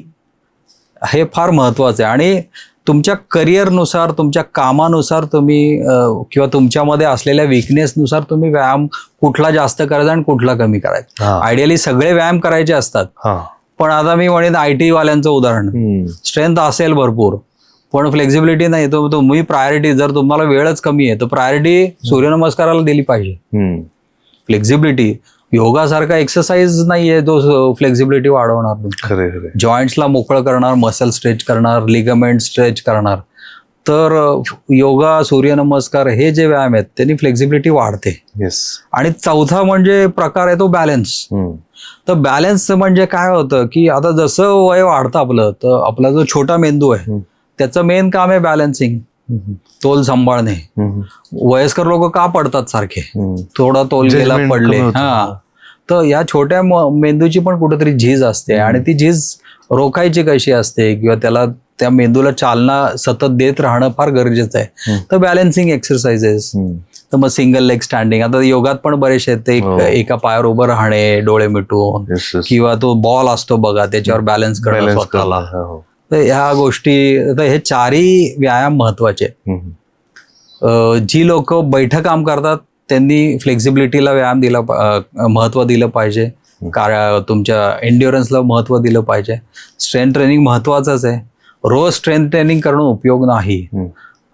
हे फार महत्वाचं आहे आणि तुमच्या करिअरनुसार, तुमच्या कामानुसार तुम्ही किंवा तुमच्यामध्ये असलेल्या विकनेसनुसार तुम्ही व्यायाम कुठला जास्त करायचा आणि कुठला कमी करायचा. आयडियली सगळे व्यायाम करायचे असतात, पण आता मी म्हणेन IT वाल्यांचं उदाहरण, स्ट्रेंथ असेल भरपूर पण फ्लेक्झिबिलिटी नाही, तर तुम्ही प्रायोरिटी, जर तुम्हाला वेळच कमी आहे तर प्रायोरिटी सूर्यनमस्काराला दिली पाहिजे. फ्लेक्झिबिलिटी योगासारखा एक्सरसाइज नाहीये जो फ्लेक्झिबिलिटी वाढवणार, जॉईंट्सला मोकळं करणार, मसल स्ट्रेच करणार, लिगामेंट स्ट्रेच करणार. तर योगा, सूर्यनमस्कार हे जे व्यायाम आहेत त्यांनी फ्लेक्झिबिलिटी वाढते. आणि चौथा म्हणजे प्रकार आहे तो बॅलन्स. तर बॅलन्स म्हणजे काय होतं की आता जसं वय वाढतं आपलं, तर आपला जो छोटा मेंदू आहे त्याचं मेन काम आहे बॅलन्सिंग, तोल सांभाळणे. वयस्कर लोक का पडतात सारखे, थोडा तोल गेला पडले. तर या छोट्या मेंदूची पण कुठेतरी झीज असते आणि ती झीज रोखायची कशी असते किंवा त्याला त्या मेंदूला चालना सतत देत राहणं फार गरजेचं आहे. तर बॅलन्सिंग एक्सरसाइजेस, तर मग सिंगल लेग स्टँडिंग, आता योगात पण बरेचसे आहेत ते एका पायावर उभं राहणे डोळे मिटून, किंवा तो बॉल असतो बघा त्याच्यावर बॅलन्स करणं स्वतःला. तर ह्या गोष्टी, तर हे 4ही व्यायाम महत्वाचे. जी लोक बैठं काम करतात त्यांनी फ्लेक्झिबिलिटीला व्यायाम महत्व दिलं पाहिजे, तुमच्या एन्ड्युरन्सला महत्व दिलं पाहिजे. स्ट्रेंथ ट्रेनिंग महत्वाचंच आहे, रोज स्ट्रेंथ ट्रेनिंग करणं उपयोग नाही.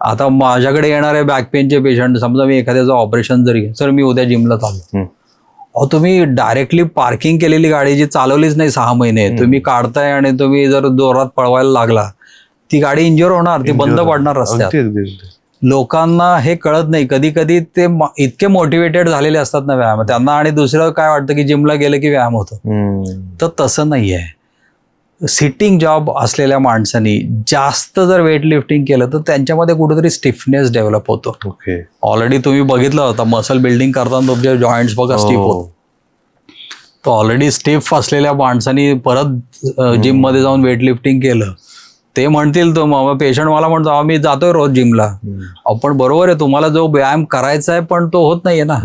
आता माझ्याकडे येणारे बॅक पेनचे पेशंट, समजा मी एखाद्याचं ऑपरेशन जरी, सर मी उद्या जिमला चाललो, तुम्ही डायरेक्टली पार्किंग केलेली गाडी जी चालवलीच नाही 6 महिने, तुम्ही काढताय आणि तुम्ही जर जोरात पळवायला लागला, ती गाडी इंज्युअर होणार, ती बंद पडणार रस्त्यात. लोकांना हे कळत नाही. कधी कधी ते इतके मोटिवेटेड झालेले असतात ना व्यायाम, त्यांना आणि दुसरं काय वाटतं की जिमला गेलं की व्यायाम होतो. तर तसं नाही आहे. सिटिंग जॉब असलेल्या माणसांनी जास्त जर वेट लिफ्टिंग केलं तर त्यांच्यामध्ये कुठेतरी स्टिफनेस डेव्हलप होतो. ऑलरेडी तुम्ही बघितलं होतं मसल बिल्डिंग करताना तुमचे जॉईंट्स बघा स्टिफ होत. तर ऑलरेडी स्टिफ असलेल्या माणसांनी परत जिम मध्ये जाऊन वेट लिफ्टिंग केलं, ते म्हणतील, तो पेशंट मला म्हणतो मी जातोय रोज जिमला. पण बरोबर आहे, तुम्हाला जो व्यायाम करायचा आहे पण तो होत नाहीये ना.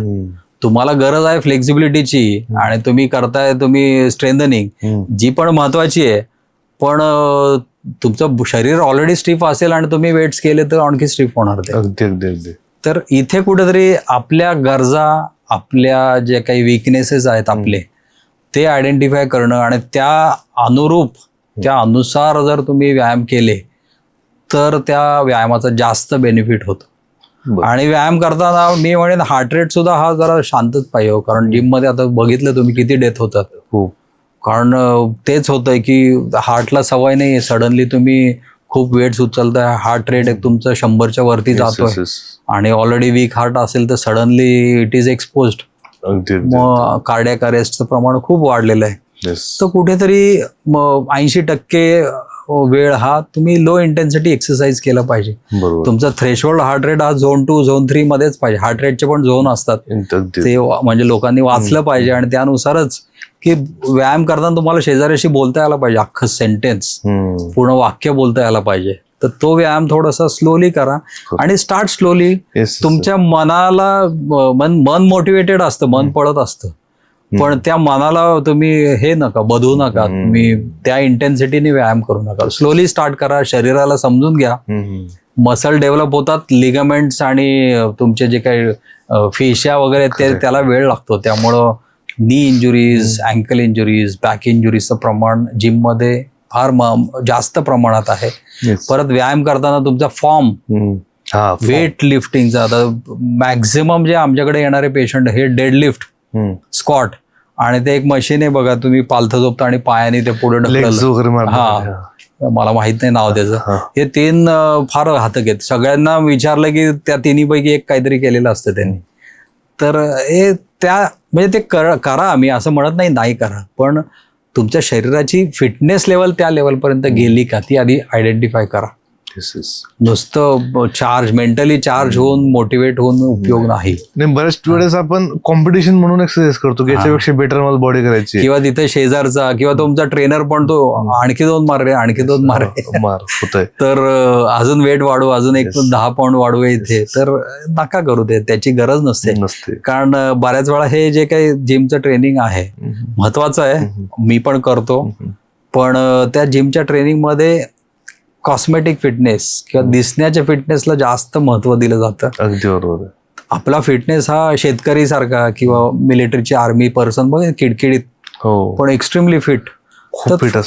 तुम्हाला गरज आहे फ्लेक्झिबिलिटीची आणि तुम्ही करताय तुम्ही स्ट्रेंथनिंग जी पण महत्वाची आहे, पण तुमचं शरीर ऑलरेडी स्टिफ असेल आणि तुम्ही वेट्स केले तर आणखी स्टिफ होणार ते. अगदी अगदी अगदी. तर इथे कुठेतरी आपल्या गरजा, आपल्या जे काही विकनेसेस आहेत आपले, ते आयडेंटिफाय करणं आणि त्या अनुरूप त्या अनुसार जर तुम्ही व्यायाम केले तर त्या व्यायामाचा जास्त बेनिफिट होतो. बरं. आणि व्यायाम करताना मी म्हणेन हार्ट रेट सुद्धा हा जरा शांतच पाहिजे हो. कारण जिम मध्ये आता बघितलं तुम्ही किती डेथ होतात. हो. कारण तेच होतंय की हार्टला सवय नाही, सडनली तुम्ही खूप वेट्स उचलताय, हार्ट रेट तुमचं 100च्या वरती जातोय आणि ऑलरेडी वीक हार्ट असेल तर सडनली इट इज एक्सपोज्ड. मग कार्डियक अरेस्टचं प्रमाण खूप वाढलेलं आहे. तर कुठेतरी 80% वेळ हा तुम्ही लो इंटेन्सिटी एक्सरसाइज केला पाहिजे. तुमचा थ्रेशोल्ड हार्ट रेट हा झोन 2 झोन 3 मध्येच पाहिजे. हार्ट रेटचे पण झोन असतात, ते म्हणजे लोकांनी वाचलं पाहिजे आणि त्यानुसारच की व्यायाम करताना तुम्हाला शेजाऱ्याशी बोलता यायला पाहिजे, अख्खं सेंटेन्स पूर्ण वाक्य बोलता यायला पाहिजे. तर तो व्यायाम थोडासा स्लोली करा आणि स्टार्ट स्लोली. तुमच्या मनाला मन मोटिवेटेड असतं, मन पळत असतं, पण त्या मनाला तुम्ही हे नका बधू नका, तुम्ही त्या इंटेन्सिटीने व्यायाम करू नका. स्लोली स्टार्ट करा, शरीराला समजून घ्या. मसल डेव्हलप होतात, लिगामेंट्स आणि तुमचे जे काही फेशिया वगैरे ते त्याला वेळ लागतो. त्यामुळं नी इंजुरीज, अँकल इंजुरीज, बॅक इंजुरीजचं प्रमाण जिममध्ये फार जास्त प्रमाणात आहे. परत व्यायाम करताना तुमचा फॉर्म, वेट लिफ्टिंगचा, आता मॅक्झिमम जे आमच्याकडे येणारे पेशंट हे डेडलिफ्ट, स्क्वॉट आणि ते एक मशीन आहे बघा, तुम्ही पालथं झोपता आणि पायाने ते पुढे ढकललं. हा, मला माहित नाही नाव त्याचं. हे 3 फार घातक आहेत. सगळ्यांना विचारलं की त्या तिन्हीपैकी एक काहीतरी केलेलं असतं त्यांनी. तर हे त्या म्हणजे ते करा, मी असं म्हणत नाही करा, पण तुमच्या शरीराची फिटनेस लेवल त्या लेवलपर्यंत गेली का ती आधी आयडेंटिफाय करा. नुसतं मेंटली चार्ज होऊन मोटिवेट होऊन उपयोग नाही. बऱ्याच वेळेस आपण कॉम्पिटिशन म्हणून एक्सरसाइज करतो की याच्यापेक्षा बेटर मला बॉडी करायची, किंवा तिथे शेजारचा किंवा तुमचा ट्रेनर पण तो आणखी 2 मार रे, आणखी 2 मार रे, तर अजून वेट वाढू, अजून 10 पाऊंड वाढू इथे, तर नका करू ते, त्याची गरज नसते. कारण बऱ्याच वेळा हे जे काही जिमचं ट्रेनिंग आहे महत्वाचं आहे, मी पण करतो, पण त्या जिमच्या ट्रेनिंग मध्ये कॉस्मेटिक फिटनेस किंवा दिसण्याच्या फिटनेसला जास्त महत्व दिलं जातं. अगदी बरोबर. आपला फिटनेस हा शेतकरी सारखा किंवा मिलिटरीची आर्मी पर्सन बघ किडकिडीत, पण एक्स्ट्रीमली फिट,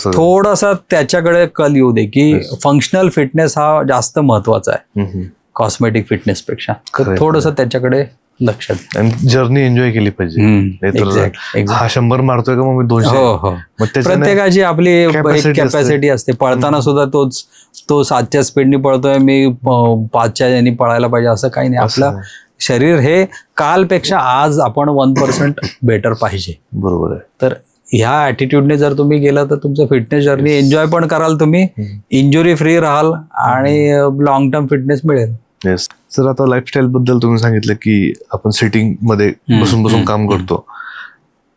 थोडासा त्याच्याकडे कल येऊ दे की फंक्शनल फिटनेस हा जास्त महत्वाचा आहे कॉस्मेटिक फिटनेस पेक्षा. थोडस त्याच्याकडे लक्ष आणि जर्नी एन्जॉय केली पाहिजे. हा 100 मारतोय का मग मी 200. हो. प्रत्येकाची आपली कॅपॅसिटी असते. पळताना सुद्धा तो 7च्या स्पीडनी पळतोय, मी 5च्या यांनी पळायला पाहिजे असं काही नाही. आपलं शरीर हे कालपेक्षा आज आपण 1% बेटर पाहिजे. बरोबर आहे. तर ह्या ऍटिट्यूडने जर तुम्ही गेला तर तुमचं फिटनेस जर्नी एन्जॉय पण कराल तुम्ही, इंजुरी फ्री राहाल आणि लॉंग टर्म फिटनेस मिळेल. येस सर, आता लाईफस्टाईल बद्दल तुम्ही सांगितलं की आपण सिटिंग मध्ये बसून काम करतो,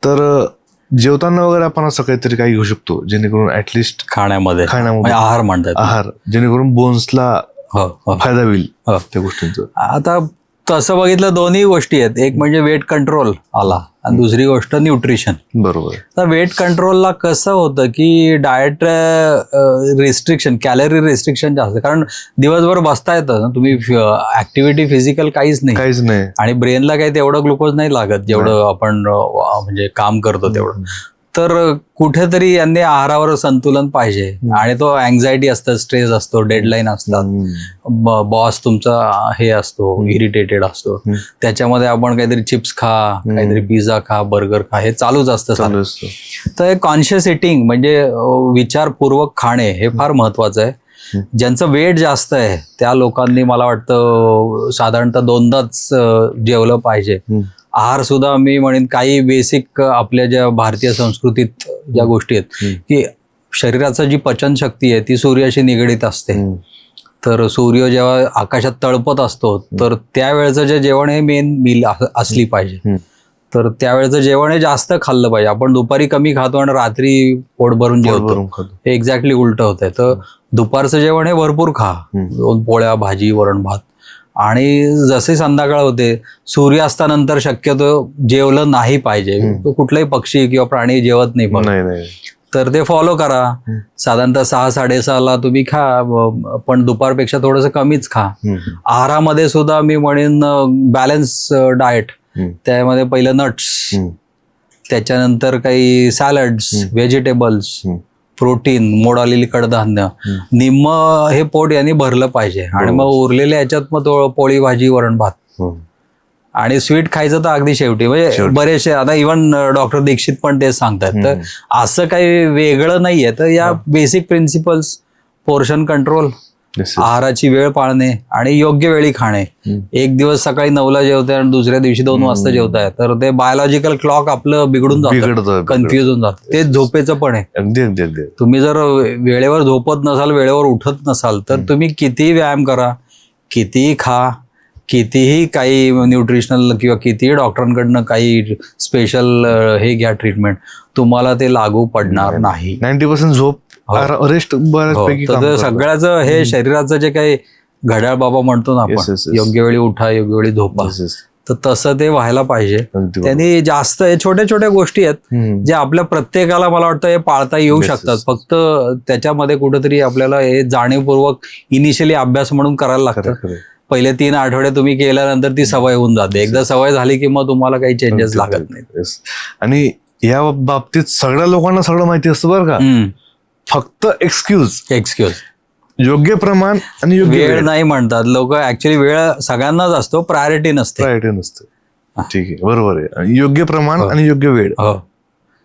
तर जेवताना वगैरे आपण असं काहीतरी काही घेऊ शकतो जेणेकरून ऍटलिस्ट खाण्यामध्ये आहार म्हणतात, आहार जेणेकरून बोन्सला फायदा होईल त्या गोष्टींचा. आता तसं बघितलं दोन्ही गोष्टी आहेत, एक म्हणजे वेट कंट्रोल आला आणि दुसरी गोष्ट न्यूट्रिशन. बरोबर. तर वेट कंट्रोलला कसं होतं की डाएट रिस्ट्रिक्शन, कॅलरी रिस्ट्रिक्शन जास्त, कारण दिवसभर बसता येतं ना तुम्ही, ऍक्टिव्हिटी फिजिकल काहीच नाही आणि ब्रेनला काही तेवढं ग्लुकोज नाही लागत जेवढं आपण म्हणजे काम करतो तेवढं. तर कुठेतरी यांनी आहारावर संतुलन पाहिजे. आणि तो अँझायटी असतं, स्ट्रेस असतो, डेडलाईन असतात, बॉस तुमचा हे असतो, इरिटेटेड असतो, त्याच्यामध्ये आपण काहीतरी चिप्स खा, काहीतरी पिझ्झा खा, बर्गर खा, हे चालूच असतं. तर कॉन्शियस इटिंग म्हणजे विचारपूर्वक खाणे हे फार महत्वाचं आहे. ज्यांचं वेट जास्त आहे त्या लोकांनी मला वाटतं साधारणतः 2दाच जेवलं पाहिजे. आहार सुद्धा मी म्हणेन काही बेसिक आपल्या ज्या भारतीय संस्कृतीत ज्या गोष्टी आहेत की शरीराचा जी पचनशक्ती आहे ती सूर्याशी निगडीत असते. तर सूर्य जेव्हा आकाशात तळपत असतो तर त्यावेळेचं जे जेवण हे मेन मील असली पाहिजे. तर त्यावेळेचं जेवण हे जास्त खाल्लं पाहिजे. आपण दुपारी कमी खातो आणि रात्री पोट भरून जेवतो, हे एक्झॅक्टली उलट होतंय. तर दुपारचं जेवण हे भरपूर खा, 2 पोळ्या, भाजी, वरण भात, आणि जसे संध्याकाळ होते सूर्यास्तानंतर शक्यतो जेवलं नाही पाहिजे. कुठलाही पक्षी किंवा प्राणी जेवत नाही बघ. नाही तर ते फॉलो करा. साधारणतः 6-6:30 तुम्ही खा, पण दुपारपेक्षा थोडंसं कमीच खा. आहारामध्ये सुद्धा मी म्हणेन बॅलन्स डाएट. त्यामध्ये पहिलं नट्स, त्याच्यानंतर काही सॅलड्स, व्हेजिटेबल्स, प्रोटीन, मोड आलेली कडधान्य, निम्म हे पोट यांनी भरलं पाहिजे. आणि मग उरलेले याच्यात मग पोळी भाजी वरण भात आणि स्वीट खायचं तर अगदी शेवटी. म्हणजे बरेचसे आता इव्हन डॉक्टर दीक्षित पण तेच सांगतात. तर असं काही वेगळं नाहीये. तर या बेसिक प्रिन्सिपल्स, पोर्शन कंट्रोल, आहाराची वेळ पाळणे आणि योग्य वेळी खाणे. एक दिवस सकाळी 9ला जेवताय आणि दुसऱ्या दिवशी 2 वाजता जेवताय तर ते बायोलॉजिकल क्लॉक आपलं बिघडून जातं, कन्फ्युज होऊन जातं. तेच झोपेचं पण आहे. अगदी तुम्ही जर वेळेवर झोपत नसाल, वेळेवर उठत नसाल तर तुम्ही कितीही व्यायाम करा, कितीही खा, कितीही काही न्यूट्रिशनल किंवा कितीही डॉक्टरांकडनं काही स्पेशल हे घ्या ट्रीटमेंट, तुम्हाला ते लागू पडणार नाही. 90% झोप, रेस्ट बऱ्याचपैकी काम करतं. सगळ्याचं हे शरीराचं जे काही घड्याळ बाबा म्हणतो ना आपण, योग्य वेळी उठा, योग्य वेळी झोपा, तर तसं ते व्हायला पाहिजे. त्यांनी जास्त छोट्या छोट्या गोष्टी आहेत जे आपल्या प्रत्येकाला मला वाटतं हे पाळता येऊ शकतात. फक्त त्याच्यामध्ये कुठेतरी आपल्याला हे जाणीवपूर्वक इनिशियली अभ्यास म्हणून करायला लागतं. पहिले 3 आठवडे तुम्ही केल्यानंतर ती सवय होऊन जाते. एकदा सवय झाली की मग तुम्हाला काही चेंजेस लागत नाही. आणि या बाबतीत सगळ्या लोकांना सगळं माहिती असतं बरं का. फक्त एक्सक्यूज योग्य प्रमाण आणि योग्य वेळ नाही म्हणतात लोक. ऍक्च्युली वेळ सगळ्यांनाच असतो, प्रायोरिटी नसते. ठीक आहे, बरोबर आहे. योग्य प्रमाण आणि योग्य वेळ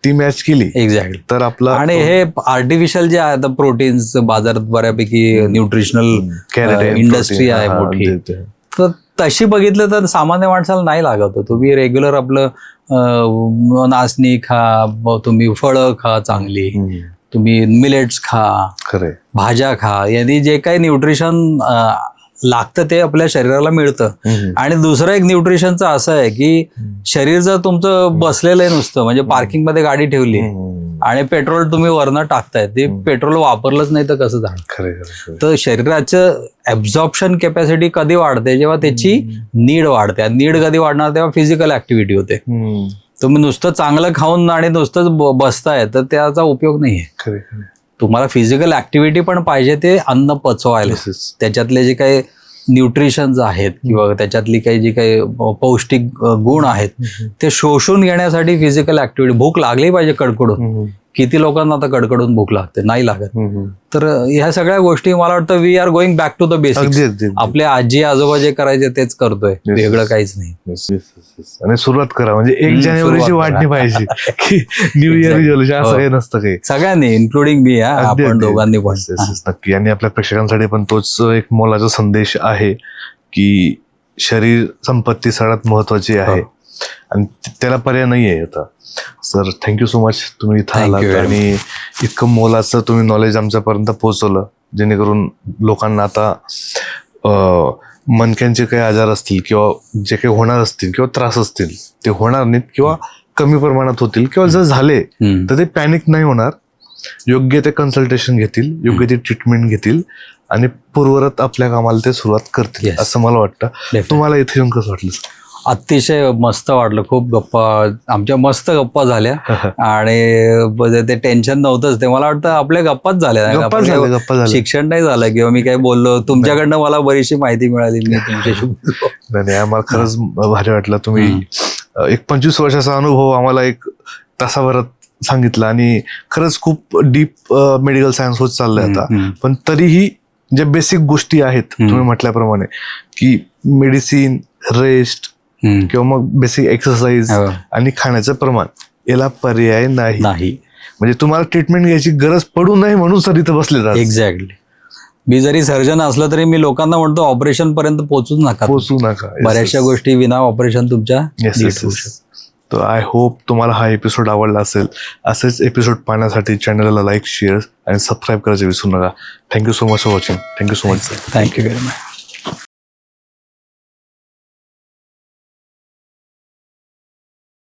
ती मॅच केली एक्झॅक्टली तर आपला. आणि हे आर्टिफिशियल जे आहे प्रोटीन्स बाजारात बऱ्यापैकी न्यूट्रिशनल इंडस्ट्री आहे मोठी, तर तशी बघितलं तर सामान्य माणसाला नाही लागत. तुम्ही रेग्युलर आपलं नाचणी खा, तुम्ही फळं खा चांगली, तुम्ही मिलेट्स खा, भाज्या खा, यांनी जे काही न्यूट्रिशन लागतं ते आपल्या शरीराला मिळतं. आणि दुसरं एक न्यूट्रिशनचं असं आहे की शरीर जर तुमचं बसलेलं आहे नुसतं, म्हणजे पार्किंग मध्ये गाडी ठेवली आणि पेट्रोल तुम्ही वरनं टाकताय, ते पेट्रोल वापरलंच नाही तर कसं जाणार. तर शरीराचं ऍब्झॉर्प्शन कॅपॅसिटी कधी वाढते, जेव्हा त्याची नीड वाढते. नीड कधी वाढणार, तेव्हा फिजिकल ऍक्टिव्हिटी होते. तुम्ही नुसतं चांगलं खाऊन आणि नुसतंच बसताय तर त्याचा उपयोग नाहीये. तुम्हाला फिजिकल ऍक्टिव्हिटी पण पाहिजे, ते अन्न पचवायला. त्याच्यातले जे काही न्यूट्रिशन्स आहेत किंवा त्याच्यातली काही जी काही पौष्टिक गुण आहेत ते शोषून घेण्यासाठी फिजिकल ऍक्टिव्हिटी. भूक लागली पाहिजे कडकडून. किती लोकांना आता कडकडून भूक लागते, नाही लागत. तर ह्या सगळ्या गोष्टी मला वाटतं we are going back to the basics. आपले आजी आजोबा जे करायचे तेच करतोय, वेगळं काहीच नाही. आणि सुरुवात करा, म्हणजे 1 जानेवारीची वाट नाही पाहिजे की न्यू इयर रिझोल्यूशन असं काही नसतं काही. सगळ्यांनी इन्क्लुडिंग मी, आपण दोघांनी पण. नक्की. आणि आपल्या प्रेक्षकांसाठी पण तोच एक मोलाचा संदेश आहे की शरीर संपत्ती सगळ्यात महत्वाची आहे आणि त्याला पर्याय नाही आहे आता. सर थँक्यू सो मच, तुम्ही इथं आलात आणि इतकं मोलाचं तुम्ही नॉलेज आमच्यापर्यंत पोहोचवलं, जेणेकरून लोकांना आता मणक्यांचे काही आजार असतील किंवा जे काही होणार असतील किंवा त्रास असतील ते होणार नाहीत किंवा कमी प्रमाणात होतील, किंवा जर झाले तर ते पॅनिक नाही होणार. योग्य ते कन्सल्टेशन घेतील, योग्य ते ट्रीटमेंट घेतील आणि पूर्वरत आपल्या कामाला ते सुरुवात करतील असं मला वाटतं. तुम्हाला इथे येऊन कसं वाटलं? अतिशय मस्त वाटलं. खूप गप्पा आमच्या मस्त गप्पा झाल्या आणि ते टेन्शन नव्हतंच. ते मला वाटतं आपल्या गप्पाच झाल्या, शिक्षण नाही झालं किंवा मी काही बोललो. तुमच्याकडनं मला बरीचशी माहिती मिळाली, मी तुमच्याशी. नाही, आम्हाला खरंच भारी वाटलं. तुम्ही एक 25 वर्षाचा अनुभव आम्हाला एक तासाभरात सांगितला आणि खरंच खूप डीप मेडिकल सायन्स होत चाललंय आता. पण तरीही ज्या बेसिक गोष्टी आहेत तुम्ही म्हटल्याप्रमाणे की मेडिसिन, रेस्ट किंवा मग बेसिक एक्सरसाइज आणि खाण्याचं प्रमाण, याला पर्याय नाही. म्हणजे तुम्हाला ट्रीटमेंट घ्यायची गरज पडू नये म्हणून सर इथं बसले जातात. एक्झॅक्टली. मी जरी सर्जन असलं तरी मी लोकांना म्हणतो ऑपरेशन पर्यंत पोहोचू नका. बऱ्याचशा गोष्टी विना ऑपरेशन तुमच्या. तर आय होप तुम्हाला हा एपिसोड आवडला असेल. असेच एपिसोड पाहण्यासाठी चॅनलला लाईक, शेअर आणि सबस्क्राईब करायचं विसरू नका. Thank you so much for watching. Thank you so much. Thank you very much.